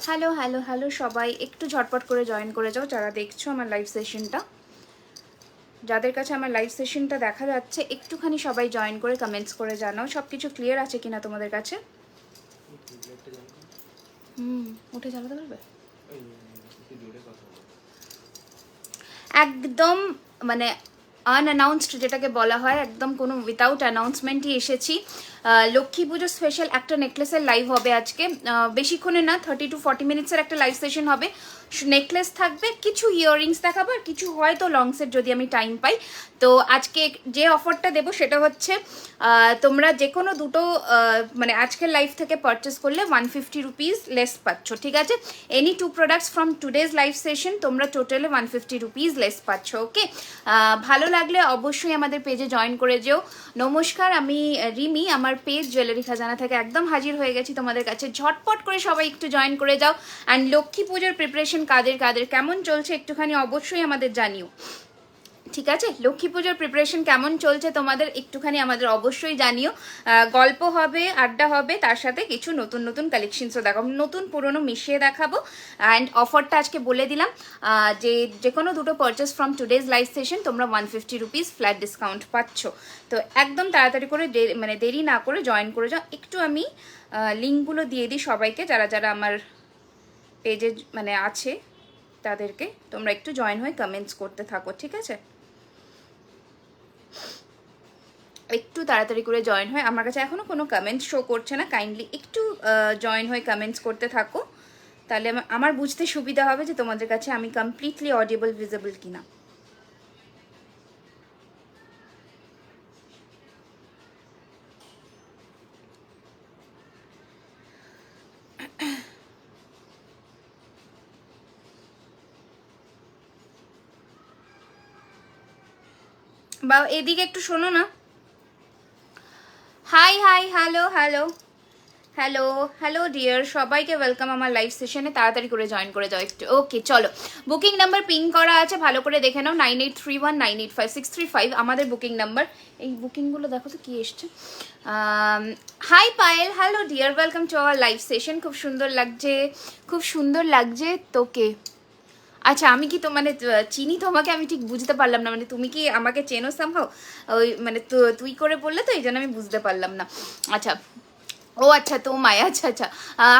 Hello hello hello সবাই, একটু ঝটপট করে জয়েন করে যাও যারা দেখছো আমার লাইভ সেশনটা। যাদের কাছে আমার লাইভ সেশনটা দেখা যাচ্ছে একটুখানি সবাই জয়েন করে কমেন্টস করে জানাও সব কিছু ক্লিয়ার আছে কিনা তোমাদের কাছে। উঠে চালাতে পারবে একদম, মানে আনঅ্যানাউন্সড যেটাকে বলা হয়, একদম কোনো উইথাউট অ্যানাউন্সমেন্টই এসেছি। লক্ষ্মী পুজো স্পেশাল একটা নেকলেসের লাইভ হবে আজকে, বেশিক্ষণে না, 30 to 40 মিনিটসের একটা লাইভ সেশন হবে। নেকলেস থাকবে, কিছু ইয়াররিংস দেখাবো, আর কিছু হয়তো লং সেট যদি আমি টাইম পাই। তো আজকে যে অফারটা দেবো সেটা হচ্ছে তোমরা যে কোনো দুটো মানে আজকের লাইভ থেকে পারচেস করলে 150 রুপিস লেস পাচ্ছ, ঠিক আছে? Any two products from today's live session তোমরা টোটালে 150 রুপিস লেস পাচ্ছ, ওকে? ভালো লাগলে অবশ্যই আমাদের পেজে জয়েন করে যেও। নমস্কার, আমি রিমি, আমার পেজ জুয়েলারি খাজানা থেকে একদম হাজির হয়ে গেছি তোমাদের কাছে। ঝটপট করে সবাই একটু জয়েন করে যাও। অ্যান্ড লক্ষ্মী পুজোর প্রিপারেশন কাদের কাদের কেমন চলছে একটুখানি অবশ্যই আমাদের জানিও, ঠিক আছে? লক্ষ্মী পুজোর প্রিপারেশন কেমন চলছে তোমাদের একটুখানি আমাদের অবশ্যই জানিও। গল্প হবে, আড্ডা হবে, তার সাথে কিছু নতুন নতুন কালেকশনসও দেখাবো, নতুন পুরনো মিশিয়ে দেখাবো। অ্যান্ড অফারটা আজকে বলে দিলাম যে কোনো দুটো purchase from today's live session তোমরা 150 রুপিস ফ্ল্যাট ডিসকাউন্ট পাচ্ছ। তো একদম তাড়াতাড়ি করে মানে দেরি না করে জয়েন করে যাও। একটু আমি লিঙ্কগুলো দিয়ে দিই সবাইকে, যারা যারা আমার পেজে মানে আছে তাদেরকে। তোমরা একটু জয়েন হয়ে কমেন্টস করতে থাকো, ঠিক আছে? একটু তাড়াতাড়ি করে জয়েন হয়, আমার কাছে এখনও কোনো কমেন্টস শো করছে না, কাইন্ডলি একটু জয়েন হয়ে কমেন্টস করতে থাকো, তাহলে আমার বুঝতে সুবিধা হবে যে তোমাদের কাছে আমি কমপ্লিটলি অডিয়েবল ভিজিবল কিনা। বা এদিকে একটু শোনো না। High high, hello hello hello hello dear, সবাইকে ওয়েলকাম আমার লাইভ সেশনে। তাড়াতাড়ি করে জয়েন করে যাও একটু, ওকে? চলো, বুকিং নাম্বার পিং করা আছে, ভালো করে দেখে নাও, 9831985635 আমাদের বুকিং নাম্বার। এই বুকিংগুলো দেখো তো কি এসছে। Hi Payel, hello dear, welcome to our live session. খুব সুন্দর লাগছে, খুব সুন্দর লাগছে তোকে। আচ্ছা, আমি কি তো মানে চিনি তোমাকে, আমি ঠিক বুঝতে পারলাম না, মানে তুমি কি আমাকে চেনো সামহাও? ওই মানে তুই করে বললে তো এই জন্য আমি বুঝতে পারলাম না। আচ্ছা, ও আচ্ছা, তোমায়, আচ্ছা আচ্ছা।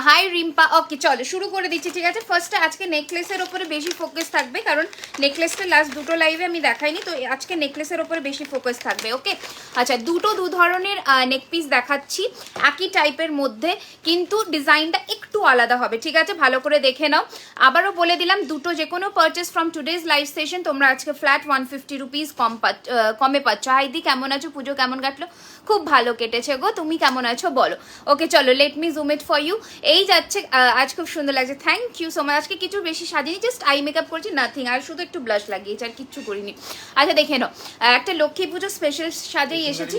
হাই রিম্পা, ওকে চলো শুরু করে দিচ্ছি, ঠিক আছে? ফার্স্টে আজকে নেকলেসের ওপরে বেশি ফোকাস থাকবে, কারণ নেকলেসটা লাস্ট দুটো লাইভে আমি দেখাইনি, তো আজকে নেকলেসের ওপরে বেশি ফোকাস থাকবে, ওকে? আচ্ছা, দু ধরনের নেক পিস দেখাচ্ছি একই টাইপের মধ্যে, কিন্তু ডিজাইনটা একটু আলাদা হবে, ঠিক আছে? ভালো করে দেখে নাও। আবারও বলে দিলাম, দুটো যে কোনো purchase from today's live session তোমরা আজকে ফ্ল্যাট 150 রুপিস কমে পাচ্ছ। হাইদি কেমন আছো? পুজো কেমন কাটলো? খুব ভালো কেটেছে গো, তুমি কেমন আছো বলো? ওকে চলো, let me zoom it for you. এই যাচ্ছে, আজ খুব সুন্দর লাগছে, থ্যাংক ইউ সো মাচ। আজকে কিছু বেশি সাজিনি, জাস্ট আই মেকআপ করছি, নাথিং, আর শুধু একটু ব্লাশ লাগিয়েছি, আর কিচ্ছু করিনি। আচ্ছা দেখে নাও, একটা লক্ষ্মী পুজো স্পেশাল সাজেই এসেছি,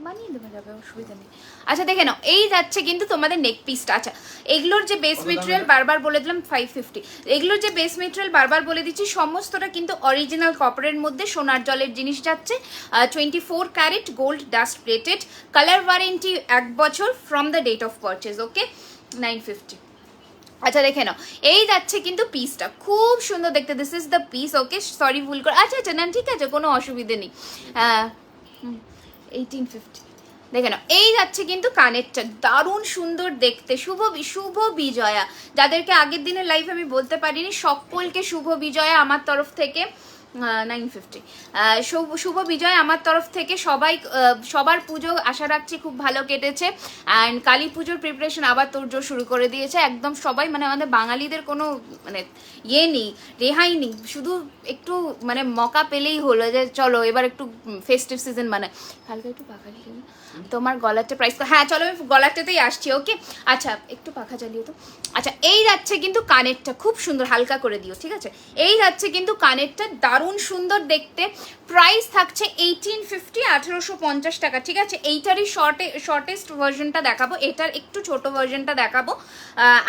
বানিয়ে দেওয়া যাবে, অসুবিধা নেই। আচ্ছা দেখে নাও, এই যাচ্ছে কিন্তু তোমাদের নেক পিসটা। আচ্ছা, এগুলোর যে বেস মেটেরিয়াল বারবার বলে দিলাম 550, এগুলোর যে বেস মেটেরিয়াল বারবার বলে দিচ্ছি, সমস্তটা কিন্তু অরিজিনাল কপারের মধ্যে সোনার জলের জিনিস যাচ্ছে। 24 carat gold dust plated, colour warranty 1 বছর from the date of purchase, okay? 950। আচ্ছা দেখে নাও, এই যাচ্ছে কিন্তু পিসটা খুব সুন্দর দেখতে, this is the piece, okay? Sorry ভুল করে, আচ্ছা আচ্ছা, না ঠিক আছে, কোনো অসুবিধে নেই। 1850 দেখে নাও, এই যাচ্ছে কিন্তু কানেরটা, দারুণ সুন্দর দেখতে। শুভ বিজয়া, যাদেরকে আগের দিনের লাইভ আমি বলতে পারিনি, সকলকে শুভ বিজয়া আমার তরফ থেকে। 950 শুভ বিজয় আমার তরফ থেকে। সবার পুজো আশা রাখছি খুব ভালো কেটেছে। অ্যান্ড কালী পুজোর প্রিপারেশন আবার তোড়জোড় শুরু করে দিয়েছে একদম সবাই, মানে আমাদের বাঙালিদের কোনো মানে ইয়ে নেই, রেহাই নেই, শুধু একটু মানে মকা পেলেই হলো যে চলো এবার একটু ফেস্টিভ সিজন, মানে হালকা একটু পাখা দিয়ে তোমার গলারটা প্রাইস, হ্যাঁ চলো আমি গলারটাতেই আসছি, ওকে? আচ্ছা একটু পাখা চালিয়ে তো। আচ্ছা, এই যাচ্ছে কিন্তু কানেরটা, খুব সুন্দর, হালকা করে দিও, ঠিক আছে? এই যাচ্ছে কিন্তু কানেরটা, দারুণ দারুণ সুন্দর দেখতে। প্রাইস থাকছে 1850, 1850 টাকা, ঠিক আছে। এইটারই শর্টেস্ট ভার্জনটা দেখাবো, এটার একটু ছোট ভার্জনটা দেখাবো।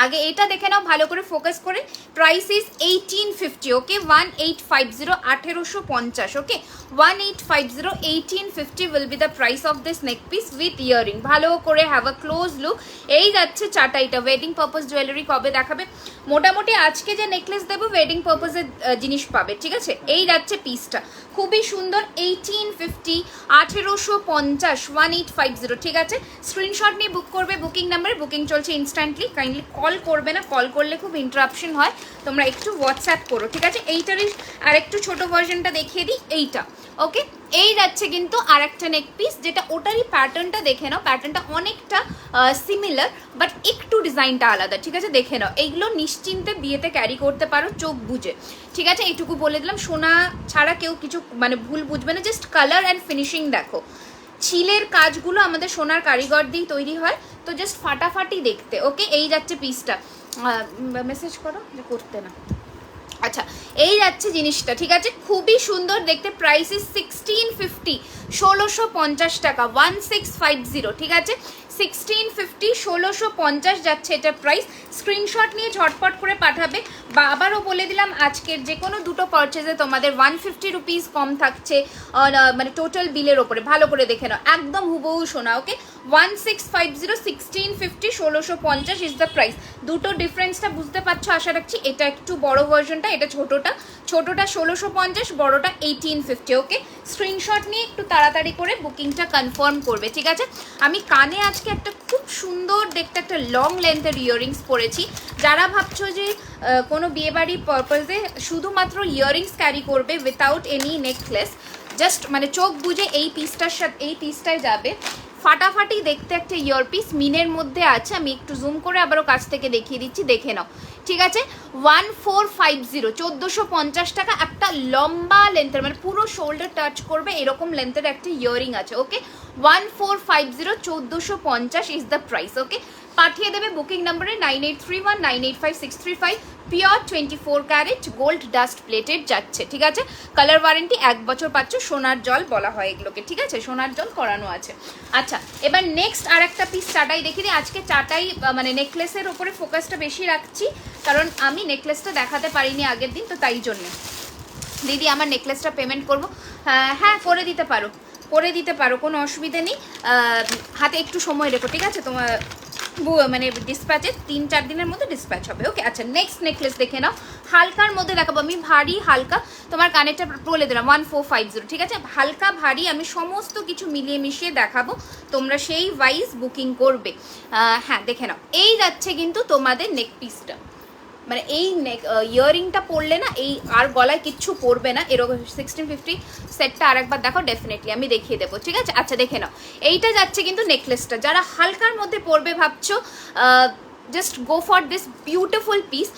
আগে এটা দেখে নাও ভালো করে ফোকাস করে। Price is 1850, okay, 1850, 1850, okay, 1850, 1850 will be the price of this neck piece with earring। ভালো করে হ্যাভ আ ক্লোজ লুক। এই যাচ্ছে চাটাইটা, ওয়েডিং পারপাস জুয়েলারি কবে দেখাবে? মোটামুটি আজকে যে নেকলেস দেবো ওয়েডিং পারপাসের জিনিস পাবে, ঠিক আছে। এই যাচ্ছে পিসটা, খুবই সুন্দর, 1850, 1850, 1850, ঠিক আছে। স্ক্রিনশট নিয়ে বুক করবে, বুকিং নাম্বারে বুকিং চলছে ইনস্ট্যান্টলি। কাইন্ডলি কল করবে না, কল করলে খুব ইন্টারাপশন হয়, তোমরা একটু হোয়াটসঅ্যাপ করো, ঠিক আছে। এইটারই আর একটু ছোট ভার্জনটা দেখিয়ে দিই, এইটা, ওকে। এই যাচ্ছে কিন্তু আর একটা নেক পিস, যেটা ওটারই প্যাটার্নটা দেখে নাও, প্যাটার্নটা অনেকটা সিমিলার বাট একটু ডিজাইনটা আলাদা, ঠিক আছে। দেখে নাও, এইগুলো নিশ্চিন্তে বিয়েতে ক্যারি করতে পারো চোখ বুঝে, ঠিক আছে। এইটুকু বলে দিলাম, সোনা ছাড়া কেউ কিছু মানে ভুল বুঝবে না, জাস্ট কালার অ্যান্ড ফিনিশিং দেখো। ছিলের কাজগুলো আমাদের সোনার কারিগর দিয়েই তৈরি হয়, তো জাস্ট ফাটাফাটি দেখতে, ওকে। এই যাচ্ছে পিসটা, মেসেজ করো যে করতে না, আচ্ছা। এই যাচ্ছে জিনিসটা, ঠিক আছে, খুবই সুন্দর দেখতে। প্রাইস ইজ 1650, 1650 টাকা, 1650, ঠিক আছে। 1650, 1650 যাচ্ছে এটা প্রাইস। স্ক্রিনশট নিয়ে ঝটপট করে পাঠাবে। বা আবারও বলে দিলাম, আজকের যে কোনো দুটো পারচেজে তোমাদের 150 রুপিস কম থাকছে, মানে টোটাল বিলের ওপরে। ভালো করে দেখে নাও, একদম হুবহু শোনা, ওকে। 1650, 1650, 1650 ইজ দ্য প্রাইস। দুটো ডিফারেন্সটা বুঝতে পারছো আশা রাখছি। এটা একটু বড় ভার্জনটা, এটা ছোটোটা 1650, বড়টা 1850, ওকে। স্ক্রিনশট নিয়ে একটু তাড়াতাড়ি করে বুকিংটা কনফার্ম করবে, ঠিক আছে। আমি কানে আজকে একটা খুব সুন্দর দেখতে একটা লং লেন্থের ইয়াররিংস পরেছি। যারা ভাবছো যে কোনো বিয়েবাড়ি পারপাসে শুধুমাত্র ইয়াররিংস ক্যারি করবে উইথাউট এনি নেকলেস, জাস্ট মানে চোখ বুঝে এই পিসটার সাথে এই পিসটায় যাবে। ফাটাফাটি দেখতে একটা ইয়ারপিস মিনের মধ্যে আছে। আমি একটু জুম করে আবারও কাছ থেকে দেখিয়ে দিচ্ছি, দেখে নাও, ঠিক আছে। 1450, 1450 টাকা, একটা লম্বা লেন্থের মানে পুরো শোল্ডার টাচ করবে এরকম লেন্থের একটা ইয়াররিং আছে, okay. 1450, 1450 is the price, okay. পাঠিয়ে দেবে বুকিং নাম্বারে 9831 985 635। Pure 24 carat gold dust plated যাচ্ছে, ঠিক আছে। কালার ওয়ারেন্টি 1 বছর পাচ্ছ। সোনার জল বলা হয় এগুলোকে, ঠিক আছে, সোনার জল করানো আছে। আচ্ছা, এবার নেক্সট আর একটা পিস চাটাই দেখি দিই। আজকে চাটাই মানে নেকলেসের ওপরে ফোকাসটা বেশি রাখছি, কারণ আমি নেকলেসটা দেখাতে পারিনি আগের দিন, তো তাই জন্যে। দিদি আমার নেকলেসটা পেমেন্ট করবো? হ্যাঁ, করে দিতে পারো, করে দিতে পারো, কোনো অসুবিধা নেই। হাতে একটু সময় রেখো, ঠিক আছে। তোমার মানে ডিসপ্যাচে 3-4 দিনের মধ্যে ডিসপ্যাচ হবে, ওকে। আচ্ছা, নেক্সট নেকলেস দেখে নাও। হালকার মধ্যে দেখাবো আমি, ভারী হালকা। তোমার কানেরটা বলে দিলাম 1450, ঠিক আছে। হালকা ভারী আমি সমস্ত কিছু মিলিয়ে মিশিয়ে দেখাবো, তোমরা সেই ওয়াইজ বুকিং করবে। হ্যাঁ, দেখে নাও, এই যাচ্ছে কিন্তু তোমাদের নেক পিসটা। মানে এই ইয়াররিংটা পরলে না এই আর গলায় কিচ্ছু পরবে না, এরকম 1650 সেটটা আরেকবার দেখো, ডেফিনেটলি আমি দেখিয়ে দেবো, ঠিক আছে। আচ্ছা, দেখে নাও, এইটা যাচ্ছে কিন্তু নেকলেসটা। যারা হালকার মধ্যে পরবে ভাবছো, just go for this beautiful piece.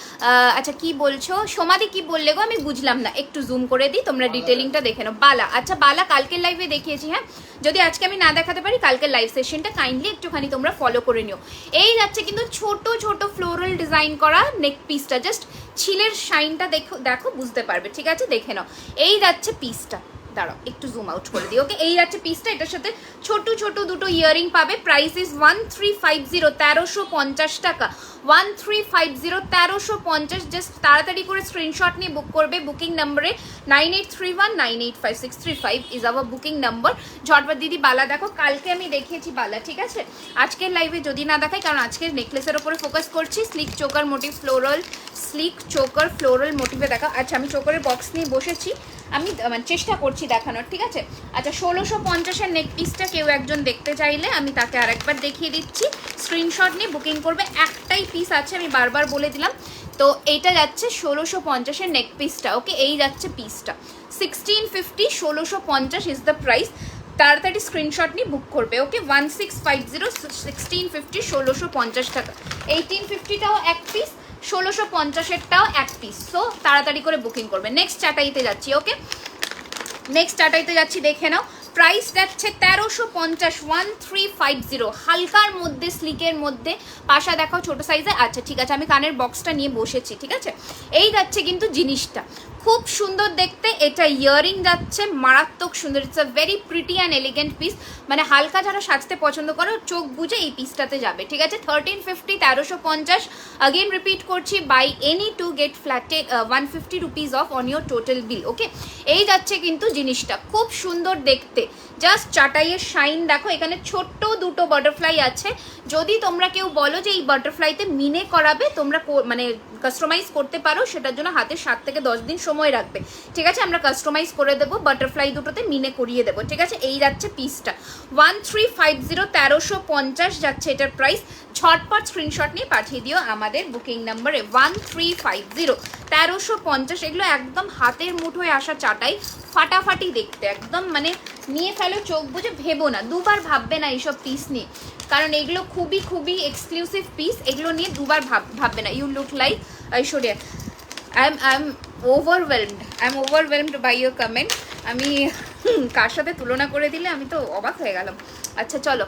আচ্ছা, কি বলছো সোমাদি, কি বললে গো? আমি বুঝলাম না, একটু জুম করে দিই, তোমরা ডিটেলিংটা দেখে নাও। বালা, আচ্ছা বালা কালকের লাইভে দেখিয়েছি, হ্যাঁ। যদি আজকে আমি না দেখাতে পারি, কালকের লাইভ সেশনটা কাইন্ডলি একটুখানি তোমরা ফলো করে নিও। এই যাচ্ছে কিন্তু ছোট ছোট ফ্লোরাল ডিজাইন করা নেক পিসটা, জাস্ট ছিলের শাইনটা দেখো, দেখো বুঝতে পারবে, ঠিক আছে। দেখে নাও, এই যাচ্ছে পিসটা। দাঁড়াও একটু জুম আউট করে দিই, ওকে। এই যাচ্ছে পিসটা, এটার সাথে ছোট ছোট দুটো ইয়াররিং পাবে। প্রাইস ইজ 1350, 1350 টাকা, 1350, 1350। জাস্ট তাড়াতাড়ি করে স্ক্রিনশট নিয়ে বুক করবে। বুকিং নাম্বারে 9831 985 635 ইজ আওয়ার বুকিং নাম্বার। ঝটপট দিদি বালা দেখো, কালকে আমি দেখিয়েছি বালা, ঠিক আছে। আজকের লাইভে যদি না দেখাই, কারণ আজকের নেকলেসের ওপরে ফোকাস করছি। Sleek choker motif floral, sleek choker floral মোটিভে দেখা। আচ্ছা, আমি চোকারের বক্স নিয়ে বসেছি, আমি মানে চেষ্টা করছি দেখানোর, ঠিক আছে। আচ্ছা, 1650-এর নেক পিসটা কেউ একজন দেখতে চাইলে আমি তাকে আরেকবার দেখিয়ে দিচ্ছি। স্ক্রিনশট নিয়ে বুকিং করবে। একটাই পিস আছে, আমি বারবার বলে দিলাম। তো এইটা যাচ্ছে 1650-এর নেক পিসটা, ওকে। এই যাচ্ছে পিসটা 1650, 1650 ইজ দ্য প্রাইস। তাড়াতাড়ি স্ক্রিনশট নিয়ে বুক করবে, ওকে। 1650, 1650, 1650 টাকা। 1850টাও এক পিস, 1650-এরটাও এক পিস। সো তাড়াতাড়ি করে বুকিং করবে। নেক্সট চাটাইতে যাচ্ছি, ওকে। নেক্সট চাটাইতে যাচ্ছি, দেখে নাও। প্রাইস যাচ্ছে 1350, 1350। হালকার মধ্যে, স্লিকের মধ্যে। পাশা দেখাও ছোট সাইজে। আচ্ছা, ঠিক আছে, আমি কানের বক্সটা নিয়ে বসেছি, ঠিক আছে। এই যাচ্ছে কিন্তু জিনিসটা খুব সুন্দর দেখতে। এটা ইয়ারিং যাচ্ছে মারাত্মক সুন্দর, it's a very pretty and elegant piece. মানে হালকা যারা সাজতে পছন্দ করো চোখ বুঝে এই পিসটাতে যাবে, ঠিক আছে। 1350, 1350। अगेन रिपीट করছি, বাই এনি টু গেট ফ্ল্যাটে 150 rupees off on your total bill, okay. এই যাচ্ছে কিন্তু জিনিসটা খুব সুন্দর দেখতে, জাস্ট চাটাইয়ের শাইন দেখো। এখানে ছোট্ট দুটো বাটারফ্লাই আছে। যদি তোমরা কেউ বলো যে এই বাটারফ্লাইতে মিনে করাবে, তোমরা মানে কাস্টমাইজ করতে পারো, সেটার জন্য হাতে 7 থেকে 10 দিন সময় রাখবে, ঠিক আছে। আমরা কাস্টমাইজ করে দেবো, বাটারফ্লাই দুটোতে মিনে করিয়ে দেবো, ঠিক আছে। এই যাচ্ছে পিসটা 1350, 1350 যাচ্ছে এটার প্রাইস। ঝটপট স্ক্রিনশট নিয়ে পাঠিয়ে দিও আমাদের বুকিং নাম্বারে 1350, 1350। এগুলো একদম হাতের মুঠোয় আসা চাটাই, ফাটাফাটি দেখতে একদম, মানে নিয়ে ফেলো চোখ বুঝে, ভেবো না, দুবার ভাববে না এইসব পিস নিয়ে, কারণ এগুলো খুবই খুবই এক্সক্লুসিভ পিস। এগুলো নিয়ে দুবার ভাববে না। You look like Aishwarya. I am overwhelmed by your comment. আমি কার সাথে তুলনা করে দিলে আমি তো অবাক হয়ে গেলাম। আচ্ছা চলো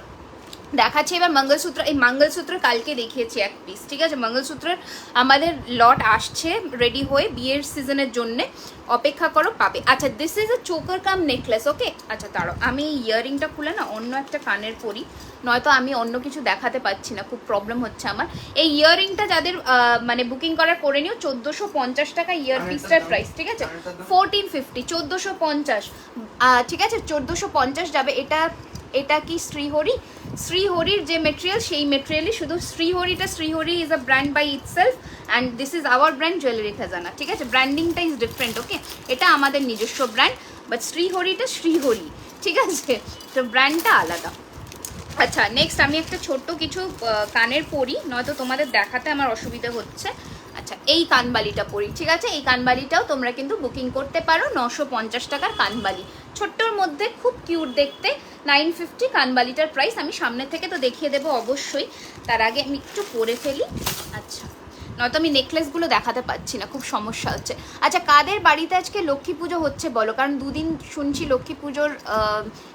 দেখাচ্ছি এবার মঙ্গলসূত্র। এই মঙ্গলসূত্র কালকে দেখিয়েছি এক পিস, ঠিক আছে। মঙ্গলসূত্রের আমাদের লট আসছে রেডি হয়ে, বিয়ের সিজনের জন্য অপেক্ষা করো, পাবে। আচ্ছা this is a choker cum necklace, okay. আচ্ছা দাঁড়াও, আমি ইয়ারিংটা খুলে না অন্য একটা কানের পরি, নয়তো আমি অন্য কিছু দেখাতে পাচ্ছি না, খুব প্রবলেম হচ্ছে আমার। এই ইয়ারিংটা যাদের মানে বুকিং করার করে নিও, 1450 টাকা ইয়ার পিসটার প্রাইস, ঠিক আছে। 1450, 1450, ঠিক আছে। 1450 যাবে। এটা কি শ্রীহরির যে মেটেরিয়াল, সেই মেটেরিয়ালই শুধু শ্রীহরিটা। Shrihari is a brand by itself and this is our brand jewellery Khazana, ঠিক আছে। ব্র্যান্ডিংটা ইজ ডিফারেন্ট, ওকে। এটা আমাদের নিজস্ব ব্র্যান্ড, বাট শ্রীহরিটা শ্রীহরি, ঠিক আছে, তো ব্র্যান্ডটা আলাদা। আচ্ছা নেক্সট আমি একটা ছোট্ট কিছু কানের পরি, নয়তো তোমাদের দেখাতে আমার অসুবিধা হচ্ছে। আচ্ছা এই কানবালিটা পরি, ঠিক আছে। এই কানবালিটাও তোমরা কিন্তু বুকিং করতে পারো, 950 টাকার কানবালি, ছোট্টর মধ্যে খুব কিউট দেখতে। 950 কানবালিটার প্রাইস। আমি সামনে থেকে তো দেখিয়ে দেবো অবশ্যই, তার আগে আমি একটু পরে ফেলি। আচ্ছা নয়তো আমি নেকলেসগুলো দেখাতে পাচ্ছি না, খুব সমস্যা হচ্ছে। আচ্ছা কাদের বাড়িতে আজকে লক্ষ্মী পুজো হচ্ছে বলো, কারণ দুদিন শুনছি লক্ষ্মী পুজোর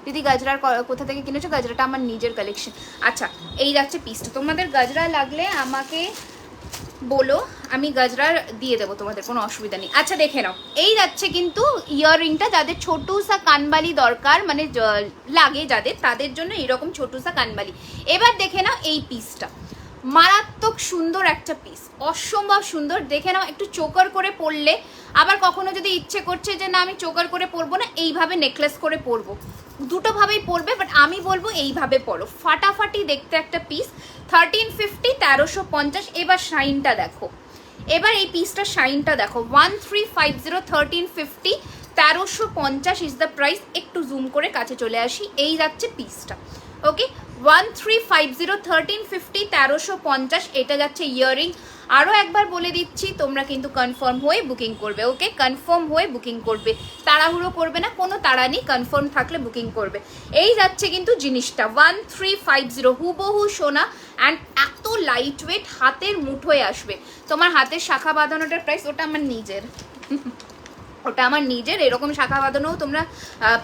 দিদি গাজরার কোথা থেকে কিনেছো? গাজরাটা আমার নিজের কালেকশন। আচ্ছা এই যাচ্ছে পিসটা, তোমাদের গাজরা লাগলে আমাকে বলো, আমি গাজরা দিয়ে দেবো তোমাদের, কোনো অসুবিধা নেই। আচ্ছা দেখে নাও, এই যাচ্ছে কিন্তু ইয়াররিংটা, যাদের ছোটুসা কানবালি দরকার, মানে লাগে যাদের, তাদের জন্য এরকম ছোটুসা কানবালি। এবার দেখে নাও এই পিসটা, মারাত্মক সুন্দর একটা পিস, অসম্ভব সুন্দর। দেখে নাও, একটু চোকার করে পরলে, আবার কখনো যদি ইচ্ছে করছে যে না আমি চোকার করে পরবো না, এইভাবে নেকলেস করে পরবো, দুটোভাবেই পরবে, বাট আমি বলবো এইভাবে পরো, ফাটাফাটি দেখতে একটা পিস। 1350, 1350। এবার শাইনটা দেখো, এবার এই পিসটা শাইনটা দেখো। 1350, 1350, 1350 ইজ দ্য প্রাইস। একটু জুম করে কাছে চলে আসি, এই যাচ্ছে পিসটা, ওকে। 1350, 1350, 1350 এটা যাচ্ছে ইয়াররিং। আরও একবার বলে দিচ্ছি, তোমরা কিন্তু কনফার্ম হয়ে বুকিং করবে, ওকে। কনফার্ম হয়ে বুকিং করবে, তাড়াহুড়ো করবে না, কোনো তাড়া নেই, কনফার্ম থাকলে বুকিং করবে। এই যাচ্ছে কিন্তু জিনিসটা 1350, হুবহু সোনা অ্যান্ড এত লাইট ওয়েট, হাতের মুঠোয় আসবে। তোমার হাতের শাখা বাঁধানোটার প্রাইস, ওটা আমার নিজের ওটা আমার নিজের, এরকম শাখা বাঁধানোও তোমরা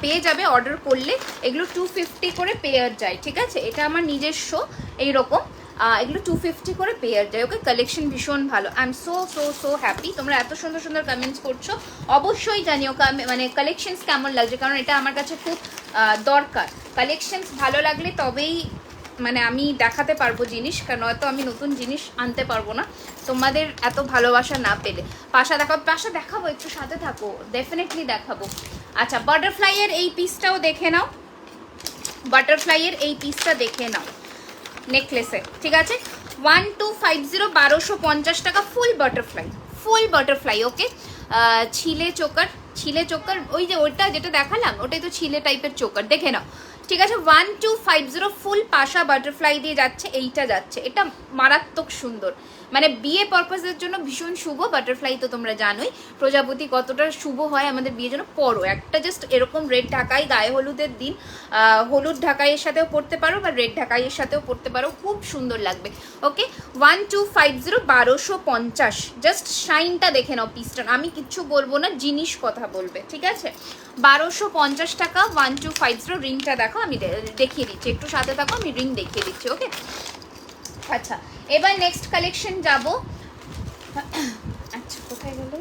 পেয়ে যাবে অর্ডার করলে। এগুলো 250 করে পেয়ার যায়, ঠিক আছে। এটা আমার নিজস্ব এইরকম, এগুলো 250 করে পেয়ার যায়, ওকে। কালেকশন ভীষণ ভালো, I am so so so happy. তোমরা এত সুন্দর সুন্দর কমেন্টস করছো, অবশ্যই জানিও মানে কালেকশনস কেমন লাগছে, কারণ এটা আমার কাছে খুব দরকার। কালেকশনস ভালো লাগলে তবেই মানে আমি দেখাতে পারবো জিনিস, কারণ নয়তো আমি নতুন জিনিস আনতে পারবো না তোমাদের এত ভালোবাসা না পেলে। পাশা দেখাবো, একটু সাথে থাকো, ডেফিনেটলি দেখাবো। আচ্ছা বাটারফ্লাইয়ের এই পিসটাও দেখে নাও, বাটারফ্লাইয়ের এই পিসটা দেখে নাও নেকলেসে, ঠিক আছে। 1250, 1250 টাকা, ফুল বাটারফ্লাই, ওকে। ছিলে চোকার ওই যে ওইটা যেটা দেখালাম, ওটাই তো ছিলে টাইপের চোকার, দেখে নাও, ঠিক আছে। 1250 ফুল পাশা বাটারফ্লাই দিয়ে যাচ্ছে, এইটা যাচ্ছে, এটা মারাত্মক সুন্দর, মানে বিয়ে পারপাসের জন্য ভীষণ শুভ। বাটারফ্লাই তো তোমরা জানোই প্রজাপতি কতটা শুভ হয় আমাদের বিয়ের জন্য। পরো একটা জাস্ট এরকম রেড ঢাকাই, গায়ে হলুদের দিন হলুদ ঢাকাইয়ের সাথেও পরতে পারো, বা রেড ঢাকাইয়ের সাথেও পরতে পারো, খুব সুন্দর লাগবে, ওকে। 1250, 1250, জাস্ট শাইনটা দেখে নাও পিসটা, আমি কিচ্ছু বলবো না, জিনিস কথা বলবে, ঠিক আছে। 1250 টাকা, 1250। রিংটা দেখো, আমি দেখিয়ে দিচ্ছি, একটু সাথে থাকো, আমি রিং দেখিয়ে দিচ্ছি, ওকে। আচ্ছা এবার নেক্সট কালেকশন যাব। আচ্ছা কোথায় গেল?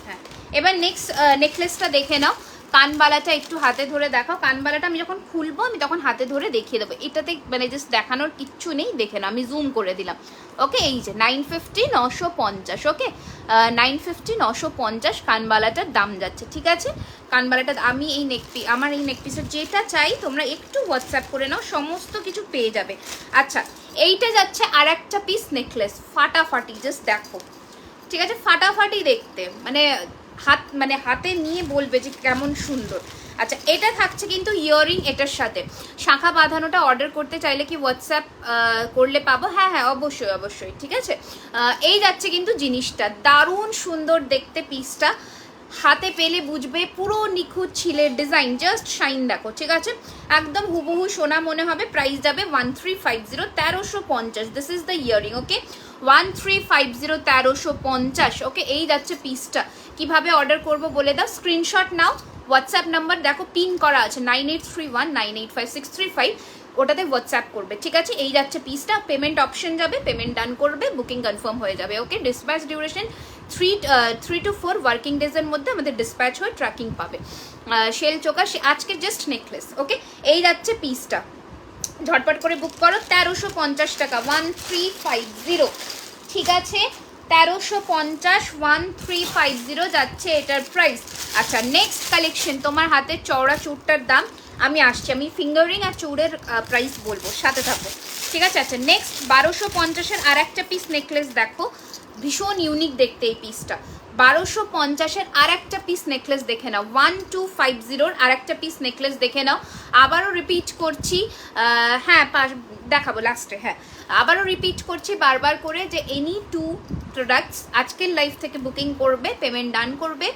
হ্যাঁ এবার নেক্সট নেকলেসটা দেখে নাও। কানবালাটা একটু হাতে ধরে দেখাও। কানবালাটা আমি যখন খুলবো আমি তখন হাতে ধরে দেখিয়ে দেবো, এটাতে মানে জাস্ট দেখানোর কিচ্ছু নেই, দেখে নাও আমি জুম করে দিলাম। ওকে, এই যে 950 950, ওকে 950 950 কানবালাটার দাম যাচ্ছে, ঠিক আছে। কানবালাটা আমি এই আমার এই নেকপিসের যেটা চাই তোমরা একটু হোয়াটসঅ্যাপ করে নাও, সমস্ত কিছু পেয়ে যাবে। আচ্ছা, এইটা যাচ্ছে আর একটা পিস নেকলেস, ফাটাফাটি, জাস্ট দেখো, ঠিক আছে, ফাটাফাটি দেখতে, মানে হাতে নিয়ে বলবে যে কেমন সুন্দর। আচ্ছা, এটা থাকছে কিন্তু ইয়াররিং এটার সাথে। শাঁখা বাঁধানোটা অর্ডার করতে চাইলে কি হোয়াটসঅ্যাপ করলে পাবো? হ্যাঁ হ্যাঁ, অবশ্যই অবশ্যই, ঠিক আছে। এই যাচ্ছে কিন্তু জিনিসটা, দারুণ সুন্দর দেখতে পিসটা, হাতে পেলে বুঝবে পুরো নিখুঁত ছিলের ডিজাইন, জাস্ট শাইন দেখো, ঠিক আছে, একদম হুবহু সোনা মনে হবে। প্রাইস যাবে 1350, 1350, দিস ইজ দ্য ইয়ারিং, ওকে 1350, 1350, ওকে। এই যাচ্ছে পিসটা। কিভাবে অর্ডার করব বলে দাও, স্ক্রিনশট নাও, হোয়াটসঅ্যাপ নাম্বার দেখো পিন করা আছে 9831985635, ওটাতে হোয়াটসঅ্যাপ করবে, ঠিক আছে। এই যাচ্ছে পিসটা, পেমেন্ট অপশন যাবে, পেমেন্ট ডান করবে, বুকিং কনফার্ম হয়ে যাবে, ওকে। ডিসপ্যাচ ডিউরেশন 3 to 4 ওয়ার্কিং ডেজের মধ্যে আমাদের ডিসপ্যাচ হয়ে ট্র্যাকিং পাবে। শেল চোকা আজকে জাস্ট নেকলেস, ওকে। এই যাচ্ছে পিসটা, ঝটপট করে বুক করো, 1350 টাকা, 1350, ঠিক আছে, 1350, 1350 যাচ্ছে এটার প্রাইস। আচ্ছা, নেক্সট কালেকশন, তোমার হাতের চওড়া চুড়টার দাম আমি আসছি, আমি ফিঙ্গারিং আর চুড়ের প্রাইস বলবো, সাথে থাকো, ঠিক আছে। আচ্ছা, নেক্সট 1250-এর আর একটা পিস নেকলেস দেখো, ভীষণ ইউনিক দেখতে এই পিসটা। 1250-এর আর একটা পিস নেকলেস দেখে নাও, 1250-র আর একটা পিস নেকলেস দেখে নাও। আবারও রিপিট করছি, হ্যাঁ দেখাবো লাস্টে, হ্যাঁ আবারও রিপিট করছি বারবার করে যে এনি 2 প্রোডাক্টস আজকের লাইভ থেকে বুকিং করবে, পেমেন্ট ডান করবে,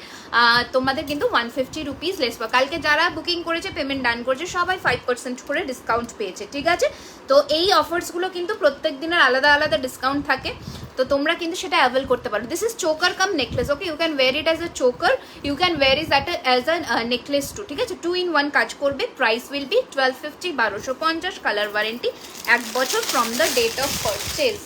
তোমাদের কিন্তু 150 রুপিস লেস পাবে। কালকে যারা বুকিং করেছে পেমেন্ট ডান করেছে সবাই 5% করে ডিসকাউন্ট পেয়েছে, ঠিক আছে। তো এই অফার্সগুলো কিন্তু প্রত্যেক দিনের আলাদা আলাদা ডিসকাউন্ট থাকে, তো তোমরা কিন্তু সেটা অ্যাভেল করতে পারো। This is choker cum necklace, okay, you can wear it as a choker, you can wear it as a necklace too, ঠিক আছে, 2 in 1 কাজ করবে। Price will be 1250, 1250, colour warranty 1 বছর from the date of purchase,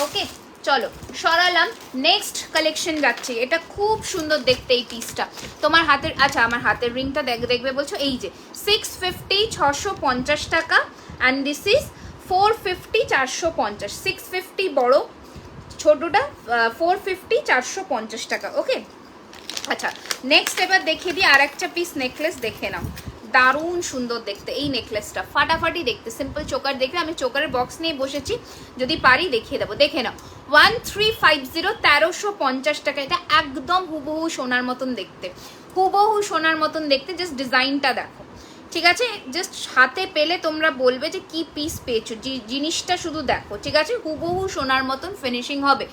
okay. চলো সরালাম, next collection যাচ্ছে, এটা খুব সুন্দর দেখতে এই পিসটা, তোমার হাতের, আচ্ছা আমার হাতের রিংটা দেখবে বলছো, এই যে 650, 650 টাকা, অ্যান্ড দিস ইজ 450, 450, 650 বড়, ছোটটা 450, 450 টাকা, ওকে। আচ্ছা, নেক্সট এবার দেখিয়ে দিই আর একটা পিস নেকলেস, দেখে নাও, দারুণ সুন্দর দেখতে এই নেকলেসটা, ফাটাফাটি দেখতে, সিম্পল চোকার দেখবে, আমি চোকারের বক্স নিয়ে বসেছি, যদি পারি দেখিয়ে দেবো, দেখে নাও, 1350, 1350 টাকা, এটা একদম হুবহু সোনার মতন দেখতে, হুবহু সোনার মতন দেখতে, জাস্ট ডিজাইনটা দেখো, ঠিক আছে, জাস্ট হাতে পেলে তোমরা বলবে যে কি পিস পেয়েছো, জিনিসটা শুধু দেখো, ঠিক আছে, হুবহু সোনার মতন ফিনিশিং হবে।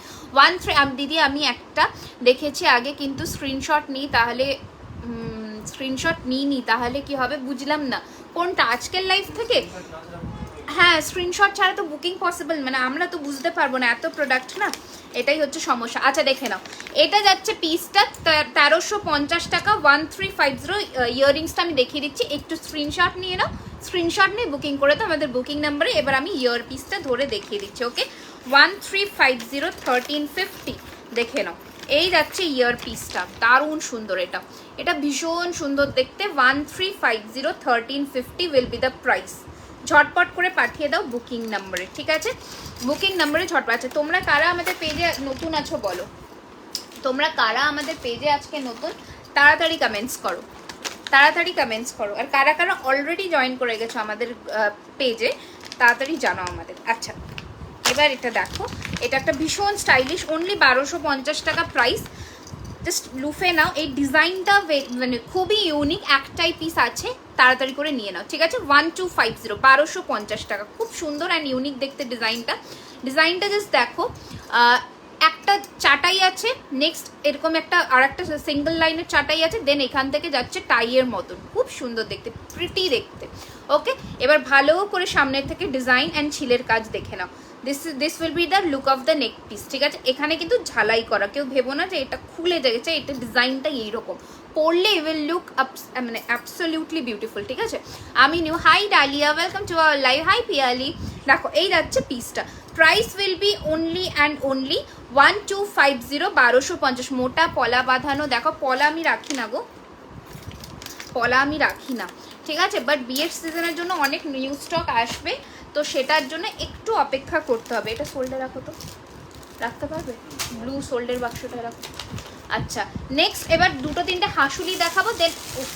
দিদি আমি একটা দেখেছি আগে, কিন্তু স্ক্রিনশট নিই, তাহলে স্ক্রিনশট নিই তাহলে কি হবে বুঝলাম না, কোনটা আজকের লাইভ থেকে? হ্যাঁ, স্ক্রিনশট ছাড়া তো বুকিং পসিবল, মানে আমরা তো বুঝতে পারবো না, এত প্রোডাক্ট না, এটাই হচ্ছে সমস্যা। আচ্ছা দেখে নাও, এটা যাচ্ছে পিসটা 1350 টাকা, 1350, ইয়াররিংসটা আমি দেখিয়ে দিচ্ছি, একটু স্ক্রিনশট নিয়ে নাও, স্ক্রিনশট নিয়ে বুকিং করে তো আমাদের বুকিং নাম্বারে, এবার আমি ইয়ার পিসটা ধরে দেখিয়ে দিচ্ছি, ওকে 1350, 1350, দেখে নাও, এই যাচ্ছে ইয়ার পিসটা, দারুণ সুন্দর, এটা ভীষণ সুন্দর দেখতে, 1350, 1350 উইল বি দ্য প্রাইস। ঝটপট করে পাঠিয়ে দাও বুকিং নাম্বারে, ঠিক আছে, বুকিং নাম্বারে ঝটপট। আছে তোমরা কারা আমাদের পেজে নতুন আছো বলো, তোমরা কারা আমাদের পেজে আজকে নতুন, তাড়াতাড়ি কমেন্টস করো, তাড়াতাড়ি কমেন্টস করো, আর কারা কারা অলরেডি জয়েন করে গেছো আমাদের পেজে তাড়াতাড়ি জানাও আমাদের। আচ্ছা এবার এটা দেখো, এটা একটা ভীষণ স্টাইলিশ, অনলি 1250 টাকা প্রাইস, জাস্ট লুফে নাও, এই ডিজাইনটা মানে খুবই ইউনিক, একটাই পিস আছে, তাড়াতাড়ি করে নিয়ে নাও, ঠিক আছে। 1250, 1250 টাকা, খুব সুন্দর অ্যান্ড ইউনিক দেখতে ডিজাইনটা জাস্ট দেখো, একটা চাটাই আছে, নেক্সট এরকম একটা আর একটা সিঙ্গল লাইনের চাটাই আছে, দেন এখান থেকে যাচ্ছে টাইয়ের মতন, খুব সুন্দর দেখতে, প্রিটি দেখতে, ওকে। এবার ভালো করে সামনের থেকে ডিজাইন অ্যান্ড ছিলের কাজ দেখে নাও, this will be the look of the neck piece, ঠিক আছে। এখানে কিন্তু ঝালাই করা, কেউ ভেবো না যে এটা খুলে গেছে, এটা ডিজাইনটা এইরকম পরলে ইউ উইল লুক মানে অ্যাবসলিউটলি বিউটিফুল, ঠিক আছে। আমি new, hi Dalia, welcome to our live, hi Piyali. দেখো এই যাচ্ছে পিসটা, price will be only and only 1250, 1250। মোটা পলা বাঁধানো, দেখো পলা আমি রাখি না গো, পলা আমি রাখি না, ঠিক আছে। বাট বিয়ের সিজনের জন্য অনেক নিউ স্টক আসবে, তো সেটার জন্য একটু অপেক্ষা করতে হবে। এটা সোল্ডে রাখো তো, রাখতে পারবে? ব্লু সোল্ডের বাক্সটা রাখো। আচ্ছা নেক্সট এবার দুটো তিনটে হাসুলি দেখাবো, দেন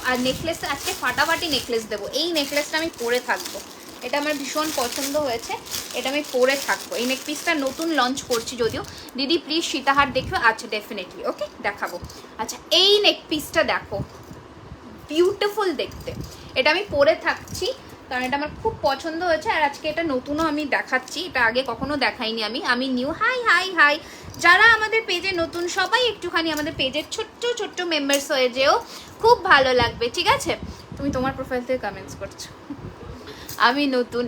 আর নেকলেস, আজকে ফাটাফাটি নেকলেস দেবো। এই নেকলেসটা আমি পরে থাকবো, এটা আমার ভীষণ পছন্দ হয়েছে, এটা আমি পরে থাকবো। এই নেক পিসটা নতুন লঞ্চ করছি যদিও। দিদি প্লিজ সীতাহার দেখবে? আচ্ছা ডেফিনেটলি, ওকে দেখাবো। আচ্ছা এই নেক পিসটা দেখো, বিউটিফুল দেখতে, এটা আমি পরে থাকছি কারণ এটা আমার খুব পছন্দ হয়েছে। আর আজকে এটা নতুনও আমি দেখাচ্ছি, এটা আগে কখনো দেখাইনি আমি নিউ। হাই হাই হাই, যারা আমাদের পেজে নতুন সবাই একটুখানি আমাদের পেজের ছোট্ট ছোট্ট মেম্বার্স হয়ে যেও, খুব ভালো লাগবে, ঠিক আছে। তুমি তোমার প্রোফাইল থেকে কমেন্টস করছো, আমি নতুন।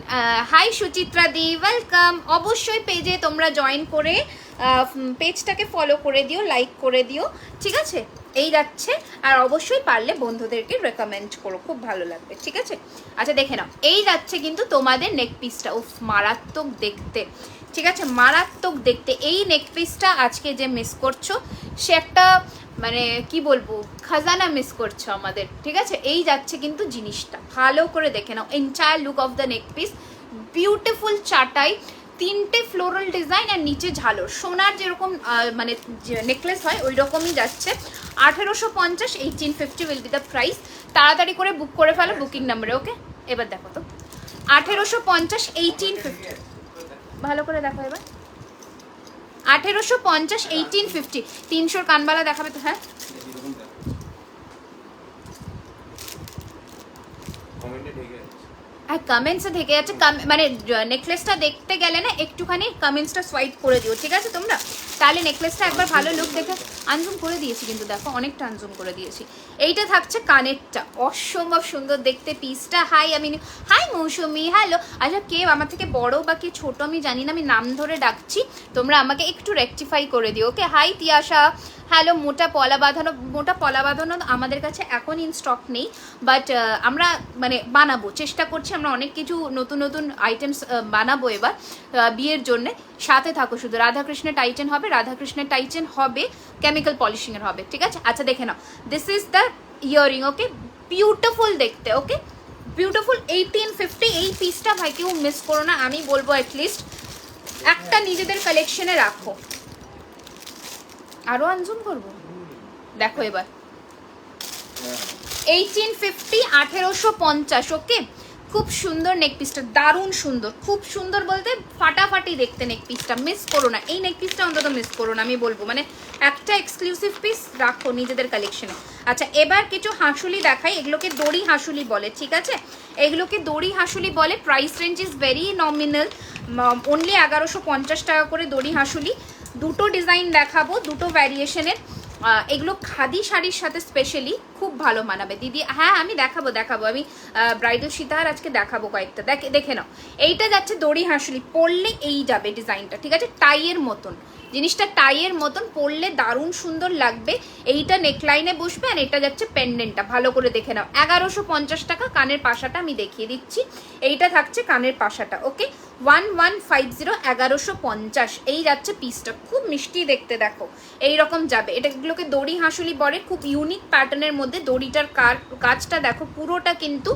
হাই সুচিত্রা দি, ওয়েলকাম। অবশ্যই পেজে তোমরা জয়েন করে পেজটাকে ফলো করে দিও, লাইক করে দিও, ঠিক আছে। এই যাচ্ছে, আর অবশ্যই পারলে বন্ধুদেরকে রেকমেন্ড করো, খুব ভালো লাগবে, ঠিক আছে। আচ্ছা দেখে নাও, এই যাচ্ছে কিন্তু তোমাদের নেক পিসটা, উফ মারাত্মক দেখতে, ঠিক আছে, মারাত্মক দেখতে। এই নেক পিসটা আজকে যে মিস করছো সে একটা মানে কি বলবো খাজানা মিস করছো আমাদের, ঠিক আছে। এই যাচ্ছে কিন্তু জিনিসটা, ভালো করে দেখে নাও। Entire look of the neck piece, beautiful চাটাই, তিনটে ফ্লোরাল ডিজাইন আর নিচে ঝালর, সোনার যেরকম মানে নেকলেস হয় ওই রকমই যাচ্ছে। 1850, 1850 উইল বি দ্য প্রাইস। তাড়াতাড়ি করে বুক করে ফেলো বুকিং নাম্বারে, ওকে। এবার দেখো তো 1850, 1850, ভালো করে দেখো এবার। 1850, 1850, 300 কানবালা দেখাবে তো? হ্যাঁ কমেন্টসে থেকে যাচ্ছে, মানে নেকলেসটা দেখতে গেলে না একটুখানি কমেন্টসটা সোয়াইপ করে দিও, ঠিক আছে তোমরা, তাহলে নেকলেসটা একবার ভালো লুক দেখে। আনজুম করে দিয়েছি কিন্তু দেখো, অনেকটা আনজুম করে দিয়েছি। এইটা থাকছে কানেরটা, অসম্ভব সুন্দর দেখতে পিসটা। হাই আমি, হাই মৌসুমি, হ্যালো। আচ্ছা কে আমার থেকে বড় বা কে ছোট আমি জানি না, আমি নাম ধরে ডাকছি, তোমরা আমাকে একটু রেকটিফাই করে দিও, ওকে। High Tiyasha, hello. মোটা পলা বাঁধানো আমাদের কাছে এখন ইন স্টক নেই, বাট আমরা মানে বানাবো, চেষ্টা করছি আমরা অনেক কিছু নতুন নতুন আইটেমস বানাবো এবার বিয়ের জন্য। সাথে থাকো শুধু। রাধাকৃষ্ণের টাইটেন হবে, কেমিক্যাল পলিশিংয়ের হবে, ঠিক আছে। আচ্ছা দেখে নাও, this is the earring, okay, beautiful দেখতে, ওকে বিউটিফুল। 1850 এই পিসটা ভাই কেউ মিস করো না, আমি বলবো অ্যাটলিস্ট একটা নিজেদের কালেকশনে রাখো। আরো আনজুম করবো, দেখো এবার 1850, 1850, ওকে। খুব সুন্দর নেক পিসটা, দারুণ সুন্দর, খুব সুন্দর বলতে ফাটাফাটি দেখতে নেক পিসটা, মিস করো না এই নেক পিসটা, অন্তত মিস করো না আমি বলবো, মানে একটা এক্সক্লুসিভ পিস রাখো নিজেদের কালেকশনে। আচ্ছা এবার কিছু হাঁসুলি দেখাই, এগুলোকে দড়ি হাঁসুলি বলে, ঠিক আছে, এগুলোকে দড়ি হাঁসুলি বলে। Price range is very nominal, only 1150 টাকা করে দড়ি হাঁসুলি। দুটো ডিজাইন দেখাবো, দুটো ভ্যারিয়েশনের, এগুলো খাদি শাড়ির সাথে স্পেশালি খুব ভালো মানাবে দিদি। হ্যাঁ আমি দেখাবো আমি ব্রাইডাল সীতাহার আজকে দেখাবো কয়েকটা, দেখে নাও। এইটা যাচ্ছে দড়ি হাঁসুলি, পরলে এই যাবে ডিজাইনটা, ঠিক আছে, টাইয়ের মতন জিনিসটা, টাইয়ের মতন পরলে দারুণ সুন্দর লাগবে। এইটা নেকলাইনে বসবে, আর এটা যাচ্ছে পেন্ডেন্টটা, ভালো করে দেখে নাও। 1150 টাকা। কানের পাশাটা আমি দেখিয়ে দিচ্ছি, এইটা থাকছে কানের পাশাটা, ওকে। 1150, 1150 এই যাচ্ছে পিসটা, খুব মিষ্টি দেখতে, দেখো এইরকম যাবে। এটাগুলোকে দড়ি হাঁসুলি বলে, খুব ইউনিক প্যাটার্নের মধ্যে। দড়িটার কাজটা দেখো, পুরোটা কিন্তু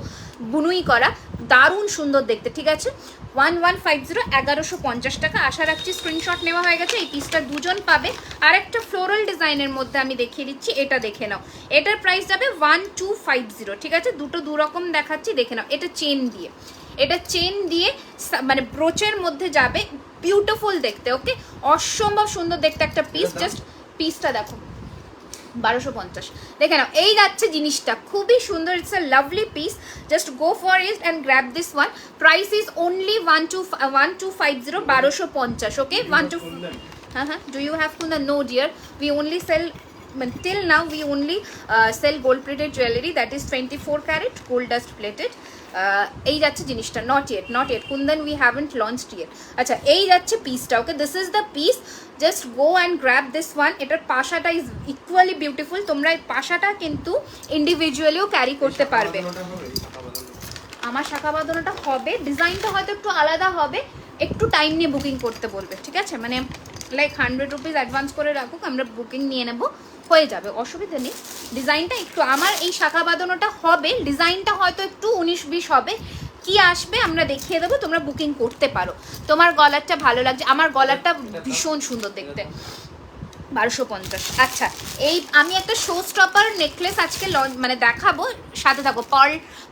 বুনুই করা, দারুণ সুন্দর দেখতে, ঠিক আছে। 1150, 1150 টাকা। আশা রাখছি স্ক্রিনশট নেওয়া হয়ে গেছে। এই পিসটা দুজন পাবে। আর একটা ফ্লোরাল ডিজাইনের মধ্যে আমি দেখিয়ে দিচ্ছি, এটা দেখে নাও, এটার প্রাইস যাবে 1250, ঠিক আছে। দুটো দুরকম দেখাচ্ছি, দেখে নাও। এটা চেন দিয়ে মানে ব্রোচের মধ্যে যাবে, বিউটিফুল দেখতে, ওকে, অসম্ভব সুন্দর দেখতে একটা পিস। জাস্ট পিসটা দেখো, 1250 দেখে নাও। এই যাচ্ছে জিনিসটা, খুবই সুন্দর, it's a lovely piece. Just go for it and grab this one. Price is only 1250, 1250, okay. 12, হ্যাঁ do you have kundan? No dear, we only sell till now we only sell gold plated jewelry, that is 24 carat gold dust plated. এই যাচ্ছে জিনিসটা, not yet Kundan we haven't launched yet. আচ্ছা এই যাচ্ছে পিসটা, okay this is the piece, just go and grab this one. এটার পাশাটা is equally beautiful, তোমরা এই পাশাটা কিন্তু ইন্ডিভিজুয়ালিও ক্যারি করতে পারবে। আমার শাখা বাঁধানোটা হবে, ডিজাইনটা হয়তো একটু আলাদা হবে, একটু টাইম নিয়ে বুকিং করতে বলবে, ঠিক আছে? মানে লাইক 100 রুপিস অ্যাডভান্স করে রাখুক, আমরা বুকিং নিয়ে নেব, হয়ে যাবে, অসুবিধা নেই। ডিজাইনটা একটু আমার এই শাখা বাঁধানোটা হবে, ডিজাইনটা হয়তো একটু 19-20 হবে, কি আসবে আমরা দেখিয়ে দেবো, তোমরা বুকিং করতে পারো। তোমার গলারটা ভালো লাগছে, আমার গলারটা ভীষণ সুন্দর দেখতে, 1250। আচ্ছা এই আমি একটা শো স্টপার নেকলেস আজকে মানে দেখাবো, সাথে থাকো।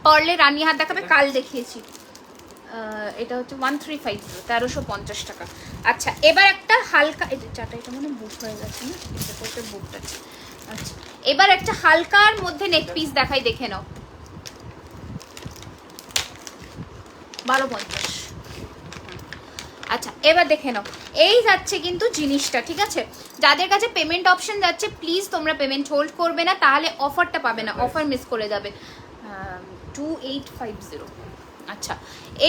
পার্লের রানী হাত দেখাবে, কাল দেখিয়েছি, এটা হচ্ছে 1350, 1350 টাকা। আচ্ছা এবার একটা হালকা, এটা মানে বুক হয়ে গেছে না, এটা বুক আছে। আচ্ছা এবার একটা হালকার মধ্যে নেক পিস দেখাই, দেখে নাও, 1250। আচ্ছা এবার দেখে নাও, এই যাচ্ছে কিন্তু জিনিসটা, ঠিক আছে? যাদের কাছে পেমেন্ট অপশন যাচ্ছে প্লিজ তোমরা পেমেন্ট হোল্ড করবে না, তাহলে অফারটা পাবে না, অফার মিস করে যাবে। 2850। আচ্ছা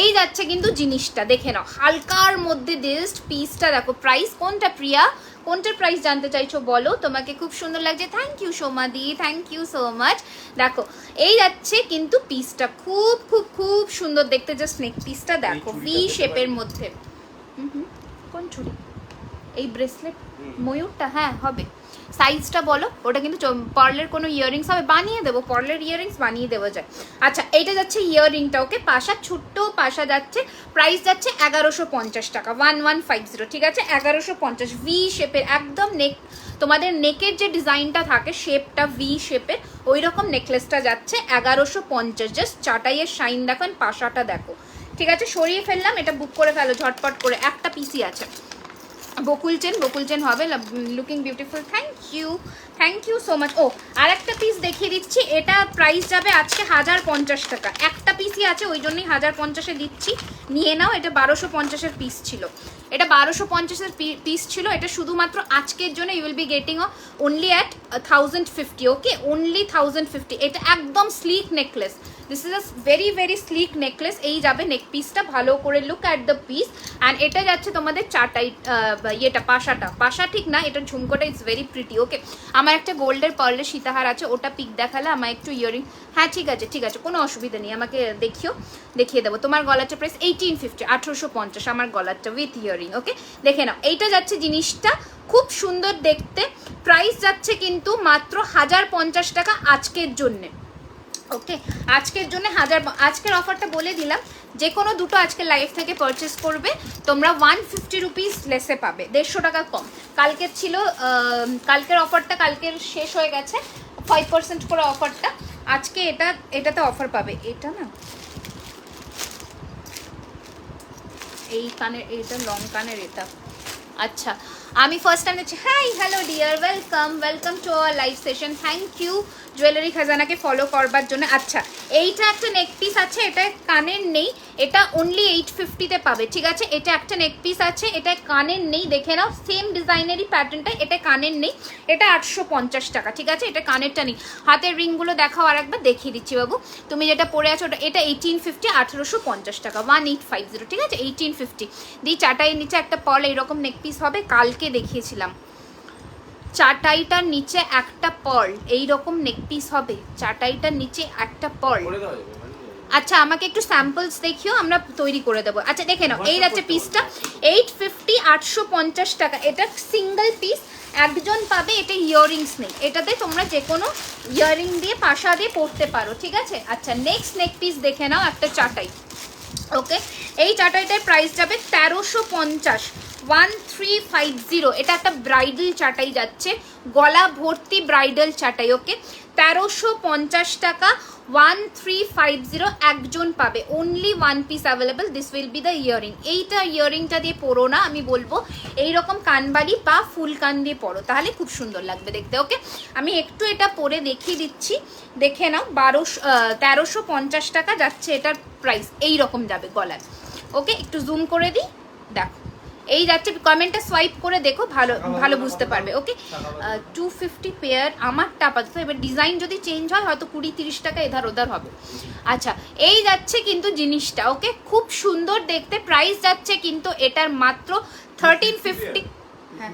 এই যাচ্ছে কিন্তু জিনিসটা, দেখে নাও, হালকার মধ্যে জাস্ট পিসটা দেখো। প্রাইস কোনটা প্রিয়া, কোনটার প্রাইস জানতে চাইছো বলো? তোমাকে খুব সুন্দর লাগছে, thank you Somadi, thank you so much. দেখো এই যাচ্ছে কিন্তু পিসটা, খুব খুব খুব সুন্দর দেখতে, জাস্ট নেক পিসটা দেখো, ভি শেপের মধ্যে। কোন চুড়ি? এই ব্রেসলেট ময়ূরটা, হ্যাঁ হবে। সাইজটা বলো, ওটা কিন্তু পার্লের কোনো ইয়াররিংস হবে, বানিয়ে দেবো, পার্লের ইয়াররিংস বানিয়ে দেওয়া যায়। আচ্ছা এইটা যাচ্ছে ইয়াররিংটা, ওকে, পাশা ছোট্ট পাশা যাচ্ছে, প্রাইস যাচ্ছে 1150 টাকা, 1150, ঠিক আছে? 1150, ভি শেপের একদম নেক, তোমাদের নেকের যে ডিজাইনটা থাকে শেপটা ভি শেপের, ওই রকম নেকলেসটা যাচ্ছে 1150। জাস্ট চাটাইয়ের শাইন দেখেন, পাশাটা দেখো, ঠিক আছে? সরিয়ে ফেললাম, এটা বুক করে ফেলো ঝটপট করে, একটা পিসি আছে। বকুল চেন হবে, looking beautiful, thank you so much. ও আর একটা পিস দেখিয়ে দিচ্ছি, এটা প্রাইস যাবে আজকে 1050 টাকা, একটা পিসই আছে ওই জন্যই 1050-এ দিচ্ছি, নিয়ে নাও। এটা 1250-এর পিস ছিল, এটা 1250-এর পিস ছিল, এটা শুধুমাত্র আজকের জন্য you will be getting only at 1050, okay, only 1050। এটা একদম slick necklace, this is a very very slick necklace. এই যাবে নেক পিসটা, ভালো করে look at the piece. And এটা যাচ্ছে তোমাদের চাটাই, ইয়েটা পাশা ঠিক না, এটা ঝুমকোটা ইজ ভেরি প্রিটি, ওকে। আমার একটা গোল্ডের পার্লের সীতাহার আছে, ওটা পিক দেখালে, আমার একটু ইয়ারিং, হ্যাঁ ঠিক আছে কোনো অসুবিধা নেই, আমাকে দেখিয়ে দেবো। তোমার গলারটা প্রাইস 1850, 1850 আমার গলারটা উইথ ইয়ারিং, ওকে। দেখে নাও, এইটা যাচ্ছে জিনিসটা, খুব সুন্দর দেখতে, প্রাইস যাচ্ছে কিন্তু মাত্র 1050 টাকা আজকের জন্যে, ওকে। আজকের জন্য আজকের অফারটা বলে দিলাম, যে কোনো দুটো আজকে লাইভ থেকে পারচেস করবে তোমরা 150 রুপিস লেসে পাবে, 150 টাকা কম। কালকের ছিল, কালকের অফারটা কালকের শেষ হয়ে গেছে, 5% করে অফারটা, আজকে এটাতে অফার পাবে। এটা না, এই কানের, এটা লং কানের, এটা আচ্ছা। আমি ফার্স্ট টাইম দেখছি, hi hello dear, welcome to our live session, thank you jewellery খাজানাকে ফলো করবার জন্য। আচ্ছা এইটা একটা নেক পিস আছে, এটা কানের নেই, এটা অনলি 850-তে পাবে, ঠিক আছে? এটা একটা নেক পিস আছে, এটা কানের নেই, দেখে নাও, সেম ডিজাইনেরই প্যাটার্নটা, এটা কানের নেই, এটা 850 টাকা, ঠিক আছে? এটা কানেরটা নেই। হাতের রিংগুলো দেখাও আর একবার, দেখিয়ে দিচ্ছি বাবু, তুমি যেটা পরে আছো ওটা, এটা 1850, 1850 টাকা, 1850, ঠিক আছে? 1850 দিয়ে চাটাইয়ের নিচে একটা পার্ল এইরকম নেক পিস হবে, কালকে দেখিয়েছিলাম। চাটাইটার নিচে একটা পার্ল এইরকম নেক পিস হবে, চাটাইটার নিচে একটা পার্ল। আচ্ছা আমাকে একটু স্যাম্পলস দেখিও, আমরা তৈরি করে দেবো। আচ্ছা দেখে নাও, এই যাচ্ছে পিসটা 850, 850 টাকা, এটা সিঙ্গেল পিস, একজন পাবে। এটা ইয়াররিংস নেই, এটাতে তোমরা যে কোনো ইয়াররিং দিয়ে পাশা দিয়ে পরতে পারো, ঠিক আছে? আচ্ছা নেক্সট নেক পিস দেখে নাও, একটা চাটাই, ওকে। এই চাটাইটার প্রাইস যাবে 1350, 1350। এটা একটা ব্রাইডাল চাটাই যাচ্ছে, গলা ভর্তি ব্রাইডাল চাটাই, ওকে। 1350 টাকা, 1350, একজন পাবে, only one piece available, this will be the earring. এইটা ইয়ারিংটা দিয়ে পরো না, আমি বলবো এইরকম কানবাড়ি বা ফুল কান দিয়ে পরো, তাহলে খুব সুন্দর লাগবে দেখতে, ওকে। আমি একটু এটা পরে দেখিয়ে দিচ্ছি, দেখে নাও। 1350 টাকা যাচ্ছে এটার প্রাইস, এইরকম যাবে গলার, ওকে। একটু জুম করে দিই, দেখো এই যাচ্ছে, কমেন্টে সোয়াইপ করে দেখো, ভালো ভালো বুঝতে পারবে। ওকে 250 পেয়ার আমারটা আপাতত, এবার ডিজাইন যদি চেঞ্জ হয় হয়তো 20-30 টাকা এধার ওধার হবে। আচ্ছা এই যাচ্ছে কিন্তু জিনিসটা, ওকে খুব সুন্দর দেখতে। প্রাইস যাচ্ছে কিন্তু এটার মাত্র 1350, হ্যাঁ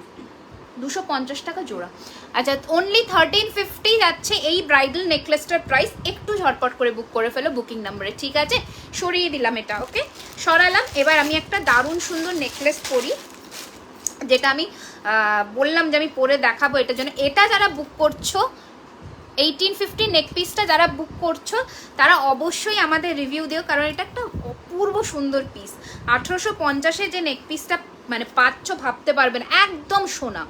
250 টাকা জোড়া। আচ্ছা অনলি 1350 যাচ্ছে এই ব্রাইডাল নেকলেসটার প্রাইস। একটু ঝটপট করে বুক করে ফেলো বুকিং নাম্বারে, ঠিক আছে? সরিয়ে দিলাম এটা, ওকে সরালাম। এবার আমি একটা দারুণ সুন্দর নেকলেস পরি, যেটা আমি বললাম যে আমি পরে দেখাবো এটার জন্য। এটা যারা বুক করছো 1850 নেক পিসটা যারা বুক করছো তারা অবশ্যই আমাদের রিভিউ দিও, কারণ এটা একটা অপূর্ব সুন্দর পিস। 1850-এ যে নেক পিসটা মানে পাচ্ছ ভাবতে পারবেন, একদম সোনা,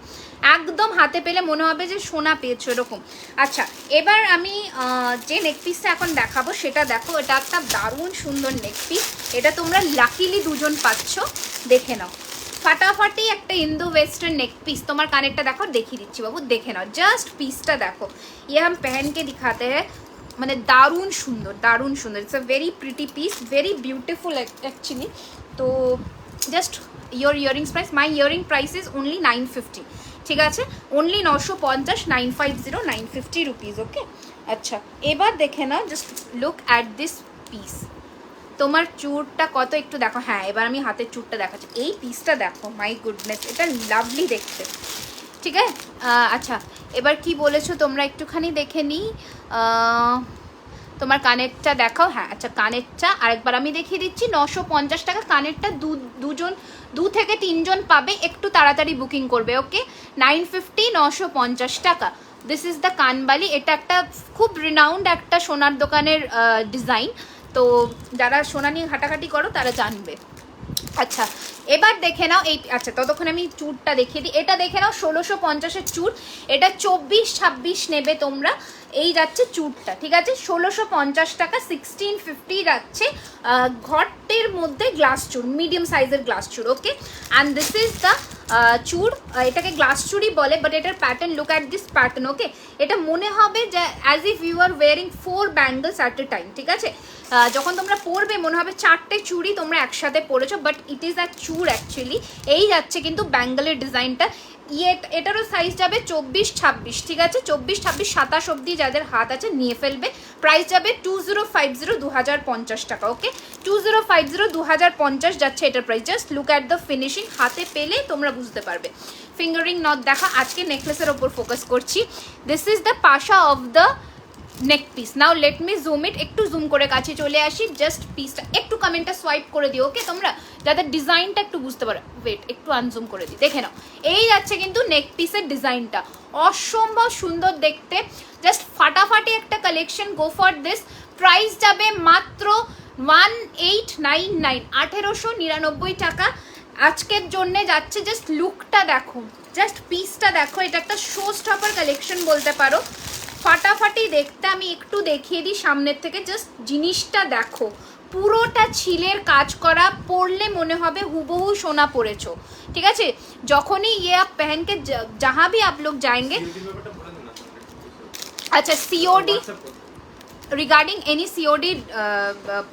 একদম হাতে পেলে মনে হবে যে সোনা পেয়েছো এরকম। আচ্ছা এবার আমি যে নেক পিসটা এখন দেখাবো সেটা দেখো, এটা একটা দারুণ সুন্দর নেক পিস। এটা তোমরা লাকিলি দুজন পাচ্ছ, দেখে নাও। ফাটাফাটি একটা ইন্দো वेस्टर्न नेक पीस। তোমার কানেরটা দেখো, দেখিয়ে দিচ্ছি বাবু, দেখে নাও জাস্ট পিসটা দেখো। ये हम पहन के दिखाते हैं, মানে দারুণ সুন্দর, দারুণ সুন্দর। It's a very pretty piece, very beautiful actually. তো just your earrings price, my earring price is only 950, ঠিক আছে? Only 950, 950, 950 rupees, okay. আচ্ছা এবার দেখে নাও, just look at this piece. তোমার চুরটা কত একটু দেখো, হ্যাঁ এবার আমি হাতের চুরটা দেখাচ্ছি। এই পিসটা দেখো, মাই গুডনেস, এটা লাভলি দেখতে, ঠিক আছে? আচ্ছা এবার কি বলেছো তোমরা একটুখানি দেখে নিই। তোমার কানেরটা দেখাও, হ্যাঁ আচ্ছা কানেরটা আরেকবার আমি দেখিয়ে দিচ্ছি। 950 টাকা কানেরটা, দুজন 2 থেকে 3 জন পাবে, একটু তাড়াতাড়ি বুকিং করবে, ওকে। 950, 950 টাকা। This is the kanbali. এটা একটা খুব রিনাউন্ড একটা সোনার দোকানের ডিজাইন, তো যারা সোনা নিয়ে ঘাটাঘাটি করো তারা জানবে। আচ্ছা এবার দেখে নাও এই, আচ্ছা ততক্ষণ আমি চুরটা দেখিয়ে দিই। এটা দেখে নাও 1650-এর চুর, এটা 24-26 নেবে তোমরা। এই যাচ্ছে চুরটা, ঠিক আছে? 1650 টাকা, 1650 যাচ্ছে। ঘটের মধ্যে গ্লাস চুর, মিডিয়াম সাইজের গ্লাস চুর, okay. And this is the chur. এটাকে গ্লাস চুরই বলে, বাট এটার pattern, look at this pattern, okay. এটা মনে হবে যে as if you are wearing 4 bangles at a time, ঠিক আছে? যখন তোমরা পরবে মনে হবে 4টে চুড়ি তোমরা একসাথে পরেছো, বাট ইট ইজ আ চুর অ্যাকচুয়ালি। এই যাচ্ছে কিন্তু ব্যাঙ্গলের ডিজাইনটা। এটারও সাইজ যাবে 24-26, ঠিক আছে? 24-26, 27 অব্দি যাদের হাত আছে নিয়ে ফেলবে। প্রাইস যাবে 2050, 2050 টাকা, ওকে। 2050, 2050 যাচ্ছে এটার price. Just look at the finishing, হাতে পেলে তোমরা বুঝতে পারবে। ফিঙ্গারিং নট দেখা, আজকে নেকলেসের ওপর ফোকাস করছি। This is the pasha of the neck piece. Now let me zoom it, একটু জুম করে কাছে চলে আসি। জাস্ট পিসটা একটু কমেন্টটা সোয়াইপ করে দিও, ওকে তোমরা, যাদের ডিজাইনটা একটু বুঝতে পারো। ওয়েট একটু আনজুম করে দিই, দেখে নাও। এই যাচ্ছে কিন্তু নেক পিসের ডিজাইনটা, অসম্ভব সুন্দর দেখতে, জাস্ট ফাটাফাটি একটা collection. Go for this. Price যাবে মাত্র 1899, 1899 টাকা আজকের জন্য যাচ্ছে। জাস্ট লুকটা দেখো, জাস্ট পিসটা দেখো, এটা একটা শো স্টপার কালেকশন বলতে পারো। ফাটাফাটি দেখতে। আমি একটু দেখিয়ে দিই সামনের থেকে, জাস্ট জিনিসটা দেখো, পুরোটা ছিলের কাজ করা, পরলে মনে হবে হুবহু সোনা পরেছো, ঠিক আছে? যখনই ये आप पहन के जहाँ भी आप लोग जाएंगे। अच्छा COD, regarding any COD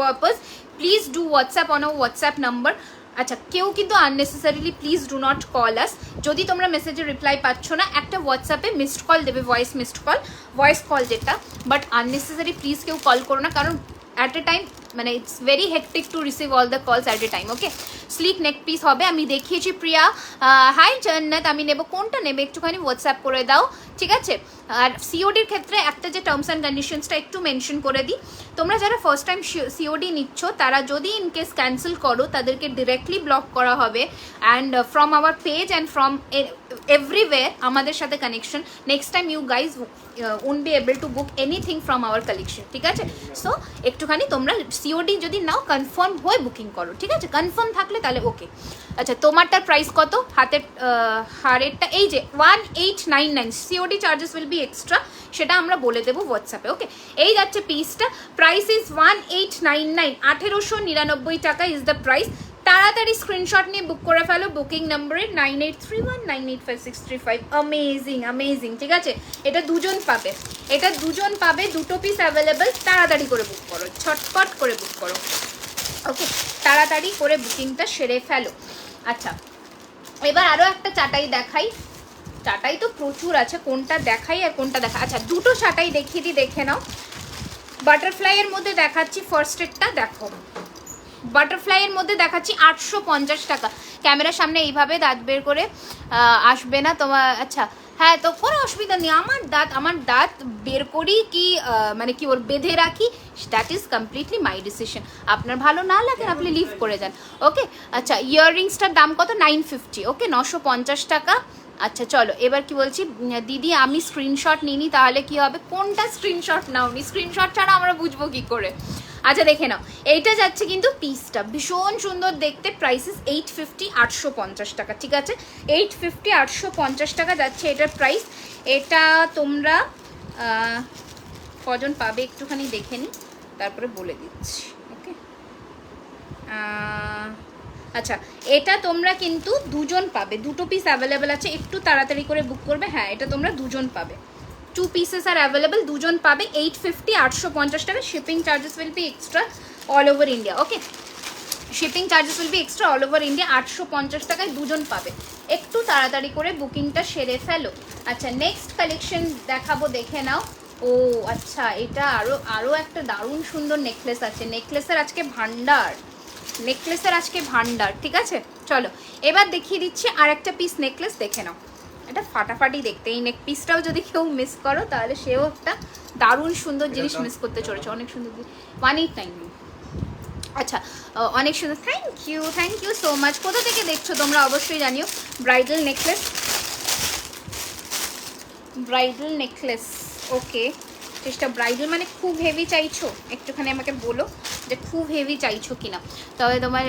purpose, please do WhatsApp on our WhatsApp number. আচ্ছা কেউ কিন্তু unnecessarily please do not call us. যদি তোমরা মেসেজে রিপ্লাই পাচ্ছ না, একটা হোয়াটসঅ্যাপে মিসড কল দেবে, voice missed call, voice call যেটা। বাট আননেসেসারি প্লিজ কেউ কল করো না, কারণ অ্যাট এ টাইম মানে it's very hectic to receive all the calls at a time, okay. Sleek neck piece হবে, আমি দেখিয়েছি। প্রিয়া হাই জান্নাত, আমি নেব, কোনটা নেবে একটুখানি হোয়াটসঅ্যাপ করে দাও, ঠিক আছে? আর সিওডির ক্ষেত্রে একটা যে টার্মস অ্যান্ড কন্ডিশনসটা একটু মেনশন করে দিই। তোমরা যারা ফার্স্ট টাইম সিওডি নিচ্ছ তারা যদি ইনকেস ক্যান্সেল করো তাদেরকে ডিরেক্টলি ব্লক করা হবে, and from our page and from everywhere আমাদের সাথে connection. Next time you guys won't be able to book anything from our collection, ঠিক আছে? সো একটুখানি তোমরা সিওডি যদি নাও কনফার্ম হয়ে বুকিং করো, ঠিক আছে? কনফার্ম থাকলে তাহলে ওকে। আচ্ছা তোমারটার প্রাইস কত? হাতের হারেরটা এই যে 1899, COD charges will be extra, সেটা আমরা বলে দেবো হোয়াটসঅ্যাপে, ওকে। এই যাচ্ছে পিসটা, প্রাইস ইজ 1899, 1899 টাকা ইজ দ্য প্রাইস। তাড়াতাড়ি স্ক্রিনশট নিয়ে বুক করে ফেলো বুকিং নাম্বারে 9831985635। অ্যামেজিং অ্যামেজিং, ঠিক আছে? এটা দুজন পাবে, এটা দুজন পাবে, দুটো পিস অ্যাভেলেবেল। তাড়াতাড়ি করে বুক করো, ছটপট করে বুক করো, ওকে। তাড়াতাড়ি করে বুকিংটা সেরে ফেলো। আচ্ছা এবার আরও একটা চাটাই দেখাই, চাটাই তো প্রচুর আছে, কোনটা দেখাই আর কোনটা দেখা, আচ্ছা দুটো চাটাই দেখিয়ে দিই, দেখে নাও। বাটারফ্লাইয়ের মধ্যে দেখাচ্ছি ফার্স্ট এডটা, দেখো বাটারফ্লাইয়ের মধ্যে দেখাচ্ছি 850 টাকা। ক্যামেরার সামনে এইভাবে দাঁত বের করে আসবে না তোমার, আচ্ছা হ্যাঁ তো কোনো অসুবিধা নেই, আমার দাঁত বের করি কি মানে কি ওর বেঁধে রাখি, that is completely my decision. আপনার ভালো না লাগে আপনি লিভ করে যান, ওকে। আচ্ছা ইয়াররিংসটার দাম কত? 950, ওকে 950 টাকা। আচ্ছা চলো এবার কি বলছি, দিদি আমি স্ক্রিনশট নিইনি, তাহলে কি হবে? কোনটা স্ক্রিনশট নাওনি? স্ক্রিনশট ছাড়া আমরা বুঝবো কি করে? আচ্ছা দেখে নাও, এইটা যাচ্ছে কিন্তু পিসটা ভীষণ সুন্দর দেখতে, প্রাইসেস 850, 850 টাকা, ঠিক আছে 850 850 টাকা যাচ্ছে এটার প্রাইস। এটা তোমরা কজন পাবে একটুখানি দেখে নিই, তারপরে বলে দিচ্ছি, ওকে। আচ্ছা এটা তোমরা কিন্তু দুজন পাবে, দুটো পিস অ্যাভেলেবেল আছে, একটু তাড়াতাড়ি করে বুক করবে। হ্যাঁ এটা তোমরা দুজন পাবে, 2 pieces are available, দুজন পাবে 850 850 টাকা। Shipping charges will be extra all over India, okay shipping charges will be extra all over India, 850 টাকায় দুজন পাবে, একটু তাড়াতাড়ি করে বুকিংটা সেরে ফেলো। আচ্ছা নেক্সট কালেকশন দেখাবো, দেখে নাও। ও আচ্ছা এটা আরও একটা দারুণ সুন্দর নেকলেস আছে, নেকলেসের আজকে ভান্ডার, নেকলেসের আজকে ভান্ডার, ঠিক আছে চলো এবার দেখিয়ে দিচ্ছি আর একটা পিস নেকলেস, দেখে নাও। এটা ফাটাফাটি দেখতে, এই নেক পিসটাও যদি কেউ মিস করো তাহলে সেও একটা দারুণ সুন্দর জিনিস মিস করতে চলেছে, অনেক সুন্দর 189। আচ্ছা অনেক সুন্দর, থ্যাংক ইউ সো মাচ। কোথা থেকে দেখছো তোমরা অবশ্যই জানিও। ব্রাইডাল নেকলেস, ব্রাইডাল নেকলেস, ওকে চেষ্টা, ব্রাইডাল মানে খুব হেভি চাইছো, একটুখানি আমাকে বলো যে খুব হেভি চাইছো কিনা, তবে তোমার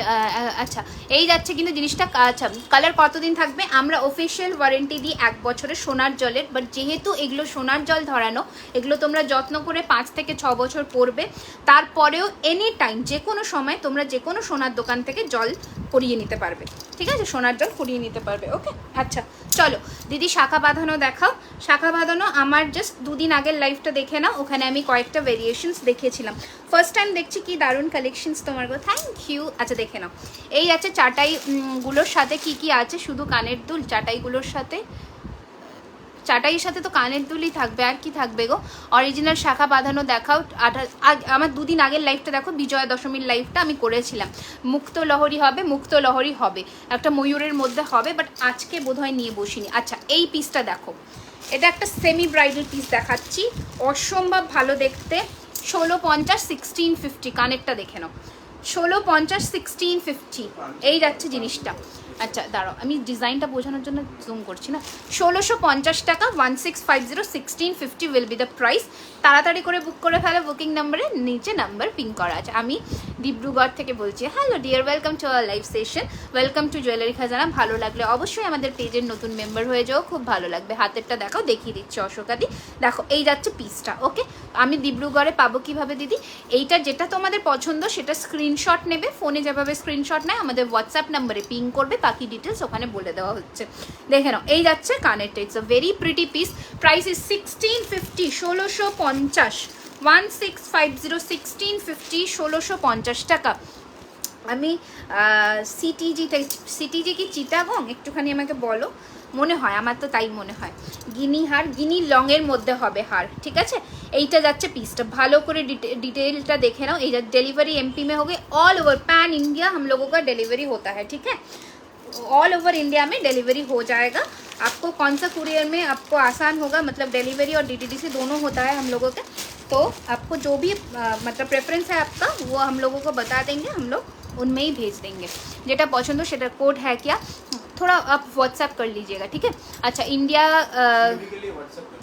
আচ্ছা এই যাচ্ছে কিন্তু জিনিসটা। আচ্ছা কালার কতদিন থাকবে? আমরা অফিসিয়াল ওয়ারেন্টি দিই 1 বছরের সোনার জলের, বাট যেহেতু এগুলো সোনার জল ধরানো, এগুলো তোমরা যত্ন করে 5 থেকে 6 বছর পরবে, তারপরেও এনি টাইম যে কোনো সময় তোমরা যে কোনো সোনার দোকান থেকে জল করিয়ে নিতে পারবে, ঠিক আছে সোনার জল করিয়ে নিতে পারবে, ওকে। আচ্ছা চলো দিদি শাখা বাঁধানো দেখাও। শাখা বাঁধানো আমার জাস্ট 2 দিন আগের লাইভটা দেখে নাও, ওখানে আমি কয়েকটা ভেরিয়েশনস দেখিয়েছিলাম। ফার্স্ট টাইম দেখছি কি দারুণ কালেকশনস তোমার গো, থ্যাংক ইউ। আচ্ছা দেখে নাও, এই আছে চাটাই গুলোর সাথে কি কি আছে, শুধু কানের দুল চাটাইগুলোর সাথে, চাটাইয়ের সাথে তো কানের দুলই থাকবে, আর কি থাকবে গো। অরিজিনাল শাখা বাঁধানো দেখাও। আমার 2 দিন আগের লাইভটা দেখো, বিজয়া দশমীর লাইভটা আমি করেছিলাম। মুক্ত লহরী হবে, মুক্ত লহরী হবে, একটা ময়ূরের মধ্যে হবে, বাট আজকে বোধহয় নিয়ে বসিনি। আচ্ছা এই পিসটা দেখো, এটা একটা সেমি ব্রাইডাল পিস দেখাচ্ছি, অসম্ভব ভালো দেখতে, 1650 1650, কানেরটা দেখে নাও, 1650 1650 এই যাচ্ছে জিনিসটা। আচ্ছা দাঁড়াও আমি ডিজাইনটা বোঝানোর জন্য জুম করছি না, 1650 টাকা, 1650 1650 উইল বি দ্য প্রাইস। তাড়াতাড়ি করে বুক করে ফেলো, বুকিং নাম্বারের নিচে নাম্বার পিন করা আছে। আমি ডিব্রুগড় থেকে বলছি। Hello dear, welcome to our live session, welcome to jewellery খাজানা। ভালো লাগলে অবশ্যই আমাদের পেজের নতুন মেম্বার হয়ে যাও, খুব ভালো লাগবে। হাতেরটা দেখাও, দেখিয়ে দিচ্ছি অশোকাদি, দেখো এই যাচ্ছে পিসটা, ওকে। আমি ডিব্রুগড়ে পাবো কিভাবে দিদি? এইটা যেটা তোমাদের পছন্দ সেটা স্ক্রিনশট নেবে, ফোনে যেভাবে স্ক্রিনশট নেয় আমাদের হোয়াটসঅ্যাপ নাম্বারে পিং করবে, বাকি ডিটেলস ওখানে বলে দেওয়া হচ্ছে। দেখে নাও এই যাচ্ছে কানেরটা, it's a very pretty piece, price is 1650 1650 1650 1650 1650 টাকা। আমি সিটিজি কি চিটাগং একটুখানি আমাকে বলো, মনে হয় আমার তো তাই মনে হয়। গিনি হার, গিনি লংয়ের মধ্যে হবে হার, ঠিক আছে। এইটা যাচ্ছে পিসটা, ভালো করে डिटेलটা দেখে नाओ। ये डिलीवरी एमपी में हो गई, ऑल ओवर पैन इंडिया हम लोगों का डिलीवरी होता है, ठीक है। ऑल ओवर इंडिया में डिलीवरी हो जाएगा। आपको कौन सा कुरियर में आपको आसान होगा, मतलब डिलीवरी और DTDC दोनों होता है हम लोगों के, तो आपको जो भी मतलब प्रेफरेंस है आपका वो हम लोगों को बता देंगे, हम लोग उनमें ही भेज देंगे। जेटा पसंद सेटा कोड है क्या, थोड़ा आप व्हाट्सएप कर लीजिएगा, ठीक है। अच्छा इंडिया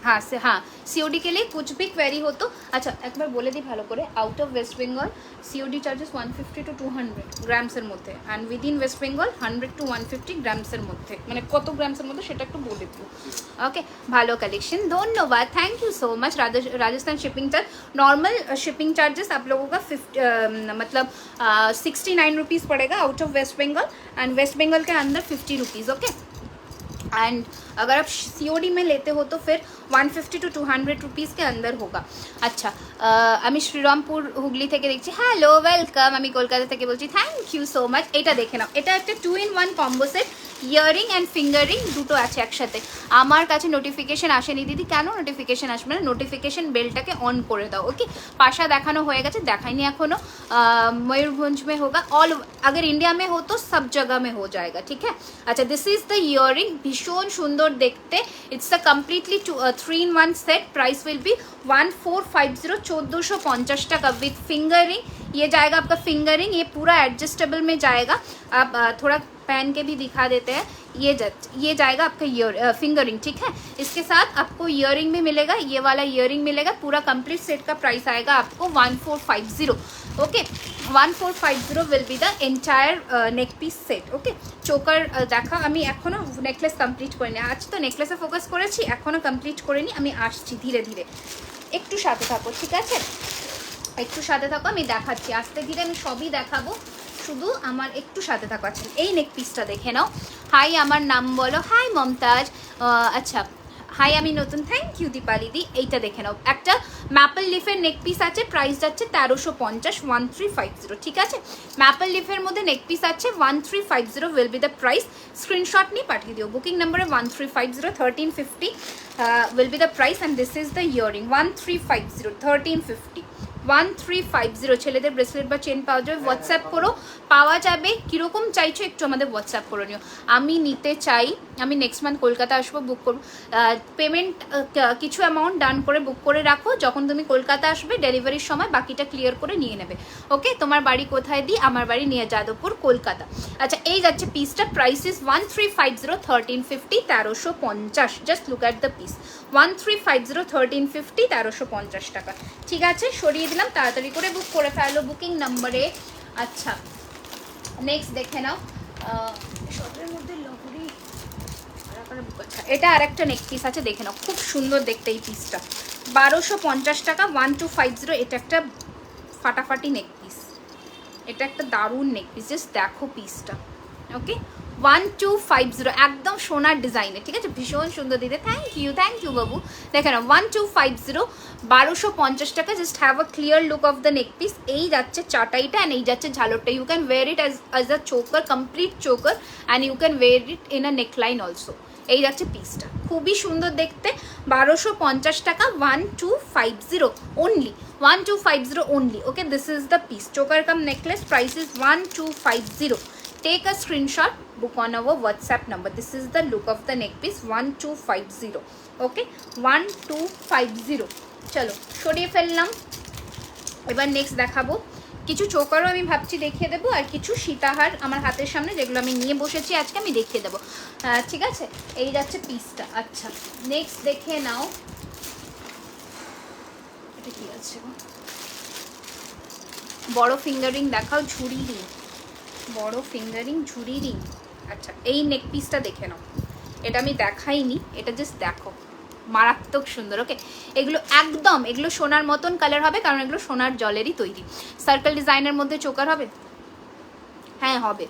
हाँ से हाँ COD के लिए कुछ भी क्वेरी हो तो अच्छा एक बार बोले दी ভালো করে, out of West Bengal COD charges 150 to 200 গ্রামসের মধ্যে, and within West Bengal 100 to 150 গ্রামসের মধ্যে, মানে কত গ্রামসের মধ্যে সেটা একটু বলে দিও, ओके। ভালো কালেকশন, ধন্যবাদ, thank you so much. Rajasthan shipping charge, normal shipping charges आप लोगों का 50 मतलब 69 रुपीज़ पड़ेगा out of West Bengal, and West Bengal के अंदर 50 रुपीज़, ओके। एंड अगर आप सीओडी में लेते हो तो फिर 150 to 200 रुपीज़ के अंदर होगा। अच्छा আমি শ্রীরামপুর হুগলি থেকে দেখছি, হ্যালো ওয়েলকাম। আমি কলকাতা থেকে বলছি, থ্যাংক ইউ সো মাচ। এটা দেখে নাও, এটা একটা 2-in-1 combo set, earring and fingering দুটো আছে একসাথে। আমার কাছে নোটিফিকেশন আসেনি দিদি, কেন নোটিফিকেশন আসবে না? নোটিফিকেশন বেলটাকে অন করে দাও, ওকে। पाशा দেখানো হয়ে গেছে, দেখাইনি এখনো। मयूरभंज में होगा, ऑल अगर इंडिया में हो तो सब जगह में हो जाएगा, ठीक है। अच्छा दिस इज द इयरिंग, भीषण सुंदर देखते। It's a completely 3-in-1 set. Price will be 1450, 1450 टाका विथ फिंगरिंग। ये जाएगा आपका फिंगरिंग, ये पूरा एडजस्टेबल में जाएगा। आप थोड़ा पहन के भी दिखा देते हैं। ये जाएगा आपका फिंगरिंग, ठीक है। इसके साथ आपको इयरिंग भी मिलेगा, ये वाला इयरिंग मिलेगा। पूरा कंप्लीट सेट का प्राइस आएगा आपको 1450, okay. 1450 will be the entire neck piece set, okay. Choker देखा আমি এখনো নেকলেস কমপ্লিট করিনি, আজ তো নেকলেসে ফোকাস করেছি, এখনো কমপ্লিট করিনি। আমি আসছি ধীরে ধীরে, একটু সাথে থাকো, ঠিক আছে। একটু সাথে থাকো, আমি দেখাচ্ছি আস্তে ধীরে, আমি সবই দেখাবো, শুধু আমার একটু সাথে থাকো। আচ্ছা এই নেক পিসটা দেখে নাও। হাই আমার নাম বলো, হাই মমতাজ। আচ্ছা হাই আমি নতুন, থ্যাংক ইউ দীপালি দি। এইটা দেখে নাও, একটা ম্যাপল লিফের নেক পিস আছে, প্রাইস যাচ্ছে 1350, 1350, ঠিক আছে। ম্যাপল লিফের মধ্যে নেক পিস আছে 1350 will be the price. Screenshot নিয়ে পাঠিয়ে দিও, বুকিং নাম্বারে 1350, 1350 will be the price. And this is the earring 1350, 1350, 1350। ছেলেদের ব্রেসলেট বা চেন পাওয়া যাবে, হোয়াটসঅ্যাপ করো, পাওয়া যাবে। কীরকম চাইছো একটু আমাদের হোয়াটসঅ্যাপ করে নিও। আমি নিতে চাই, আমি নেক্সট মান্থ কলকাতা আসবো, বুক করবো। পেমেন্ট কিছু অ্যামাউন্ট ডান করে বুক করে রাখো, যখন তুমি কলকাতা আসবে ডেলিভারির সময় বাকিটা ক্লিয়ার করে নিয়ে নেবে, ওকে। তোমার বাড়ি কোথায় দিই? আমার বাড়ি নিয়ে যাদবপুর, কলকাতা। আচ্ছা এই যাচ্ছে পিসটা, price is 1350, 1350, 1350। Just look at the piece, 1350, 1350, 1350 টাকা, ঠিক আছে। সরিয়ে দিলাম, তাড়াতাড়ি করে বুক করে ফেলো বুকিং নাম্বারে। আচ্ছা নেক্সট দেখে নাও, শর্টের মধ্যে লহরি, আচ্ছা এটা আর একটা নেক পিস আছে, দেখে নাও, খুব সুন্দর দেখতে এই পিসটা। 1250 টাকা, 1250। এটা একটা ফাটাফাটি নেক পিস, এটা একটা দারুণ নেক পিস, জাস্ট দেখো পিসটা, ওকে। 1250 একদম সোনার ডিজাইনে, ঠিক আছে, ভীষণ সুন্দর দিতে। থ্যাংক ইউ বাবু। দেখে নাও 1250, 1250 টাকা। Just have a clear look of the neck piece. এই যাচ্ছে চাটাইটা অ্যান্ড এই যাচ্ছে ঝালরটা। You can wear it as a choker, complete choker, and you can wear it in a neckline also. এই যাচ্ছে পিসটা, খুবই সুন্দর দেখতে। 1250 টাকা, 1250 only, 1250 only, okay. This is the piece, choker cum necklace, price is 1250. Take a screenshot, book on our WhatsApp number. This is the look of the neck piece, 1250, okay, 1250. চলো সরিয়ে ফেললাম, এবার নেক্সট দেখাবো। কিছু চোকারও আমি ভাবছি দেখিয়ে দেবো, আর কিছু সীতাহার আমার হাতের সামনে যেগুলো আমি নিয়ে বসেছি আজকে আমি দেখিয়ে দেবো, ঠিক আছে। এই যাচ্ছে পিসটা। আচ্ছা নেক্সট দেখে নাও, এটা কি আছে, বড় ফিঙ্গারিং দেখাও, ঝুড়ি রিং, বড় ফিঙ্গারিং ঝুড়ি রিং। আচ্ছা এই নেক পিসটা দেখে নাও, এটা আমি দেখাইনি, এটা জাস্ট দেখো, মারাত্মক সুন্দর, ওকে। এগুলো একদম, এগুলো সোনার মতন কালার হবে, কারণ এগুলো সোনার জলেরই তৈরি। সার্কেল ডিজাইনের মধ্যে চোকার হবে, হ্যাঁ হবে।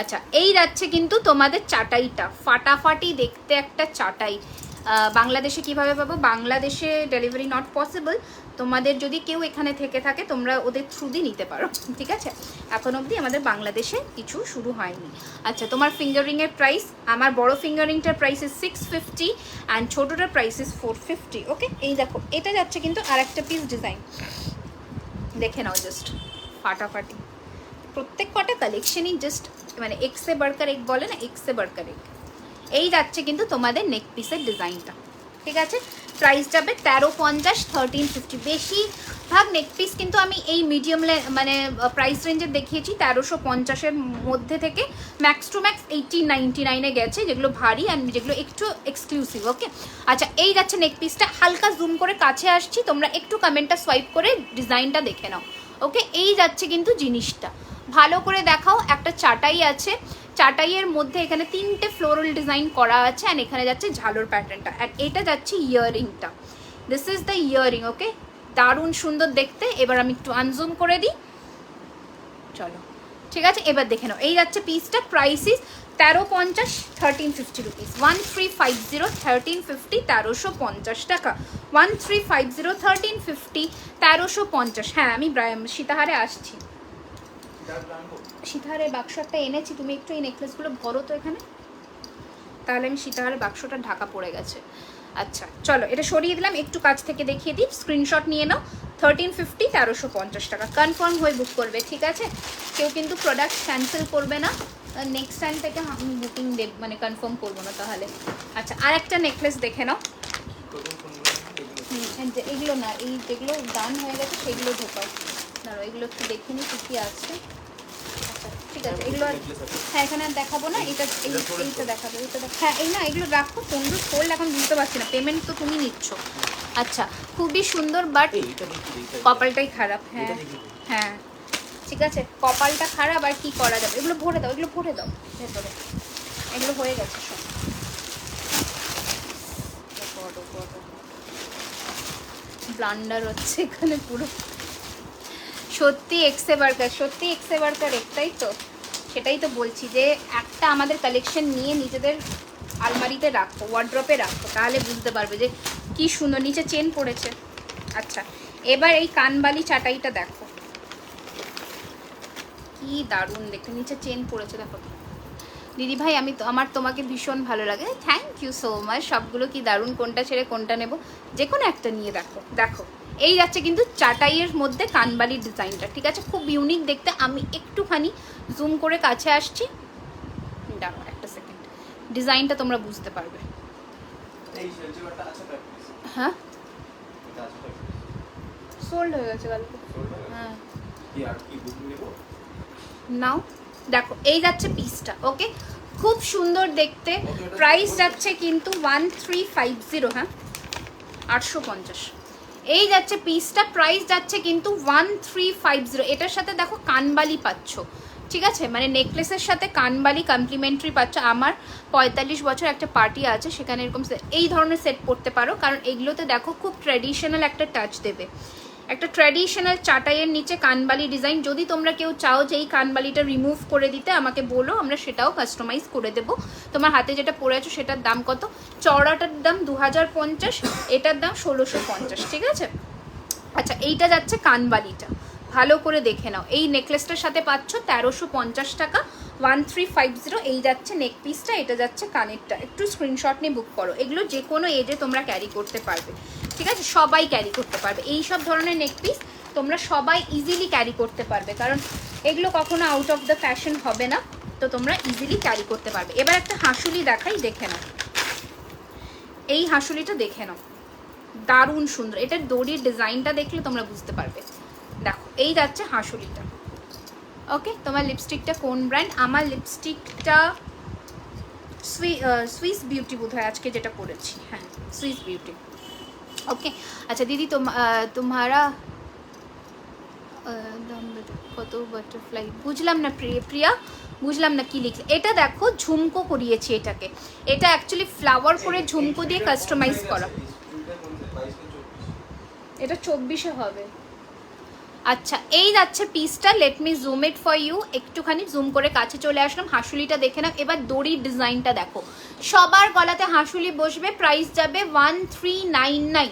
আচ্ছা এই যাচ্ছে কিন্তু তোমাদের চাটাইটা, ফাটাফাটি দেখতে একটা চাটাই। বাংলাদেশে কিভাবে পাবো? বাংলাদেশে ডেলিভারি নট পসিবল। তোমাদের যদি কেউ এখানে থেকে থাকে তোমরা ওদের থ্রু দিয়ে নিতে পারো, ঠিক আছে। এখন অবধি আমাদের বাংলাদেশে কিছু শুরু হয়নি। আচ্ছা তোমার ফিঙ্গারিংয়ের প্রাইস, আমার বড় ফিঙ্গারিংটার প্রাইস ইস 650 অ্যান্ড ছোটোটার প্রাইস ইস 450, ওকে। এই দেখো এটা যাচ্ছে কিন্তু আর একটা পিস ডিজাইন, দেখে নাও জাস্ট ফাটাফাটি। প্রত্যেক কটা কালেকশনই জাস্ট মানে এক সে বাড়কার এক বলে না, এক সে বাড়কার এক। এই যাচ্ছে কিন্তু তোমাদের নেক পিসের ডিজাইনটা, ঠিক আছে। প্রাইস যাবে 1350, 1350। বেশিরভাগ নেক পিস কিন্তু আমি এই মিডিয়াম মানে প্রাইস রেঞ্জের দেখিয়েছি 1350-এর মধ্যে থেকে ম্যাক্স টু ম্যাক্স 1899-এ গেছে, যেগুলো ভারী অ্যান্ড যেগুলো একটু এক্সক্লুসিভ, ওকে। আচ্ছা এই যাচ্ছে নেক পিসটা, হালকা জুম করে কাছে আসছি, তোমরা একটু কমেন্টটা সোয়াইপ করে ডিজাইনটা দেখে নাও, ওকে। এই যাচ্ছে কিন্তু জিনিসটা, ভালো করে দেখাও। একটা চাটাই আছে, চাটাইয়ের মধ্যে এখানে 3টে ফ্লোরাল ডিজাইন করা আছে, অ্যান্ড এখানে যাচ্ছে ঝালোর প্যাটার্নটা, অ্যান্ড এটা যাচ্ছে ইয়াররিংটা। দিস ইজ দ্য ইয়াররিং, ওকে, দারুণ সুন্দর দেখতে। এবার আমি একটু আনজুম করে দিই, চলো ঠিক আছে, এবার দেখে নাও। এই যাচ্ছে পিসটা, প্রাইস ইস 1350, 1350 রুপিস। 1350, 1350, 1350 টাকা। 1350, 1350, 1350। হ্যাঁ, আমি সীতাহারে আসছি, সীতাহারের বাক্সটা এনেছি, তুমি একটু এই নেকলেসগুলো ভরো তো এখানে, তাহলে আমি সীতাহারের বাক্সটা ঢাকা পড়ে গেছে। আচ্ছা চলো, এটা সরিয়ে দিলাম, একটু কাছ থেকে দেখিয়ে দিই, স্ক্রিনশট নিয়ে নাও। 1350, 1350 টাকা। কনফার্ম হয়ে বুক করবে, ঠিক আছে? কেউ কিন্তু প্রোডাক্ট ক্যান্সেল করবে না, নেক্সট টাইম থেকে আমি বুকিং মানে কনফার্ম করবো না তাহলে। আচ্ছা, আর একটা নেকলেস দেখে নাও। এগুলো না, এই যেগুলো ডান হয়ে গেছে সেগুলো ঢোকাও। দাঁড়াও, এগুলো একটু দেখে নিই কী আছে। আচ্ছা ঠিক আছে, এগুলো হ্যাঁ এখানে আর দেখাবো না, এটা এইটা দেখাবো, এইটা হ্যাঁ এই না, এগুলো রাখো। কোনগুলো ফোল্ড এখন বুঝতে পারছি না, পেমেন্ট তো তুমি নিচ্ছ। আচ্ছা, খুবই সুন্দর, বাট কপালটাই খারাপ। হ্যাঁ হ্যাঁ ঠিক আছে, কপালটা খারাপ, আর কি করা যাবে। এগুলো ভরে দাও, এগুলো ভরে দাও ভেতরে, এগুলো হয়ে গেছে সব। ব্লান্ডার হচ্ছে এখানে পুরো। সত্যি এক্সে বার্কার, সত্যি এক্সে বার্কার একটাই তো, সেটাই তো বলছি যে একটা আমাদের কালেকশন নিয়ে নিজেদের আলমারিতে রাখো, ওয়ার্ড্রপে রাখো, তাহলে বুঝতে পারবে যে কি সুন্দর নিচে চেন পড়েছে। আচ্ছা, এবার এই কানবালি চাটাইটা দেখো, কি দারুণ দেখতে, নিচে চেন পড়েছে দেখো। দিদি ভাই আমি তো, আমার তোমাকে ভীষণ ভালো লাগে, থ্যাংক ইউ সো মাচ। সবগুলো কি দারুণ, কোনটা ছেড়ে কোনটা নেব, যে কোনো একটা নিয়ে দেখো। দেখো এই যাচ্ছে কিন্তু চাটাইয়ের মধ্যে কানবালির ডিজাইনটা, ঠিক আছে? খুব ইউনিক দেখতে। আমি একটুখানি জুম করে কাছে আসছি, দাঁড়াও একটা সেকেন্ড, ডিজাইনটা তোমরা বুঝতে পারবে। হ্যাঁ সোল্ড হয়ে গেছে কালকে। হ্যাঁ নাও দেখো, এই যাচ্ছে পিসটা, ওকে? খুব সুন্দর দেখতে, প্রাইস যাচ্ছে কিন্তু 1350, হ্যাঁ 850। এই যাচ্ছে পিসটা, প্রাইস যাচ্ছে কিন্তু 1350। এটার সাথে দেখো কানবালি পাচ্ছ, ঠিক আছে? মানে নেকলেসের সাথে কানবালি কমপ্লিমেন্টারি পাচ্ছ। আমার 45 বছর একটা পার্টি আছে, সেখানে এরকম এই ধরনের সেট পড়তে পারো, কারণ এগুলোতে দেখো খুব ট্র্যাডিশনাল একটা টাচ দেবে। একটা ট্র্যাডিশনাল চাটাইয়ের নিচে কানবালি ডিজাইন। যদি তোমরা কেউ চাও যে এই কানবালিটা রিমুভ করে দিতে, আমাকে বলো, আমরা সেটাও কাস্টমাইজ করে দেবো। তোমার হাতে যেটা পরে আছো সেটার দাম কত? চওড়াটার দাম 2050, এটার দাম 1650, ঠিক আছে? আচ্ছা, এইটা যাচ্ছে কানবালিটা, ভালো করে দেখে নাও। এই নেকলেসটার সাথে পাচ্ছ 1350 টাকা, 1350। এই যাচ্ছে নেক পিসটা, এটা যাচ্ছে কানেরটা। একটু স্ক্রিনশট নিয়ে বুক করো। এগুলো যে কোনো এজে তোমরা ক্যারি করতে পারবে, ঠিক আছে? সবাই ক্যারি করতে পারবে এই সব ধরনের নেক পিস, তোমরা সবাই ইজিলি ক্যারি করতে পারবে, কারণ এগুলো কখনো আউট অফ দ্য ফ্যাশন হবে না, তো তোমরা ইজিলি ক্যারি করতে পারবে। এবার একটা হাঁসুলি দেখাই, দেখে নাও। এই হাঁসুলিটা দেখে নাও, দারুণ সুন্দর। এটার দড়ির ডিজাইনটা দেখলে তোমরা বুঝতে পারবে। দেখো এই যাচ্ছে হাঁসুলিটা, ওকে? তোমার লিপস্টিকটা কোন ব্র্যান্ড? আমার লিপস্টিকটা সুইস বিউটি বোধ হয় আজকে যেটা পরেছি, হ্যাঁ সুইস বিউটি, ওকে? আচ্ছা দিদি, তোমারা কত বাটারফ্লাই, বুঝলাম না প্রিয়া, বুঝলাম না কি লিখলে। এটা দেখো ঝুমকো করিয়েছি এটাকে, এটা অ্যাকচুয়ালি ফ্লাওয়ার করে ঝুমকো দিয়ে কাস্টমাইজ করা। এটা 24-এ হবে। আচ্ছা, এই যাচ্ছে পিসটা, let me zoom it for you. একটুখানি জুম করে কাছে চলে আসলাম, হাঁসুলিটা দেখে নাও। এবার দড়ির ডিজাইনটা দেখো, সবার গলাতে হাঁসুলি বসবে। প্রাইস যাবে 1399,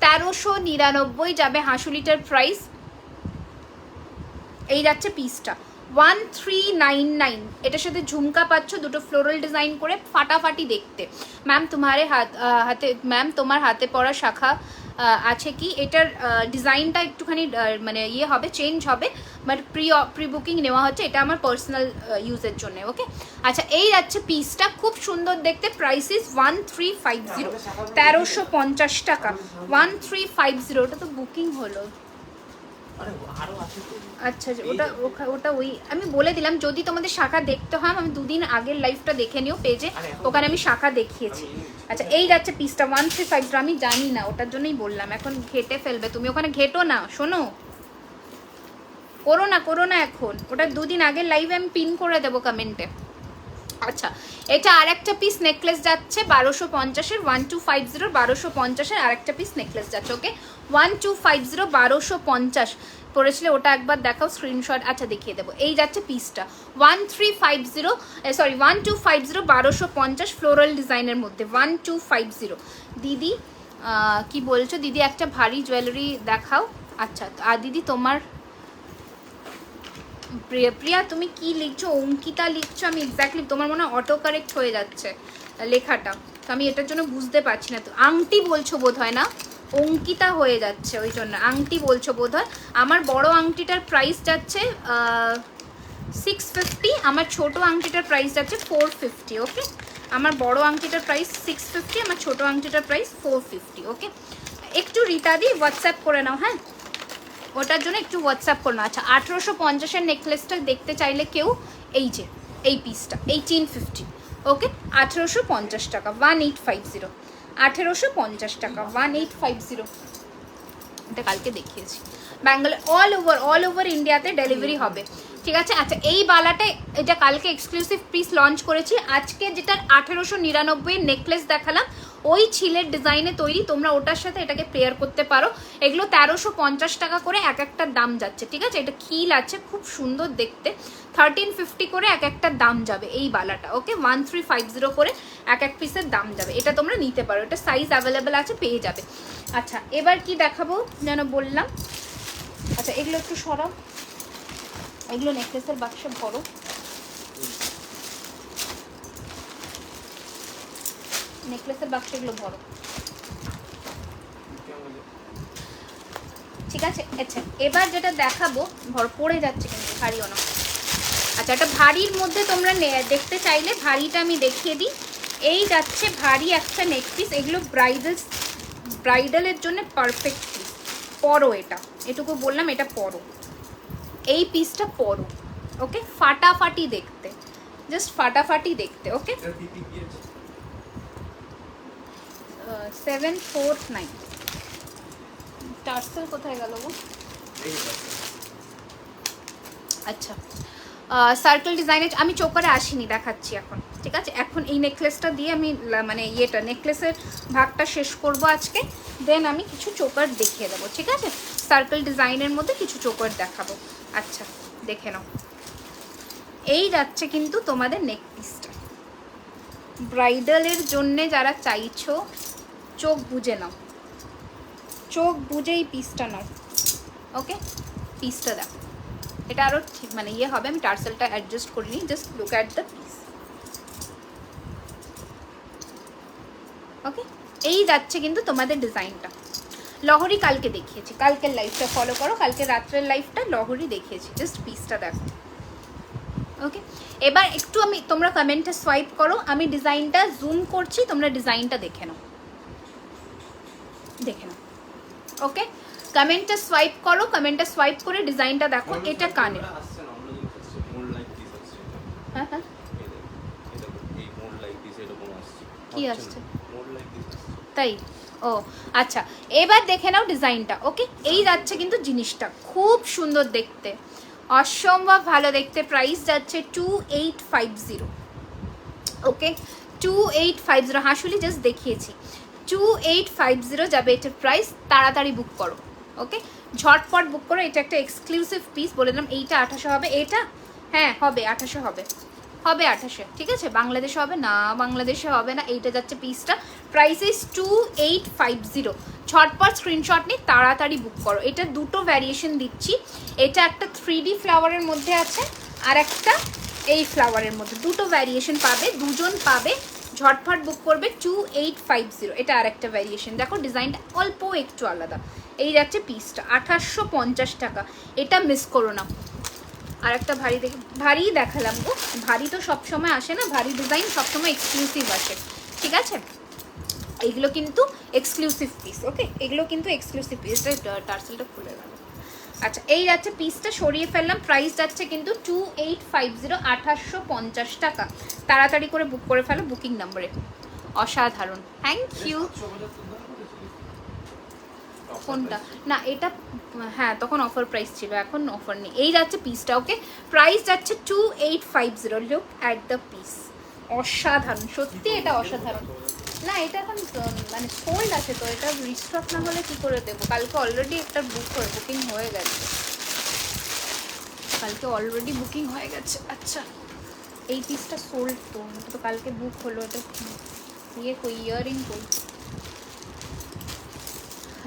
1399 যাবে হাঁসুলিটার প্রাইস। এই যাচ্ছে পিসটা 1399, এটার সাথে ঝুমকা পাচ্ছ, দুটো ফ্লোরাল ডিজাইন করে, ফাটাফাটি দেখতে। ম্যাম তোমারে হাতে, ম্যাম তোমার হাতে পরা শাখা আছে কি? এটার ডিজাইনটা একটুখানি মানে ইয়ে হবে, চেঞ্জ হবে, বাট প্রি বুকিং নেওয়া হচ্ছে, এটা আমার পার্সোনাল ইউজের জন্য, ওকে? আচ্ছা, এই যাচ্ছে পিসটা, খুব সুন্দর দেখতে। প্রাইস ইস 1350, 1350 টাকা, 1350। ওটা তো বুকিং হলো। আচ্ছা, ওটা ওই আমি বলে দিলাম, যদি তোমাদের শাখা দেখতে হয়, আমি দুদিন আগের লাইভটা দেখে নিও পেজে, ওখানে আমি শাখা দেখিয়েছি। আচ্ছা, এই যাচ্ছে পিসটা 1350। আমি জানি না, ওটার জন্যই বললাম, এখন ঘেটে ফেলবে তুমি, ওখানে ঘেটো না, শোনো, করো না এখন, ওটা দুদিন আগের লাইভে আমি পিন করে দেবো কমেন্টে। আচ্ছা, এটা আর একটা পিস নেকলেস যাচ্ছে 1250-এর, 1250, 1250-এর আর একটা পিস নেকলেস যাচ্ছে, ওকে? 1250, 1250। পরেছিলে ওটা একবার দেখাও স্ক্রিনশট। আচ্ছা দেখিয়ে দেবো। এই যাচ্ছে পিসটা 1350 সরি 1250 1250 ফ্লোরাল ডিজাইনের মধ্যে 1250। দিদি কি বলছো দিদি? একটা ভারী জুয়েলারি দেখাও। আচ্ছা আর দিদি তোমার প্রিয়া তুমি কি লিখছো? অঙ্কিতা লিখছো? আমি এক্স্যাক্টলি তোমার মনে হয় অটো কারেক্ট হয়ে যাচ্ছে লেখাটা, তো আমি এটার জন্য বুঝতে পারছি না। তো আংটি বলছো বোধ হয় না, অঙ্কিতা হয়ে যাচ্ছে ওই জন্য আংটি বলছো বোধ হয়। আমার বড় আংটিটার প্রাইস যাচ্ছে 650, আমার ছোট আংটিটার প্রাইস যাচ্ছে 450। ওকে, আমার বড় আংটিটার প্রাইস 650, আমার ছোট আংটিটার প্রাইস 450। ওকে, একটু রীতাদি হোয়াটসঅ্যাপ করে নাও, হ্যাঁ ওটার জন্য একটু হোয়াটসঅ্যাপ করে নাও। আচ্ছা 1850-এর নেকলেসটা দেখতে চাইলে কেউ এই যে এই পিসটা 1850। ওকে 1850 টাকা 1850, 1850 টাকা 1850। এটা কালকে দেখিয়েছি। ব্যাঙ্গালোর অল ওভার ইন্ডিয়াতে ডেলিভারি হবে, ঠিক আছে। আচ্ছা এই বালাটা এটা কালকে এক্সক্লুসিভ পিস লঞ্চ করেছি। আজকে যেটা 1899 নেকলেস দেখালাম ওই ছিলের ডিজাইনে তৈরি, তোমরা ওটার সাথে এটাকে পেয়ার করতে পারো। এগুলো 1350 টাকা করে এক একটার দাম যাচ্ছে, ঠিক আছে। এটা খিল আছে, খুব সুন্দর দেখতে। 1350 করে এক একটার দাম যাবে এই বালাটা। ওকে 1350 করে এক এক পিসের দাম যাবে। এটা তোমরা নিতে পারো, এটা সাইজ অ্যাভেলেবেল আছে, পেয়ে যাবে। আচ্ছা এবার কি দেখাবো যেন বললাম। আচ্ছা এগুলো একটু সরাও, এগুলো নেকলেসের বাক্সে ভরো। নেকলেসের বাক্সে এগুলো ভরো, ঠিক আছে। আচ্ছা এবার যেটা দেখাবো ভর পড়ে যাচ্ছে কিন্তু ভারীও না। আচ্ছা এটা ভারীর মধ্যে তোমরা দেখতে চাইলে ভারীটা আমি দেখিয়ে দিই। এই যাচ্ছে ভারী একটা নেক পিস, এগুলো ব্রাইডালের জন্য পারফেক্ট পিস। পরো এটা, এটুকু বললাম, এটা পরো, এই পিসটা পরো। ওকে ফাটাফাটি দেখতে, জাস্ট ফাটাফাটি দেখতে। ওকে 749 টার্সেল কোথায় গেল গো? আচ্ছা সার্কেল ডিজাইনের আমি চোকারে আসিনি, দেখাচ্ছি এখন, ঠিক আছে। এখন এই নেকলেসটা দিয়ে আমি মানে ইয়েটা নেকলেসের ভাগটা শেষ করব আজকে, দেন আমি কিছু চোকার দেখিয়ে দেবো, ঠিক আছে। সার্কেল ডিজাইনের মধ্যে কিছু চোকার দেখাবো। আচ্ছা দেখে নাও, এই যাচ্ছে কিন্তু তোমাদের নেক পিসটা ব্রাইডালের জন্যে যারা চাইছো, চোখ বুঝে নাও, চোখ বুঝে এই পিসটা নাও। ওকে পিসটা দেখো, এটা আরও ঠিক মানে ইয়ে হবে। আমি টার্সেলটা অ্যাডজাস্ট করে নিই, just look at the piece. Okay এই যাচ্ছে কিন্তু তোমাদের ডিজাইনটা। লহরি কালকে দেখিয়েছি, কালকের লাইফটা ফলো করো, কালকে রাত্রের লাইফটা লহরি দেখিয়েছি, জাস্ট পিসটা দেখো। ওকে এবার একটু আমি তোমরা কমেন্টে সোয়াইপ করো, আমি ডিজাইনটা জুম করছি, তোমরা ডিজাইনটা দেখে নাও, দেখে নাও। ওকে কমেন্টে সোয়াইপ করো, কমেন্টে সোয়াইপ করে ডিজাইনটা দেখো। এটা কানের, হ্যাঁ হ্যাঁ কি আসছে তাই? ও আচ্ছা এবার দেখে নাও ডিজাইনটা। ওকে এই যাচ্ছে কিন্তু জিনিসটা খুব সুন্দর দেখতে, অসম্ভব ভালো দেখতে। প্রাইস যাচ্ছে 2850। ওকে 2850 হাসুলি জাস্ট দেখিয়েছি, 2850 যাবে এটার প্রাইস। তাড়াতাড়ি বুক করো, ওকে ঝটপট বুক করো। এটা একটা এক্সক্লুসিভ পিস, বলে দিলাম। এইটা 2800 হবে, এটা হ্যাঁ হবে 2800 হবে, হবে 2800, ঠিক আছে। বাংলাদেশে হবে না, বাংলাদেশে হবে না। এইটা যাচ্ছে পিসটা, প্রাইস ইস 2850। ঝটপট স্ক্রিনশট নিয়ে তাড়াতাড়ি বুক করো। এটা দুটো ভ্যারিয়েশন দিচ্ছি, এটা একটা 3D ফ্লাওয়ারের মধ্যে আছে, আর একটা এই ফ্লাওয়ারের মধ্যে, দুটো ভ্যারিয়েশন পাবে, দুজন পাবে। ঝটপট বুক করবে 2850। এটা আর একটা ভ্যারিয়েশন, দেখো ডিজাইনটা অল্প একটু আলাদা। এই যাচ্ছে পিসটা 2850 টাকা, এটা মিস করো না। আর একটা ভারী দেখে, ভারী দেখালাম গো, ভারী তো সবসময় আসে না, ভারী ডিজাইন সবসময় এক্সক্লুসিভ আসে, ঠিক আছে। এইগুলো কিন্তু এক্সক্লুসিভ পিস। ওকে এগুলো কিন্তু এক্সক্লুসিভ পিস। টার্সেলটা খুলে গেল। আচ্ছা এই যাচ্ছে পিসটা, সরিয়ে ফেললাম। প্রাইস যাচ্ছে কিন্তু 2850, 2850 টাকা। তাড়াতাড়ি করে বুক করে ফেলো বুকিং নাম্বারে। অসাধারণ, থ্যাংক ইউ। কোনটা না এটা, হ্যাঁ তখন অফার প্রাইস ছিল, এখন অফার নেই। এই যাচ্ছে পিসটা। ওকে প্রাইস যাচ্ছে 2850। লুক অ্যাট দ্য পিস, অসাধারণ সত্যি, এটা অসাধারণ। না এটা এখন মানে সোল্ড আছে, তো এটা রিস্টক না হলে কী করে দেবো। কালকে অলরেডি একটা বুকিং হয়ে গেছে, কালকে অলরেডি বুকিং হয়ে গেছে। আচ্ছা এই পিসটা সোল্ড তো কালকে বুক হলো। এটা কই ইয়াররিং কই?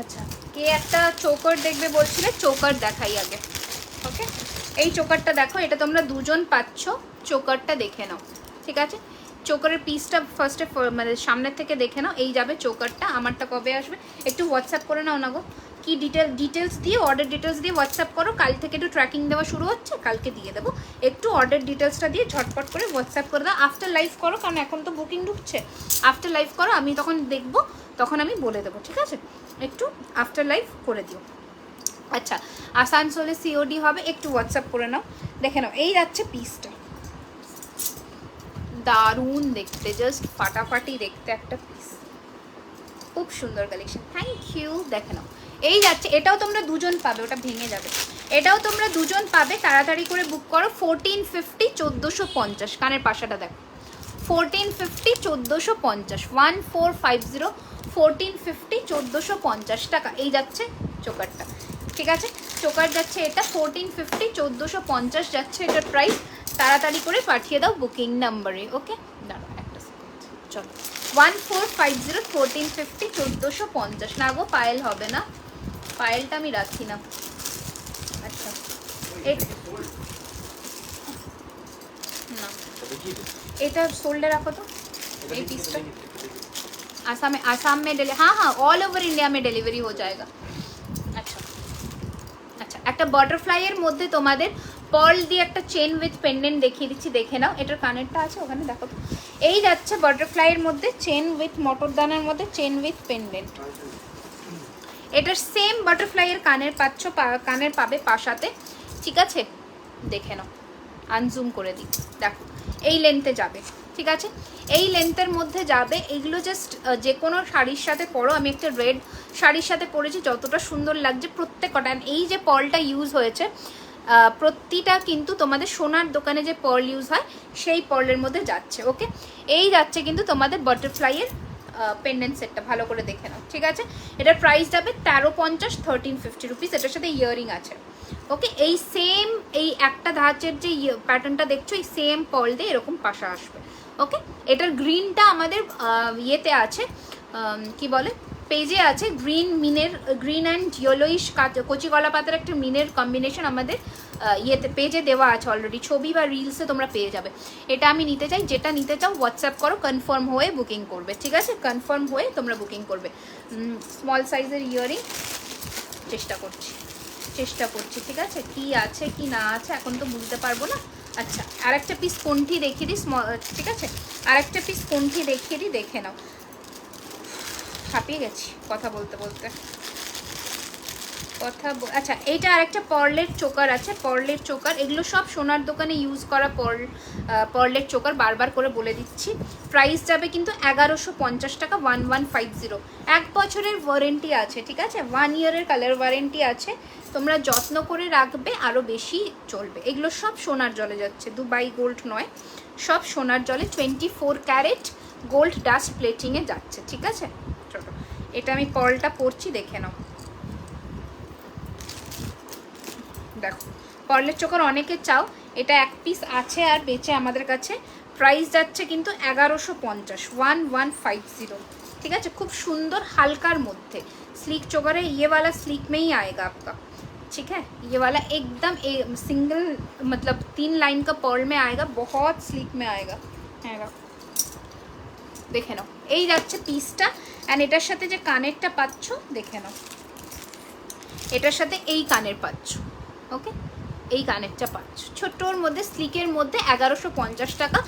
আচ্ছা কে একটা চোকার দেখবে বলছিলে, চোকার দেখাই আগে। ওকে এই চোকারটা দেখো, এটা তোমরা দুজন পাচ্ছ, চোকারটা দেখে নাও। ঠিক আছে চোকারের পিসটা ফার্স্টে মানে সামনের থেকে দেখে নাও। এই যাবে চোকারটা। আমারটা কবে আসবে একটু হোয়াটসঅ্যাপ করে নাও না গো। কি ডিটেলস দিয়ে, অর্ডার ডিটেলস দিয়ে হোয়াটসঅ্যাপ করো। কাল থেকে একটু ট্র্যাকিং দেওয়া শুরু হচ্ছে, কালকে দিয়ে দেবো। একটু অর্ডার ডিটেলসটা দিয়ে ঝটপট করে হোয়াটসঅ্যাপ করে দাও। আফটার লাইভ করো, কারণ এখন তো বুকিং ঢুকছে। আফটার লাইভ করো, আমি তখন দেখবো, তখন আমি বলে দেবো। ঠিক আছে একটু আফটার লাইভ করে দিও। আচ্ছা আসানসোলে সিওডি হবে, একটু হোয়াটসঅ্যাপ করে নাও। দেখে নাও এই যাচ্ছে পিসটা, দারুণ দেখতে, জাস্ট ফাটাফাটি দেখতে একটা পিস, খুব সুন্দর কালেকশন। Thank you. দেখে নাও এই যাচ্ছে, এটাও তোমরা দুজন পাবে, ওটা ভেঙে যাবে। এটাও তোমরা দুজন পাবে, তাড়াতাড়ি করে বুক করো। 1450 1450 কানের পাশাটা দেখো, 1450 1450 1450 1450 1450 টাকা। এই যাচ্ছে চোকারটা। ঠিক আছে চোকার যাচ্ছে এটা 1450 1450 যাচ্ছে এটার প্রাইস। তাড়াতাড়ি করে পাঠিয়ে দাও বুকিং নাম্বারে। ওকে দাঁড়াও একটা সেকেন্ড, চলো 1450 1450 1450 না গো, পায়েল হবে না, পায়েলটা আমি রাখি না। আচ্ছা না এটা सोल्डर रखो तो एक पीस का आसाम में हाँ हाँ ऑल ओवर इंडिया में डिलीवरी हो जाएगा। अच्छा अच्छा একটা বাটারফ্লাইয়ের মধ্যে তোমাদের পার্ল দিয়ে একটা চেন উইথ পেন্ডেন্ট দেখিয়ে দিচ্ছি, দেখে নাও। এটার কানেরটা আছে ওখানে দেখো তো। এই যাচ্ছে বাটারফ্লাইয়ের মধ্যে চেন উইথ মটরদানার মধ্যে চেন উইথ পেন্ডেন্ট। এটার সেম বাটারফ্লাইয়ের কানের পাচ্ছ, কানের পাবে পাশাতে। ঠিক আছে দেখে নাও, আনজুম করে দিই, দেখো এই লেন্থে যাবে। ঠিক আছে এই লেন্থের মধ্যে যাবে। এইগুলো জাস্ট যে কোনো শাড়ির সাথে পরো। আমি একটা রেড শাড়ির সাথে পরেছি, যতটা সুন্দর লাগছে প্রত্যেকটা। এই যে পার্লটা ইউজ হয়েছে প্রতিটা কিন্তু তোমাদের সোনার দোকানে যে পার্ল ইউজ হয় সেই পার্লের মধ্যে যাচ্ছে। ওকে এই যাচ্ছে কিন্তু তোমাদের বাটারফ্লাইয়ের পেন্ডেন্ট সেটটা, ভালো করে দেখে নাও। ঠিক আছে এটার প্রাইস যাবে 1350 1350 রুপিস। এটার সাথে ইয়াররিং আছে। ওকে এই সেম এই একটা ধাঁচের যে প্যাটার্নটা দেখছো, এই সেম পার্ল দিয়ে এরকম পাশা আসবে। ওকে এটার গ্রিনটা আমাদের ইয়েতে আছে, কি বলে পেজে আছে, গ্রিন অ্যান্ড ইয়েলোইশ কচি কলা পাতার একটা মিনের কম্বিনেশন আমাদের ইয়েতে পেজে দেওয়া আছে অলরেডি, ছবি বা রিলসে তোমরা পেয়ে যাবে। এটা আমি নিতে চাই, যেটা নিতে চাও হোয়াটসঅ্যাপ করো, কনফার্ম হয়ে বুকিং করবে। ঠিক আছে কনফার্ম হয়ে তোমরা বুকিং করবে। স্মল সাইজের ইয়াররিং চেষ্টা করছি। ঠিক আছে কি আছে কি না আছে এখন তো বুঝতে পারবো না। আচ্ছা আর একটা পিস কোনটি দেখিয়ে দিই, ঠিক আছে আর একটা পিস কোনটি দেখিয়ে দিই, দেখে নাও। হাঁপিয়ে গেছি কথা বলতে বলতে আচ্ছা এইটা আরেকটা পার্লের চোকার আছে, পার্লের চোকার। এগুলো সব সোনার দোকানে ইউজ করা পার্লের চোকার, বারবার করে বলে দিচ্ছি। প্রাইস যাবে কিন্তু 1150 টাকা 1150। 1 বছরের ওয়ারেন্টি আছে। ঠিক আছে 1 ইয়ারের কালার ওয়ারেন্টি আছে, তোমরা যত্ন করে রাখবে, আরও বেশি চলবে। এগুলো সব সোনার জলে যাচ্ছে, দুবাই গোল্ড নয়, সব সোনার জলে 24 ক্যারেট গোল্ড ডাস্ট প্লেটিংয়ে যাচ্ছে। ঠিক আছে চলো এটা আমি পার্লটা পরছি, দেখে নাও। দেখো পার্লের চোকার অনেকে চাও, এটা এক পিস আছে আর বেঁচে আমাদের কাছে। প্রাইস যাচ্ছে কিন্তু 1150 1150। ঠিক আছে খুব সুন্দর হালকার মধ্যে स्लीक चोकर है, ये वाला स्लीक में ही आएगा आपका। ठीक है ये वाला एकदम सिंगल मतलब 3 लाइन का पर्ल में आएगा, बहुत स्लीक में आएगा। দেখে নাও এই যাচ্ছে পিসটা। অ্যান্ড এটার সাথে যে কানেরটা পাচ্ছ দেখে নাও, এটার সাথে এই কানের পাচ্ছ। ওকে এই কানেরটা পাচ্ছ ছোট্টর মধ্যে, স্লিকের মধ্যে 1150 টাকা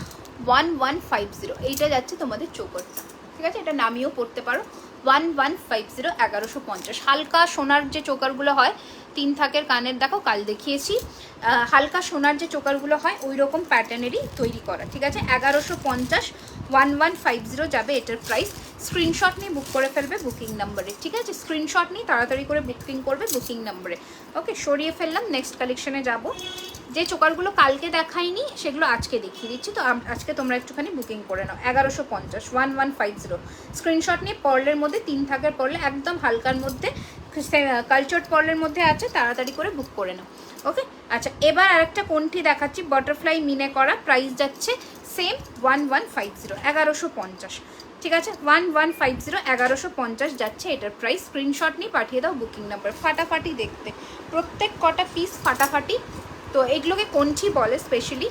1150। এইটা যাচ্ছে তোমাদের চোকরটা। ঠিক আছে এটা নামিয়েও পড়তে পারো 1150 1150। হালকা সোনার যে চোকারগুলো হয় 3 থাকের কানের, দেখো কাল দেখিয়েছি, হালকা সোনার যে চোকারগুলো হয় ওই রকম প্যাটার্নেরই তৈরি করা। ঠিক আছে 1150 1150 যাবে এটার প্রাইস। স্ক্রিনশট নিয়ে বুক করে ফেলবে বুকিং নাম্বারে। ঠিক আছে স্ক্রিনশট নিয়ে তাড়াতাড়ি করে বুকিং করবে বুকিং নাম্বারে। ওকে সরিয়ে ফেললাম, নেক্সট কালেকশনে যাব। যে চোকারগুলো কালকে দেখাইনি সেগুলো আজকে দেখিয়ে দিচ্ছি, তো আজকে তোমরা একটুখানি বুকিং করে নাও। 1150 1150 স্ক্রিনশট নিয়ে পার্লের মধ্যে 3 থাকের পার্লে একদম হালকার মধ্যে, কালচার্ড পার্লের মধ্যে আছে, তাড়াতাড়ি করে বুক করে নাও। ওকে। আচ্ছা এবার আরেকটা কোনটি দেখাচ্ছি, বাটারফ্লাই মিনে করা, প্রাইস যাচ্ছে সেম 1150, 1150। ঠিক আছে, 1150, 1150 যাচ্ছে এটার প্রাইস। স্ক্রিনশট নিয়ে পাঠিয়ে দাও বুকিং নাম্বার। ফাটাফাটি দেখতে, প্রত্যেক কটা পিস ফাটাফাটি। তো এগুলোকে কোনটি বলে স্পেশালি,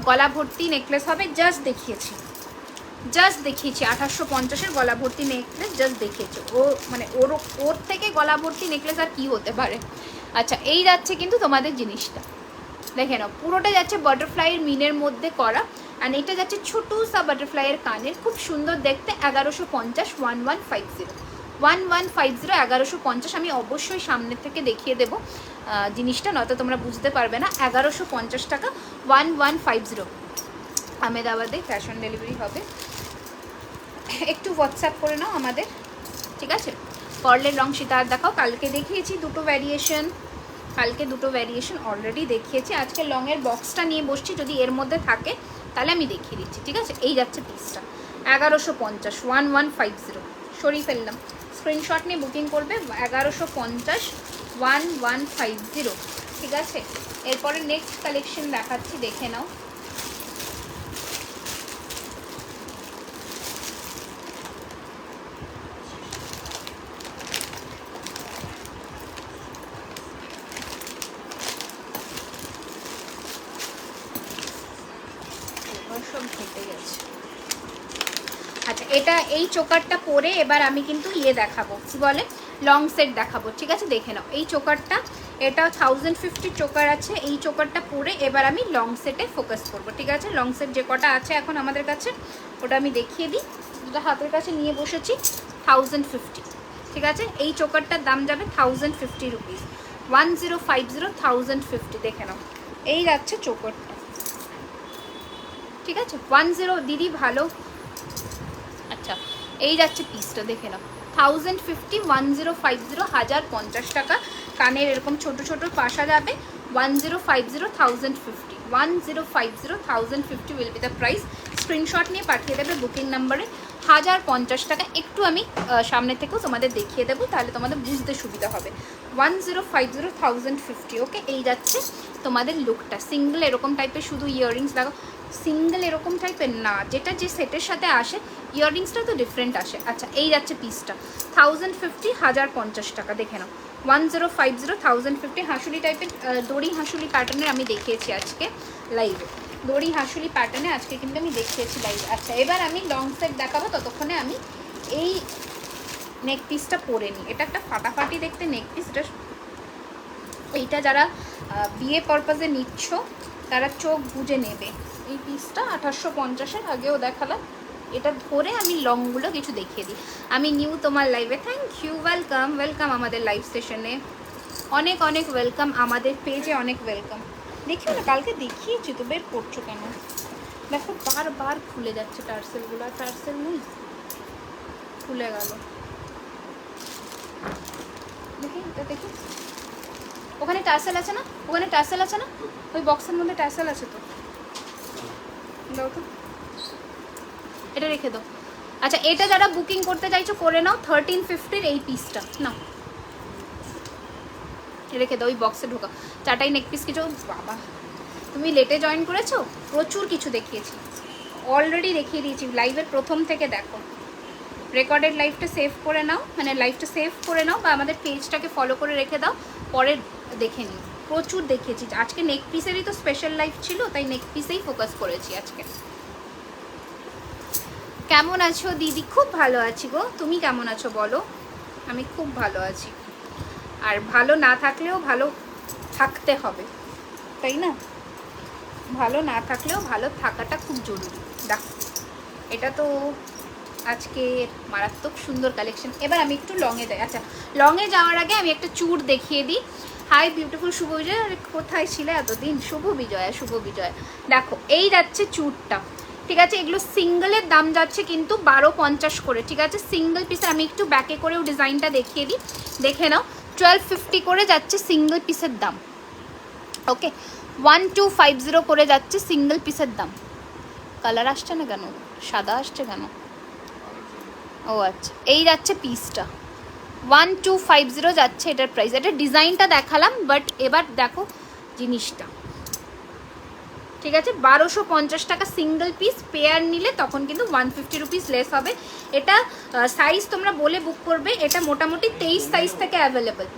গলা ভর্তি নেকলেস হবে, জাস্ট দেখিয়েছি 2850-এর গলা ভর্তি নেকলেস জাস্ট দেখিয়েছে। ও মানে ওর থেকে গলা ভর্তি নেকলেস আর কি হতে পারে। আচ্ছা এই যাচ্ছে কিন্তু তোমাদের জিনিসটা দেখে নাও, পুরোটা যাচ্ছে বাটারফ্লাইয়ের মিনের মধ্যে করা, আর এটা যাচ্ছে ছোটো সা বাটারফ্লাইয়ের কানের, খুব সুন্দর দেখতে। 1150, 1150, 1150, 1150। আমি অবশ্যই সামনে থেকে দেখিয়ে দেবো জিনিসটা, নয়তো তোমরা বুঝতে পারবে না। 1150 টাকা, 1150। আহমেদাবাদে ক্যাশ অন ডেলিভারি হবে। একটু হোয়াটসঅ্যাপ করে নাও আমাদের, ঠিক আছে। পার্লের রং সীতার দেখাও, কালকে দেখিয়েছি দুটো ভ্যারিয়েশন, অলরেডি দেখিয়েছি। আজকে লংয়ের বক্সটা নিয়ে বসছি, যদি এর মধ্যে থাকে তাহলে আমি দেখিয়ে দিচ্ছি, ঠিক আছে। এই যাচ্ছে পিসটা 1150, 1150, সরিয়ে ফেললাম। স্ক্রিনশট নিয়ে বুকিং করবে, 1150, 1150, ঠিক আছে। এরপরে নেক্সট কালেকশন দেখাচ্ছি, দেখে নাও। সব ঘেটে গেছে। আচ্ছা এটা এই চোকারটা পরে এবার আমি কিন্তু ইয়ে দেখাবো, কি বলে, লং সেট দেখাবো, ঠিক আছে। দেখে নাও এই চোকারটা, এটা 1050 চোকার আছে। এই চোকারটা পরে এবার আমি লং সেটে ফোকাস করবো, ঠিক আছে। লং সেট যে কটা আছে এখন আমাদের কাছে ওটা আমি দেখিয়ে দিই, যেটা হাতের কাছে নিয়ে বসেছি। 1050, ঠিক আছে। এই চোকারটার দাম যাবে 1050 রুপিস, 1050, 1050। দেখে নাও এই যাচ্ছে চোকারটা, ঠিক আছে। 10 দিদি ভালো। আচ্ছা এই যাচ্ছে পিসটা, দেখে নাও 1050, 1050, 1050 টাকা। কানের এরকম ছোট ছোট পাশা যাবে, 1050, 1050, 1050, 1050 will be the price. Screenshot নিয়ে পাঠিয়ে দেবে বুকিং নাম্বারে। 1050 টাকা। একটু আমি সামনে থেকেও তোমাদের দেখিয়ে দেবো, তাহলে তোমাদের বুঝতে সুবিধা হবে। 1050, 1050, ওকে। এই যাচ্ছে তোমাদের লুকটা। সিঙ্গেল এরকম টাইপের শুধু ইয়াররিংস লাগাও, সিঙ্গেল এরকম টাইপের না, যেটা যে সেটের সাথে আসে ইয়াররিংসটা তো ডিফারেন্ট আসে। আচ্ছা এই যাচ্ছে পিসটা 1050, 1050 টাকা। দেখে নাও 1050, 1050। হাঁসুলি টাইপের দড়ি হাঁসুলি প্যাটার্নের আমি দেখিয়েছি আজকে লাইভে, দড়ি হাঁসুলি প্যাটার্নে আজকে কিন্তু আমি দেখিয়েছি লাইভে। আচ্ছা এবার আমি লং সেট দেখাবো, ততক্ষণে আমি এই নেক পিসটা পরে নিই। এটা একটা ফাটাফাটি দেখতে নেক পিস। এইটা যারা বিয়ে পারপাসে নিচ্ছ তারা চোখ বুজে নেবে। এই পিসটা 2850-এর আগেও দেখালাম। এটা ধরে আমি লংগুলো কিছু দেখিয়ে দিই। আমি নিউ তোমার লাইভে, থ্যাংক ইউ, ওয়েলকাম ওয়েলকাম আমাদের লাইভ সেশনে, অনেক অনেক ওয়েলকাম, আমাদের পেজে অনেক ওয়েলকাম। দেখিও না, কালকে দেখিয়েছি তো, বের করছো কেন? দেখো বারবার খুলে যাচ্ছে টার্সেলগুলো, টার্সেল নেই, খুলে গেল। দেখি এটা দেখি, ওখানে টার্সেল আছে না, ওখানে টার্সেল আছে না, ওই বক্সের মধ্যে টার্সেল আছে তো, দাও তো, এটা রেখে দাও। আচ্ছা এটা যারা বুকিং করতে চাইছো করে নাও, 1350-এর এই পিসটা নাও, রেখে দাও, ওই বক্সে ঢোকা। চাটাই নেক পিস কিছু, বাবা তুমি লেটে জয়েন করেছো, প্রচুর কিছু দেখিয়েছি, অলরেডি দেখিয়ে দিয়েছি লাইভের প্রথম থেকে। দেখো রেকর্ডেড লাইভটা সেভ করে নাও, মানে লাইভটা সেভ করে নাও বা আমাদের পেজটাকে ফলো করে রেখে দাও, পরে দেখে নিও। প্রচুর দেখিয়েছি আজকে, নেক পিসেরই তো স্পেশাল লাইভ ছিল, তাই নেক পিসেই ফোকাস করেছি আজকে। কেমন আছো দিদি? খুব ভালো আছি গো, তুমি কেমন আছো বলো? আমি খুব ভালো আছি, আর ভালো না থাকলেও ভালো থাকতে হবে, তাই না? ভালো না থাকলেও ভালো থাকাটা খুব জরুরি। দেখো এটা তো আজকে মারাত্মক সুন্দর কালেকশন। এবার আমি একটু লংয়ে যাই। আচ্ছা লংয়ে যাওয়ার আগে আমি একটা চূড় দেখিয়ে দিই। হাই বিউটিফুল শুভ বিজয়, কোথায় ছিলে এতদিন? শুভ বিজয়া, শুভ বিজয়। দেখো এই যাচ্ছে চূড়টা, ঠিক আছে। এগুলো সিঙ্গেলের দাম যাচ্ছে কিন্তু 1250 করে, ঠিক আছে। সিঙ্গেল পিসের আমি একটু ব্যাকে করেও ডিজাইনটা দেখিয়ে দিই, দেখে নাও। 1250 করে যাচ্ছে সিঙ্গেল পিসের দাম, ওকে। 1250 করে যাচ্ছে সিঙ্গেল পিসের দাম। কালার আসছে না কেন, সাদা আসছে কেন? ও আচ্ছা এই যাচ্ছে পিসটা 1250 যাচ্ছে এটার প্রাইস। এটা ডিজাইনটা দেখালাম, বাট এবার দেখো জিনিসটা, ঠিক আছে। 1250 টাকা সিঙ্গেল পিস, পেয়ার নিলে তখন কিন্তু 150 রুপিস লেস হবে। এটা সাইজ তোমরা বলে বুক করবে। এটা মোটামুটি 23 সাইজ থেকে অ্যাভেলেবেল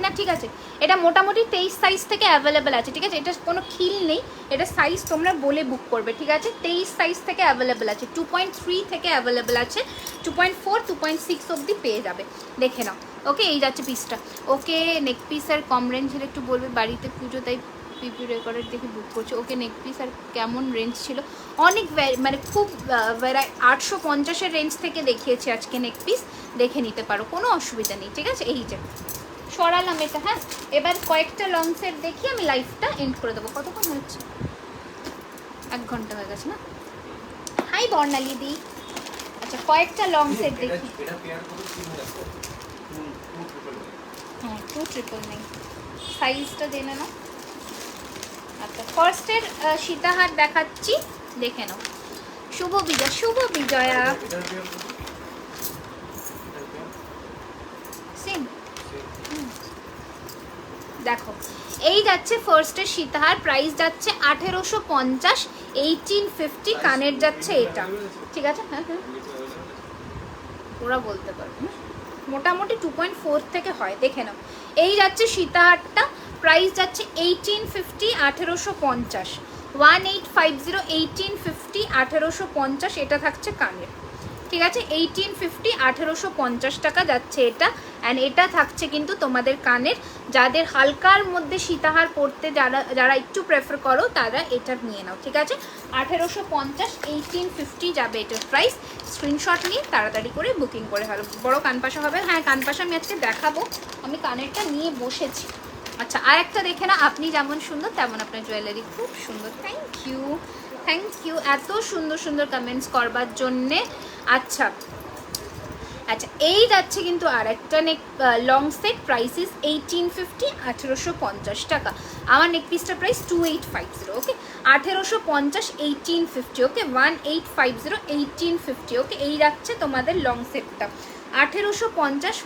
না, ঠিক আছে, এটা মোটামুটি 23 সাইজ থেকে অ্যাভেলেবেল আছে, ঠিক আছে। এটা কোনো খিল নেই, এটা সাইজ তোমরা বলে বুক করবে, ঠিক আছে। 23 সাইজ থেকে অ্যাভেলেবেল আছে, 2.3 থেকে অ্যাভেলেবেল আছে, 2.4 2.6 অবধি পেয়ে যাবে, দেখে নাও। ওকে, এই যাচ্ছে পিসটা। ওকে, নেক পিস আর কম রেঞ্জের একটু বলবে, বাড়িতে পুজো তাই পিপি রেকর্ডের দেখে বুক করছে। ওকে, নেক পিস আর কেমন রেঞ্জ ছিল? অনেক মানে খুব 850-এর রেঞ্জ থেকে দেখিয়েছি আজকে নেক পিস, দেখে নিতে পারো, কোনো অসুবিধা নেই, ঠিক আছে। এই যে সরালাম এটা, হ্যাঁ। এবার কয়েকটা লং সেট দেখি, আমি লাইফটা এন্ড করে দেবো। কতক্ষণ হচ্ছে? 1 ঘন্টা হয়ে গেছে না? হাই বর্ণালী দি। আচ্ছা, কয়েকটা লং সেট দেখি। হ্যাঁ, 299 সাইজটা জেনে নাও। আচ্ছা, ফার্স্টের সীতাহার দেখাচ্ছি, দেখে নাও। শুভ বিজয়া, শুভ বিজয়া। সেম দেখো, এই যাচ্ছে ফার্স্টের সীতাহার, প্রাইস যাচ্ছে 1850, 1850 কানের যাচ্ছে এটা, ঠিক আছে। হ্যাঁ হ্যাঁ, ওরা বলতে পারবে, মোটামুটি 2.4 থেকে হয়, দেখে নাও। এই যাচ্ছে সীতাহারটা, প্রাইস যাচ্ছে 1850, 1850, 1850, 1850, 1850, এটা থাকছে কানের, ঠিক আছে। 1850, 1850 টাকা যাচ্ছে এটা। অ্যান্ড এটা থাকছে কিন্তু তোমাদের কানের, যাদের হালকার মধ্যে সীতাহার পরতে যারা একটু প্রেফার করো তারা এটা নিয়ে নাও, ঠিক আছে। 1850, 1850 যাবে এটার প্রাইস। স্ক্রিনশট নিয়ে তাড়াতাড়ি করে বুকিং করে ফেলো। বড় কানপাশা হবে, হ্যাঁ কানপাশা আমি আজকে দেখাবো, আমি কানেরটা নিয়ে বসেছি। আচ্ছা, আর একটা দেখে না, আপনি যেমন সুন্দর তেমন আপনার জুয়েলারি খুব সুন্দর। থ্যাংক ইউ, থ্যাংক ইউ এত সুন্দর সুন্দর কমেন্টস করবার জন্যে। আচ্ছা আচ্ছা, এই যাচ্ছে কিন্তু আর একটা নেক লং সেট, প্রাইস ইস 1850, 1850 টাকা। আমার নেক পিসটার প্রাইস 2850, ওকে। 1850, 1850, ওকে। 1850, 1850, ওকে। এই যাচ্ছে তোমাদের লং সেটটা 1850,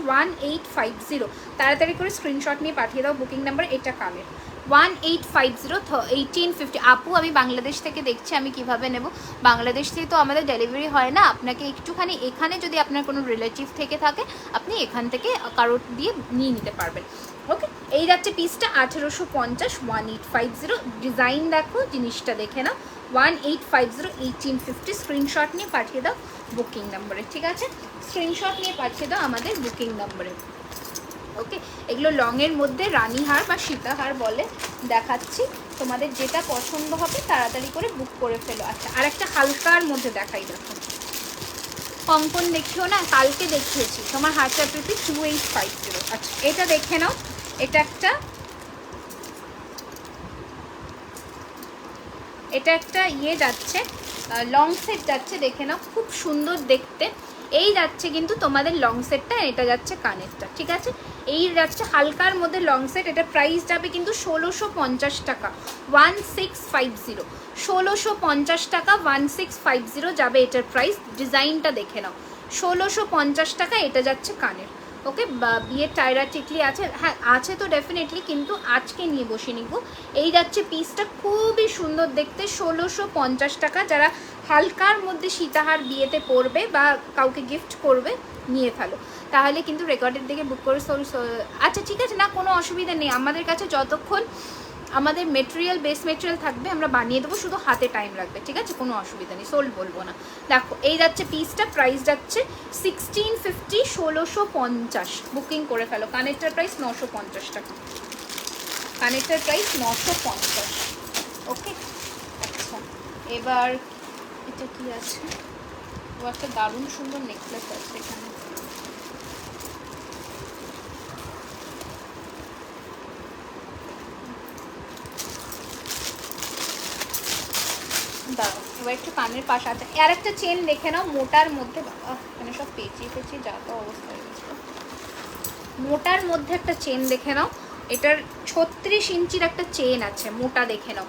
1850। তাড়াতাড়ি করে স্ক্রিনশট নিয়ে পাঠিয়ে দাও বুকিং নাম্বার, এটা কানের 1850, 1850। আপু, আমি বাংলাদেশ থেকে দেখছি, আমি কিভাবে নেব? বাংলাদেশ থেকে তো আমাদের ডেলিভারি হয় না, আপনাকে একটুখানি এখানে যদি আপনার কোনো রিলেটিভ থেকে থাকে, আপনি এখান থেকে কারোর দিয়ে নিয়ে নিতে পারবেন, ওকে। এই যাচ্ছে পিসটা 1850, 1850। ডিজাইন দেখো, জিনিসটা দেখে নাও। 1850, 1850। স্ক্রিনশট নিয়ে পাঠিয়ে দাও বুকিং নাম্বারে, ঠিক আছে। স্ক্রিনশট নিয়ে পাঠিয়ে দাও আমাদের বুকিং নাম্বারে, ওকে। এগুলো লংয়ের মধ্যে রানীহার বা সীতাহার বলে, দেখাচ্ছি, তোমাদের যেটা পছন্দ হবে তাড়াতাড়ি করে বুক করে ফেলো। আচ্ছা, আর একটা হালকার মধ্যে দেখাই, দেখো কঙ্কন দেখিও না, কালকে দেখিয়েছি তোমার হারটা প্রীতি 2850। আচ্ছা, এটা দেখে নাও, এটা একটা ইয়ে যাচ্ছে, লং সেট যাচ্ছে, দেখে নাও, খুব সুন্দর দেখতে। এই যাচ্ছে কিন্তু তোমাদের লং সেটটা, এটা যাচ্ছে কানেরটা, ঠিক আছে। এই যাচ্ছে হালকার মধ্যে লং সেট, এটা প্রাইস যাবে কিন্তু 1650 টাকা, 1650, 1650 টাকা, 1650 যাবে এটার প্রাইস। ডিজাইনটা দেখে নাও, 1650 টাকা, এটা যাচ্ছে কানের, ওকে। বিয়ের টায়রা টিকলি আছে, হ্যাঁ আছে তো ডেফিনেটলি, কিন্তু আজকে নিয়ে বসে নিব। এই যাচ্ছে পিসটা, খুবই সুন্দর দেখতে, 1650 টাকা। যারা হালকার মধ্যে সীতাহার বিয়েতে পরবে বা কাউকে গিফট করবে, নিয়ে ফেলো, তাহলে কিন্তু রেকর্ডের দিকে বুক করে। আচ্ছা ঠিক আছে, না কোনো অসুবিধা নেই, আমাদের কাছে যতক্ষণ আমাদের মেটেরিয়াল, বেস মেটেরিয়াল থাকবে আমরা বানিয়ে দেবো, শুধু হাতে টাইম লাগবে, ঠিক আছে, কোনো অসুবিধা নেই, সোল্ড বলবো না। দেখো, এই যাচ্ছে পিসটা, প্রাইস যাচ্ছে 1650, 1650। বুকিং করে ফেলো। কানেরটার প্রাইস 950 টাকা, কানেরটার প্রাইস 950, ওকে। আচ্ছা, এবার এটা কি আছে? ও একটা দারুণ সুন্দর নেকলেস আছে এখানে, দাঁড়াও, এবার একটু কানের পাশে আছে। আর একটা চেন দেখে নাও, মোটার মধ্যে, বাবা এখানে সব পেঁচিয়ে পেঁচিয়ে যা তো অবস্থা হয়ে গেছে। মোটার মধ্যে একটা চেন দেখে নাও, এটার 36 ইঞ্চির একটা চেন আছে, মোটা দেখে নাও,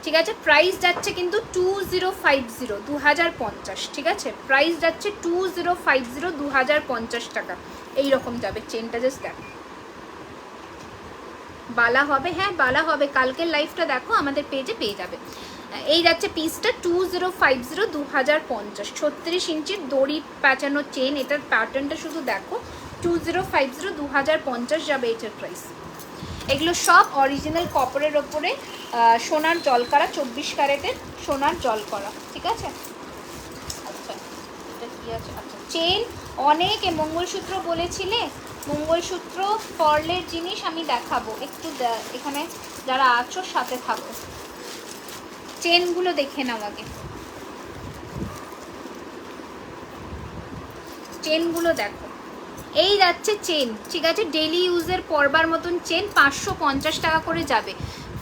ঠিক আছে। প্রাইস যাচ্ছে কিন্তু 2050, 2050, ঠিক আছে। প্রাইস যাচ্ছে 2050, 2050 টাকা, এইরকম যাবে চেনটা, জাস্ট দেখো বালা হবে, হ্যাঁ বালা হবে, কালকের লাইভটা দেখো আমাদের পেজে পেয়ে যাবে। এই যাচ্ছে পিসটা 2050, 2050, 36 ইঞ্চির দড়ি প্যাঁচানো চেন, এটার প্যাটার্নটা শুধু দেখো, 2050, 2050 যাবে এটার প্রাইস। এগুলো সব অরিজিনাল কপারের ওপরে সোনার জল করা, 24 ক্যারেটের সোনার জল করা, ঠিক আছে। আচ্ছা এটা কি আছে, আচ্ছা চেন অনেক, মঙ্গলসূত্র বলেছিলে, মঙ্গলসূত্র পার্লের জিনিস আমি দেখাবো, একটু এখানে যারা আছো সাথে থাকো। চেনগুলো দেখে নাও আগে, চেনগুলো দেখো। এই যাচ্ছে চেন, ঠিক আছে, ডেলি ইউজের পরবার মতন চেন, 550 টাকা করে যাবে।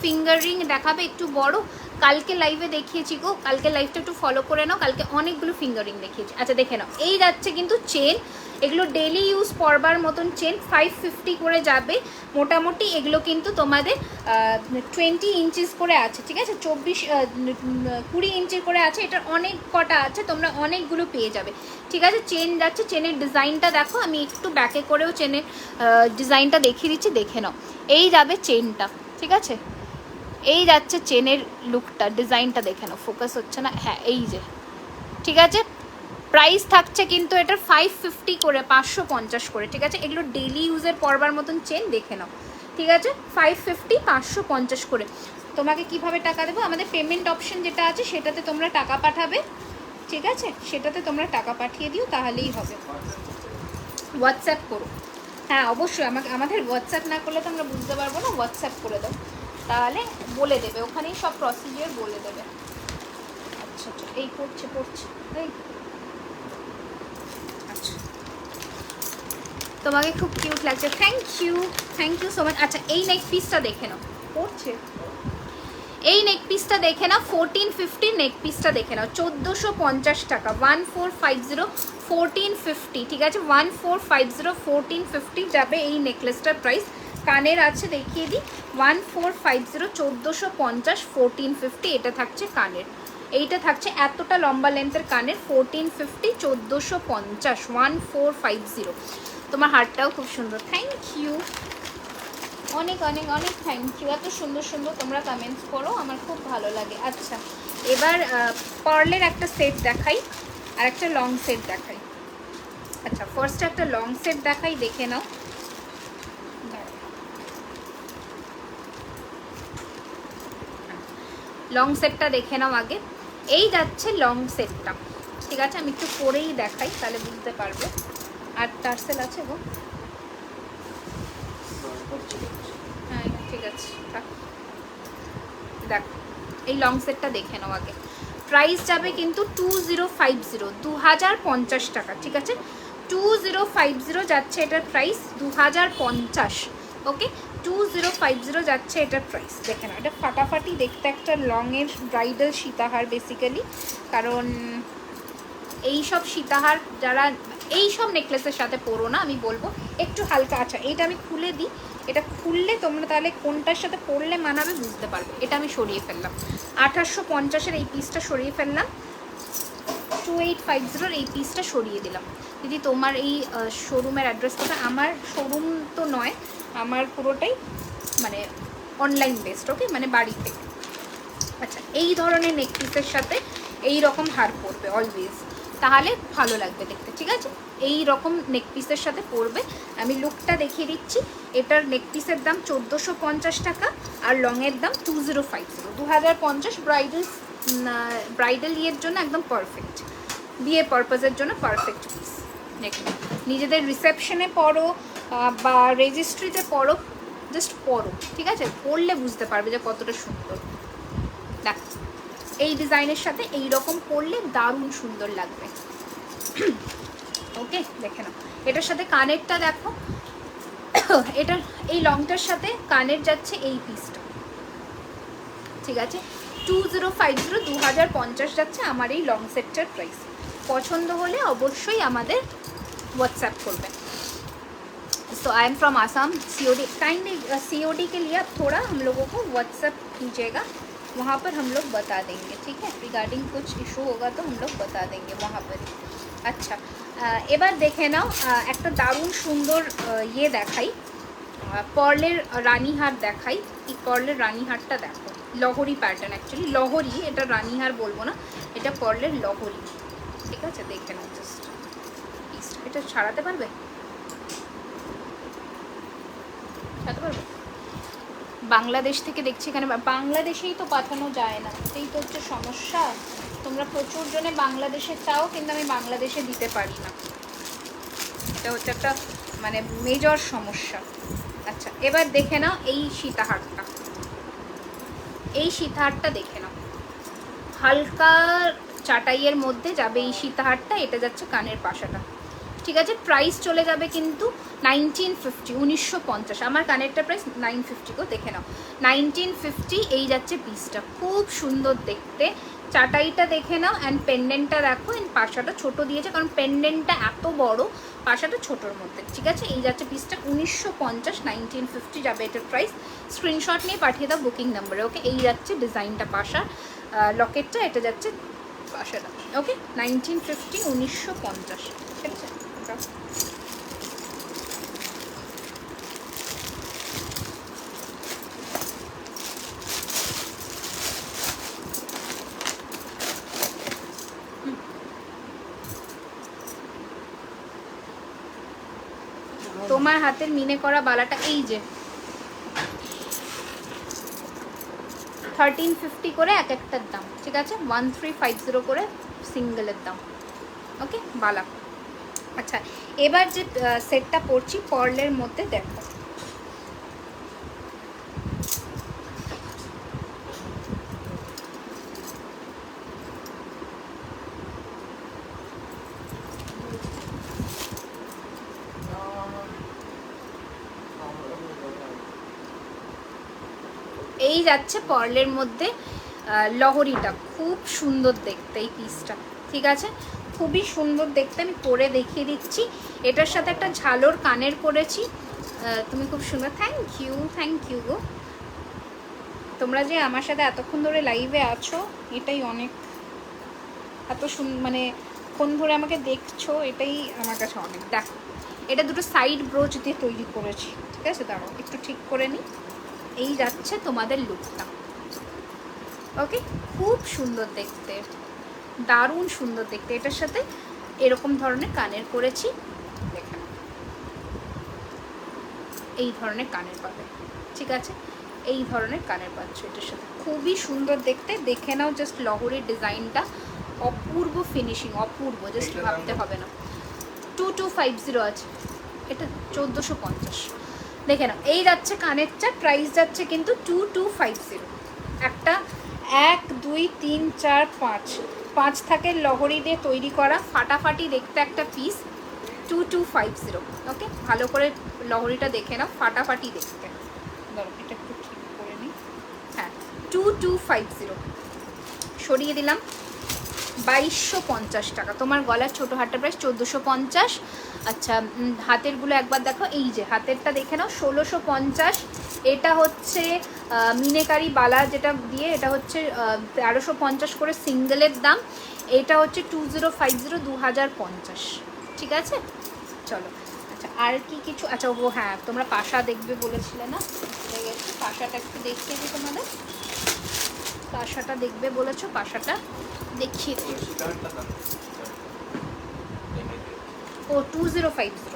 ফিঙ্গার রিং দেখাবে একটু বড়, কালকে লাইভে দেখিয়েছি গো, কালকে লাইভটা একটু ফলো করে নাও, কালকে অনেকগুলো ফিঙ্গার রিং দেখিয়েছি। আচ্ছা দেখে নাও, এই যাচ্ছে কিন্তু চেন, এগুলো ডেলি ইউজ পরবার মতন চেন, 550 করে যাবে মোটামুটি। এগুলো কিন্তু তোমাদের 20 ইঞ্চিস করে আছে, ঠিক আছে, 20 ইঞ্চির করে আছে, এটার অনেক কটা আছে, তোমরা অনেকগুলো পেয়ে যাবে, ঠিক আছে। চেন যাচ্ছে, চেনের ডিজাইনটা দেখো, আমি একটু ব্যাকে করেও চেনের ডিজাইনটা দেখিয়ে দিচ্ছি, দেখে নাও। এই যাবে চেনটা, ঠিক আছে, এই যাচ্ছে চেনের লুকটা, ডিজাইনটা দেখে নাও, ফোকাস হচ্ছে না, হ্যাঁ এই যে, ঠিক আছে। প্রাইস থাকছে কিন্তু এটার 550 করে, 550 করে, ঠিক আছে। এগুলো ডেলি ইউজের পরবার মতন চেন, দেখে নাও, ঠিক আছে। 550, 550 করে। তোমাকে কিভাবে টাকা দেবো, আমাদের পেমেন্ট অপশন যেটা আছে সেটাতে তোমরা টাকা পাঠাবে, ঠিক আছে, সেটাতে তোমরা টাকা পাঠিয়ে দিও, তাহলেই হবে। হোয়াটসঅ্যাপ করো, হ্যাঁ অবশ্যই, আমাদের হোয়াটসঅ্যাপ না করলে তো আমরা বুঝতে পারবো না, হোয়াটসঅ্যাপ করে দাও, তাহলে বলে দেবে, ওখানেই সব প্রসিজিওর বলে দেবে। আচ্ছা আচ্ছা এই পড়ছে এই, আচ্ছা তোমাকে খুব কিউট লাগছে, থ্যাংক ইউ সো মাচ। আচ্ছা এই নেক পিসটা দেখে নাও, পড়ছে, এই নেক পিসটা দেখে নাও, 1450 নেক পিসটা দেখে নাও, 1450 টাকা, 1450, 1450, ঠিক আছে, 1450, 1450 যাবে এই নেকলেসটার প্রাইস। কানের আছে দেখিয়ে দিই, 1450, 1450, 1450, এটা থাকছে কানের, এইটা থাকছে এতটা লম্বা লেন্থের কানের, 1450, 1450, 1450। তোমার হারটাও খুব সুন্দর, থ্যাংক ইউ, অনেক অনেক অনেক থ্যাংক ইউ, এত সুন্দর সুন্দর তোমরা কমেন্টস করো, আমার খুব ভালো লাগে। আচ্ছা এবার পার্লের একটা সেট দেখাই আর একটা লং সেট দেখাই। আচ্ছা ফার্স্ট একটা লং সেট দেখাই, দেখে নাও, লং সেটটা দেখে নাও আগে। এই যাচ্ছে লং সেটটা, ঠিক আছে, আমি একটু পরেই দেখাই তাহলে বুঝতে পারবে। আর টার্সেল আছে গো, হ্যাঁ ঠিক আছে, দেখো এই লং সেটটা দেখে নাও আগে। প্রাইস যাবে কিন্তু 2050, 2050 টাকা, ঠিক আছে, 2050 যাচ্ছে এটার প্রাইস, 2050, ওকে, 2050 যাচ্ছে এটার প্রাইস। দেখে নাও, এটা ফাটাফাটি দেখতে একটা লংয়ের ব্রাইডাল সীতাহার বেসিক্যালি, কারণ এইসব সীতাহার যারা এইসব নেকলেসের সাথে পরো না, আমি বলবো একটু হালকা। আচ্ছা এইটা আমি খুলে দিই, এটা খুললে তোমরা তাহলে কোনটার সাথে পরলে মানাবে বুঝতে পারবে। এটা আমি সরিয়ে ফেললাম, 1850-এর এই পিসটা সরিয়ে ফেললাম, 2850-এর এই পিসটা সরিয়ে দিলাম। দিদি তোমার এই শোরুমের অ্যাড্রেসটা, আমার শোরুম তো নয়, আমার পুরোটাই মানে অনলাইন বেসড, ওকে, মানে বাড়ি থেকে। আচ্ছা এই ধরনের নেক পিসের সাথে এই রকম হার পরবে অলওয়েজ, তাহলে ভালো লাগবে দেখতে, ঠিক আছে, এই রকম নেক পিসের সাথে পরবে। আমি লুকটা দেখিয়ে দিচ্ছি, এটার নেক পিসের দাম 1450 টাকা আর লংয়ের দাম 2050, 2050 ব্রাইডাল ইয়ের জন্য একদম পারফেক্ট, বিয়ে পারপাসের জন্য পারফেক্ট পিস। দেখুন নিজেদের রিসেপশনে পরো বা রেজিস্ট্রিতে পরো, জাস্ট পরো, ঠিক আছে, পরলে বুঝতে পারবে যে কতটা সুন্দর। দেখ এই ডিজাইনের সাথে এই রকম পরলে দারুণ সুন্দর লাগবে, ওকে দেখে নাও। এটার সাথে কানেরটা দেখো, এটার এই লংটার সাথে কানের যাচ্ছে এই পিসটা, ঠিক আছে, 2050, 2050 যাচ্ছে আমার এই लॉन्ग सेक्टर प्राइस। पसंद होले अवश्य আমাদের व्हाट्सएप করবে। So I am from Assam, COD kindly COD के लिए आप थोड़ा हम लोगों को व्हाट्सएप कीजिएगा, वहाँ पर हम लोग बता देंगे, ठीक है, रिगार्डिंग कुछ इशू होगा तो हम लोग बता देंगे वहाँ पर। अच्छा এবার দেখে নাও একটা দারুণ সুন্দর ইয়ে দেখাই, পার্লের রানীহার দেখাই। এই পার্লের রানীহারটা দেখো, লহরি প্যাটার্ন, অ্যাকচুয়ালি লহরি, এটা রানীহার বলবো না, এটা পার্লের লহরি। ঠিক আছে, দেখে নাও জাস্ট। এটা ছাড়াতে পারবে? ছাড়াতে পারবে? বাংলাদেশ থেকে দেখছি এখানে, বাংলাদেশেই তো পাঠানো যায় না, এটাই তো হচ্ছে সমস্যা। তোমরা প্রচুর জনে বাংলাদেশে চাও, কিন্তু আমি বাংলাদেশে দিতে পারি না, এটা হচ্ছে একটা মানে মেজর সমস্যা। আচ্ছা, এবার দেখে নাও এই সীতাহারটা, এই সীতাহারটা দেখে নাও, হালকা চাটাইয়ের মধ্যে যাবে এই সীতাহারটা। এটা যাচ্ছে কানের পাশাটা, ঠিক আছে। প্রাইস চলে যাবে কিন্তু 1950, 1950। আমার কানেরটা প্রাইস 950 গো, দেখে নাও 1950। এই যাচ্ছে পিসটা, খুব সুন্দর দেখতে। চাটাইটা দেখে নাও, অ্যান্ড পেন্ডেন্টটা দেখো, অ্যান্ড পাশাটা ছোট দিয়েছে কারণ পেন্ডেন্টটা এত বড়, পাশাটা ছোটোর মধ্যে, ঠিক আছে। এই যাচ্ছে পিসটা 1950, 1950 যাবে এটার প্রাইস। স্ক্রিনশট নিয়ে পাঠিয়ে দাও বুকিং নাম্বারে, ওকে। এই যাচ্ছে ডিজাইনটা পাশা, লকেটটা, এটা যাচ্ছে পাশাটা, ওকে। 1950, 1950, ঠিক আছে। তোমার হাতের মিনে করা বালাটা, এই যে 1350 করে এক একটার দাম, ঠিক আছে। 1350 করে সিঙ্গেলের দাম, ওকে, বালা। আচ্ছা, এবার যে সেটটা পরছি পার্লের মধ্যে, দেখো এই যাচ্ছে পার্লের মধ্যে লহরিটা, খুব সুন্দর দেখতে এই পিসটা, ঠিক আছে, খুবই সুন্দর দেখতে। আমি পরে দেখিয়ে দিচ্ছি। এটার সাথে একটা ঝালোর কানের করেছি, তুমি খুব সুন্দর, থ্যাংক ইউ গো। তোমরা যে আমার সাথে এতক্ষণ ধরে লাইভে আছো, এটাই অনেক, এত মানে কোন ধরে আমাকে দেখছো, এটাই আমার কাছে অনেক। দেখো, এটা দুটো সাইড ব্রোচ দিয়ে তৈরি করেছি, ঠিক আছে। দাঁড়াও একটু ঠিক করে নিই। এই যাচ্ছে তোমাদের লুকটা, ওকে, খুব সুন্দর দেখতে, দারুণ সুন্দর দেখতে। এটার সাথে এরকম ধরনের কানের করেছি, দেখে নাও, এই ধরনের কানের পাবে, ঠিক আছে, এই ধরনের কানের পাচ্ছ এটার সাথে, খুবই সুন্দর দেখতে। দেখে নাও জাস্ট লহরির ডিজাইনটা, অপূর্ব ফিনিশিং, অপূর্ব, জাস্ট ভাবতে হবে না। 2250 আছে, এটা 1450, দেখে নাও। এই যাচ্ছে কানেরটা, প্রাইস যাচ্ছে কিন্তু 2250। একটা 1 2 3 4 5 5 থাকে লহরি দিয়ে তৈরি করা, ফাটাফাটি দেখতে একটা পিস, 2250, ওকে। ভালো করে লহরিটা দেখে নাও, ফাটাফাটি দেখতে। ধরো এটা একটু ঠিক করে নিই, হ্যাঁ, 2250 সরিয়ে দিলাম। 2250 টাকা। তোমার গলার ছোটো হারটার প্রাইস 1450। আচ্ছা, হাতেরগুলো একবার দেখো, এই যে হাতেরটা দেখে নাও 1650। এটা হচ্ছে মিনেকারি বালা যেটা দিয়ে, এটা হচ্ছে 1350 করে সিঙ্গেলের দাম। এটা হচ্ছে 2050, 2050, ঠিক আছে। চলো, আচ্ছা আর কি কিছু, আচ্ছা ও হ্যাঁ, তোমরা পাশা দেখবে বলেছিলে না, হয়ে গেছে। পাশাটা একটু দেখিয়ে দিই তোমাদের, পাশাটা দেখবে বলেছো, পাশাটা দেখিয়ে দিই। ও 2050,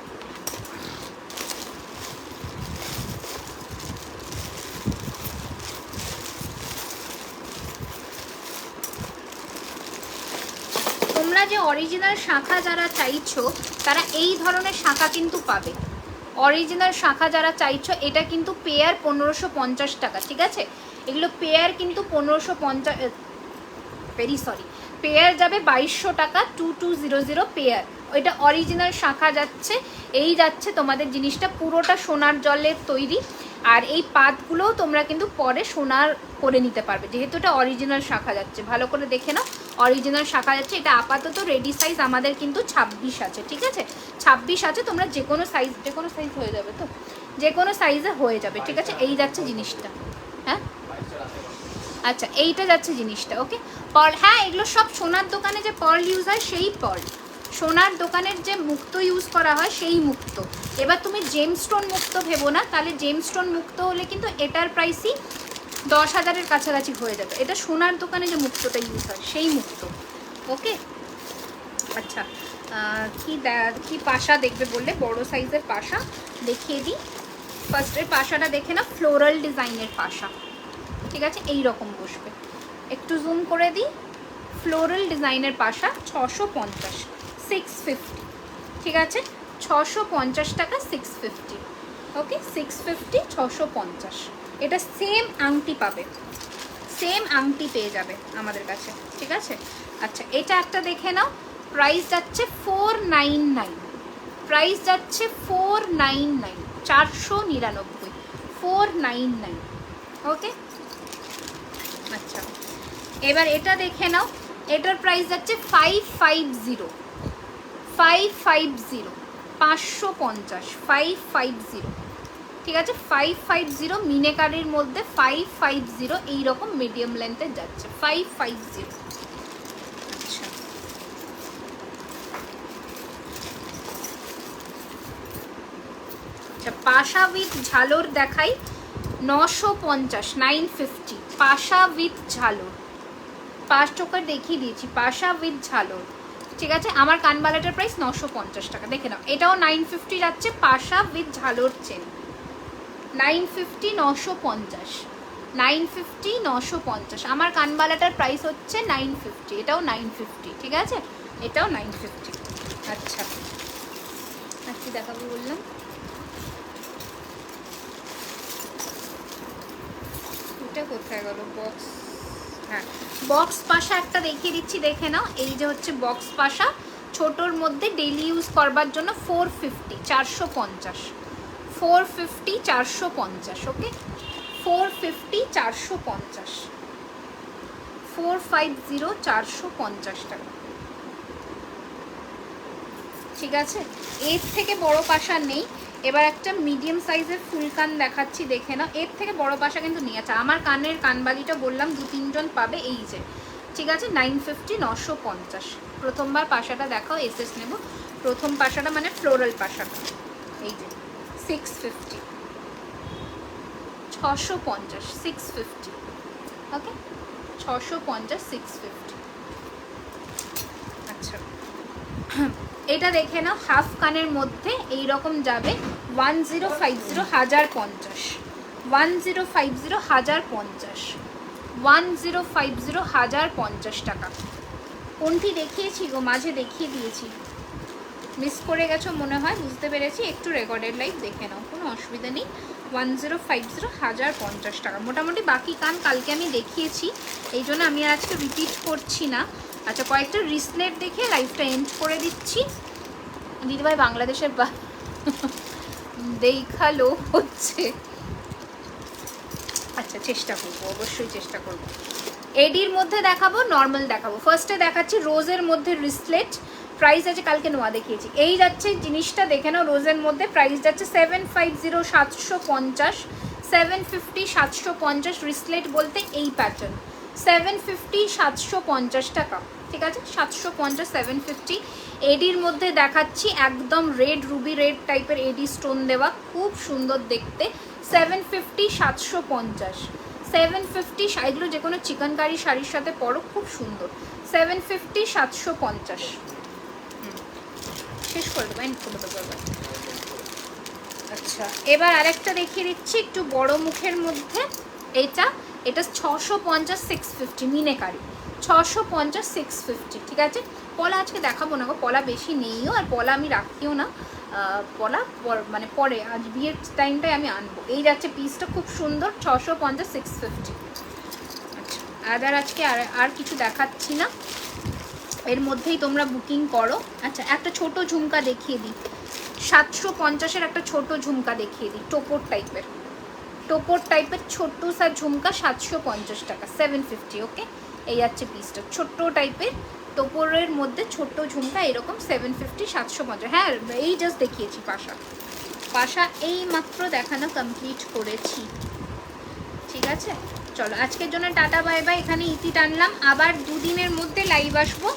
তোমরা যে অরিজিনাল শাঁখা যারা চাইছো, তারা এই ধরনের শাঁখা কিন্তু পাবে। অরিজিনাল শাঁখা যারা চাইছো, এটা কিন্তু পেয়ার 1550 টাকা, ঠিক আছে। এগুলো পেয়ার কিন্তু 1550, ভেরি সরি, পেয়ার যাবে 2200 টাকা, 2200 পেয়ার। ওইটা অরিজিনাল শাঁখা যাচ্ছে। এই যাচ্ছে তোমাদের জিনিসটা, পুরোটা সোনার জলের তৈরি। আর এই পাতগুলোও তোমরা কিন্তু পরে সোনার করে নিতে পারবে, যেহেতু এটা অরিজিনাল শাঁখা যাচ্ছে। ভালো করে দেখে নাও, অরিজিনাল শাঁখা যাচ্ছে। এটা আপাতত রেডি সাইজ আমাদের কিন্তু 26 আছে, ঠিক আছে, 26 আছে। তোমরা যে কোনো সাইজ হয়ে যাবে, তো যে কোনো সাইজে হয়ে যাবে, ঠিক আছে। এই যাচ্ছে জিনিসটা, হ্যাঁ, আচ্ছা এইটা যাচ্ছে জিনিসটা, ওকে। পার্ল, হ্যাঁ, এগুলো সব সোনার দোকানে যে পার্ল ইউজ হয় সেই পার্ল, সোনার দোকানের যে মুক্ত ইউজ করা হয় সেই মুক্ত। এবার তুমি জেমস্টোন মুক্ত ভেবো না, তাহলে জেমস্টোন মুক্ত হলে কিন্তু এটার প্রাইসই 10,000-এর কাছাকাছি হয়ে যাবে। এটা সোনার দোকানে যে মুক্তটা ইউজ হয় সেই মুক্ত। ওকে, আচ্ছা কি পাশা দেখবে বললে? বড় সাইজের পাশা দেখিয়ে দিই। ফার্স্টের পাশাটা দেখে না, ফ্লোরাল ডিজাইনের পাশা, ঠিক আছে, এই রকম বসবে। একটু জুম করে দিই। ফ্লোরাল ডিজাইনের পাশা 650, 650, ঠিক আছে, 650 টাকা, 650। ওকে, 650, 650। এটা সেম আংটি পাবে, সেম আংটি পেয়ে যাবে আমাদের কাছে, ঠিক আছে। আচ্ছা, এটা একটা দেখে নাও, প্রাইস যাচ্ছে 499, প্রাইস যাচ্ছে 499, 499, 499। ওকে, আচ্ছা এবার এটা দেখে নাও, এটার প্রাইস যাচ্ছে 550, 550, 550, 550, ঠিক আছে, 550 মিনেকারির মধ্যে 550 এইরকম মিডিয়াম লেন্থের যাচ্ছে 550। আচ্ছা, আচ্ছা পাশা উইথ ঝালর দেখাই, 950, 950, পাশা উইথ ঝালর, 5 টাকা দেখিয়ে দিয়েছি, পাশা উইথ ঝালর, ঠিক আছে। আমার কানবালাটার প্রাইস 950 টাকা, দেখে নাও। এটাও 950 যাচ্ছে, পাশা উইথ ঝালর চেন, 950, 950, 950, 950। আমার কানবালাটার প্রাইস হচ্ছে 950, এটাও 950, ঠিক আছে, এটাও 950। আচ্ছা, আর কি দেখাবো বললাম? এটা কোথায় গেল বক্স? হ্যাঁ, বক্স পাশা একটা দেখিয়ে দিচ্ছি, দেখে নাও। এই যে হচ্ছে বক্স পাশা, ছোটোর মধ্যে ডেইলি ইউজ করবার জন্য 450, 450, 450, 450। ওকে, 450, 450, 450, 450 টাকা, ঠিক আছে। এর থেকে বড় পাশা নেই। এবার একটা মিডিয়াম সাইজের ফুলকান দেখাচ্ছি, দেখে না, এর থেকে বড় পাশা কিন্তু নিয়ে আছে। আমার কানের কানবালিটা বললাম 2-3 জন পাবে, এই যে, ঠিক আছে, 950, 950। প্রথমবার পাশাটা দেখাও, এসএস নেব। প্রথম পাশাটা মানে ফ্লোরাল পাশাটা, এই যে 650, 650, 650। ওকে, 650, 650। আচ্ছা, এটা দেখে নাও, হাফ কানের মধ্যে এই রকম যাবে 1050, 1050, 1050, 1050, 1050, 1050 টাকা। কোনটি দেখিয়েছি গো? মাঝে দেখিয়ে দিয়েছি, মিস করে গেছো মনে হয়, বুঝতে পেরেছি। একটু রেকর্ডেড লাইভ দেখে নাও, কোনো অসুবিধা নেই। 1050, 1050 টাকা। মোটামুটি বাকি কান কালকে আমি দেখিয়েছি, এই জন্য আমি আর আজকে রিপিট করছি না। আচ্ছা, কয়েকটা রিসলেট দেখে লাইভটা এন্ড করে দিচ্ছি। দিদিভাই বাংলাদেশের দেখালো হচ্ছে, আচ্ছা চেষ্টা করবো, অবশ্যই চেষ্টা করবো। এডির মধ্যে দেখাবো, নর্মাল দেখাবো। ফার্স্টে দেখাচ্ছি রোজের মধ্যে রিসলেট, প্রাইস আছে, কালকে নোয়া দেখিয়েছি। এই যাচ্ছে জিনিসটা দেখে নাও, রোজের মধ্যে প্রাইস যাচ্ছে 750, 750, 750, 750। রিসলেট বলতে এই প্যাটার্ন, 750, 750 টাকা, ঠিক আছে, 750, 750। এডির মধ্যে দেখাচ্ছি একদম রেড, রুবি রেড টাইপের এডি স্টোন দেওয়া, খুব সুন্দর দেখতে, 750, 750, 750। এগুলো যে কোনো চিকেন কারি শাড়ির সাথে পরো, খুব সুন্দর। 750, 750। শেষ করে দেবো, এন্ড করে দেবো এবার। আচ্ছা, এবার আরেকটা দেখিয়ে দিচ্ছি একটু বড় মুখের মধ্যে। এটা 650, 650 মিনেকারি, 650, 650, ঠিক আছে। পলা আজকে দেখাবো না গো, পলা বেশি নেইও, আর পলা আমি রাখিও না, পলা মানে পরে, আজ বিয়ের টাইমটাই আমি আনবো। এই যাচ্ছে পিসটা, খুব সুন্দর, 650, 650। আচ্ছা, আজকে আর কিছু দেখাচ্ছি না, এর মধ্যেই তোমরা বুকিং করো। আচ্ছা, একটা ছোট ঝুমকা দেখিয়ে দিই, 750-এর একটা ছোট ঝুমকা দেখিয়ে দিই, টোপর টাইপের ছোট্ট সার ঝুমকা, 750 টাকা, 750। ওকে, এই যাচ্ছে পিসটা, ছোট্ট টাইপের টোপরের মধ্যে ছোট্ট ঝুমকা, এরকম 750, 750। হ্যাঁ, এই জাস্ট দেখিয়েছি পাশা এই মাত্র দেখানো কমপ্লিট করেছি, ঠিক আছে। চলো, আজকের জন্য টাটা বাই বাই, এখানে ইতি টানলাম। আবার 2 দিনের মধ্যে লাইভ আসবো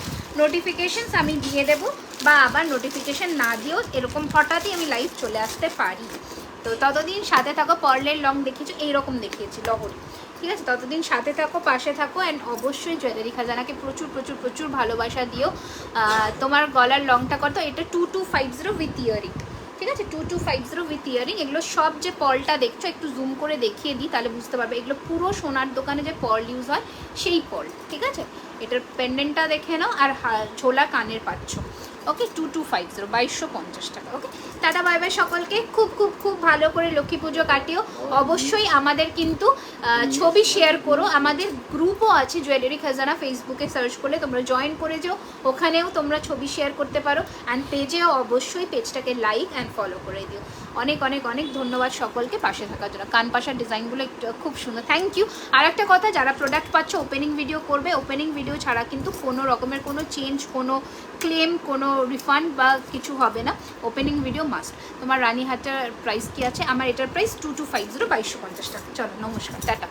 নোটিফিকেশনস আমি দিয়ে দেবো, বা আবার নোটিফিকেশন না দিয়েও এরকম হঠাৎই আমি লাইভ চলে আসতে পারি। তো ততদিন সাথে থাকো। পার্লের লং দেখিয়েছো, এইরকম দেখিয়েছি লহরি, ঠিক আছে? ততদিন সাথে থাকো, পাশে থাকো, অ্যান্ড অবশ্যই জুয়েলারি খাজানাকে প্রচুর প্রচুর প্রচুর ভালোবাসা দিও। তোমার গলার লংটা কত? এটা 2250 উইথ ইয়ারিং, ঠিক আছে? 2250 উইথ ইয়ারিং। এগুলো সব যে পলটা দেখছো, একটু জুম করে দেখিয়ে দিই তাহলে বুঝতে পারবে। এগুলো পুরো সোনার দোকানে যে পল ইউজ হয় সেই পল, ঠিক আছে? এটার পেন্ডেন্টটা দেখে নাও, আর ঝোলা কানের পাচ্ছ। ওকে, 2250, 2250 টাকা। ওকে, টাটা, বাই বাই সকলকে। খুব খুব খুব ভালো করে লক্ষ্মী পুজো কাটিও। অবশ্যই আমাদের কিন্তু ছবি শেয়ার করো। আমাদের গ্রুপও আছে জুয়েলারি খাজানা, ফেসবুকে সার্চ করলে তোমরা জয়েন করে যাও, ওখানেও তোমরা ছবি শেয়ার করতে পারো। অ্যান্ড পেজেও অবশ্যই পেজটাকে লাইক অ্যান্ড ফলো করে দিও। অনেক অনেক অনেক ধন্যবাদ সকলকে পাশে থাকার জন্য। কান পাশার ডিজাইনগুলো একটু খুব সুন্দর, থ্যাংক ইউ। আর একটা কথা, যারা প্রোডাক্ট পাচ্ছ ওপেনিং ভিডিও করবে। ওপেনিং ভিডিও ছাড়া কিন্তু কোনো রকমের কোনো চেঞ্জ, কোনো ক্লেম, কোনো রিফান্ড বা কিছু হবে না। Opening video must. তোমার রানীহাটের প্রাইস কি আছে? আমার এটার প্রাইস 2250, 2250 টাকা। চলো, নমস্কার, টাটা।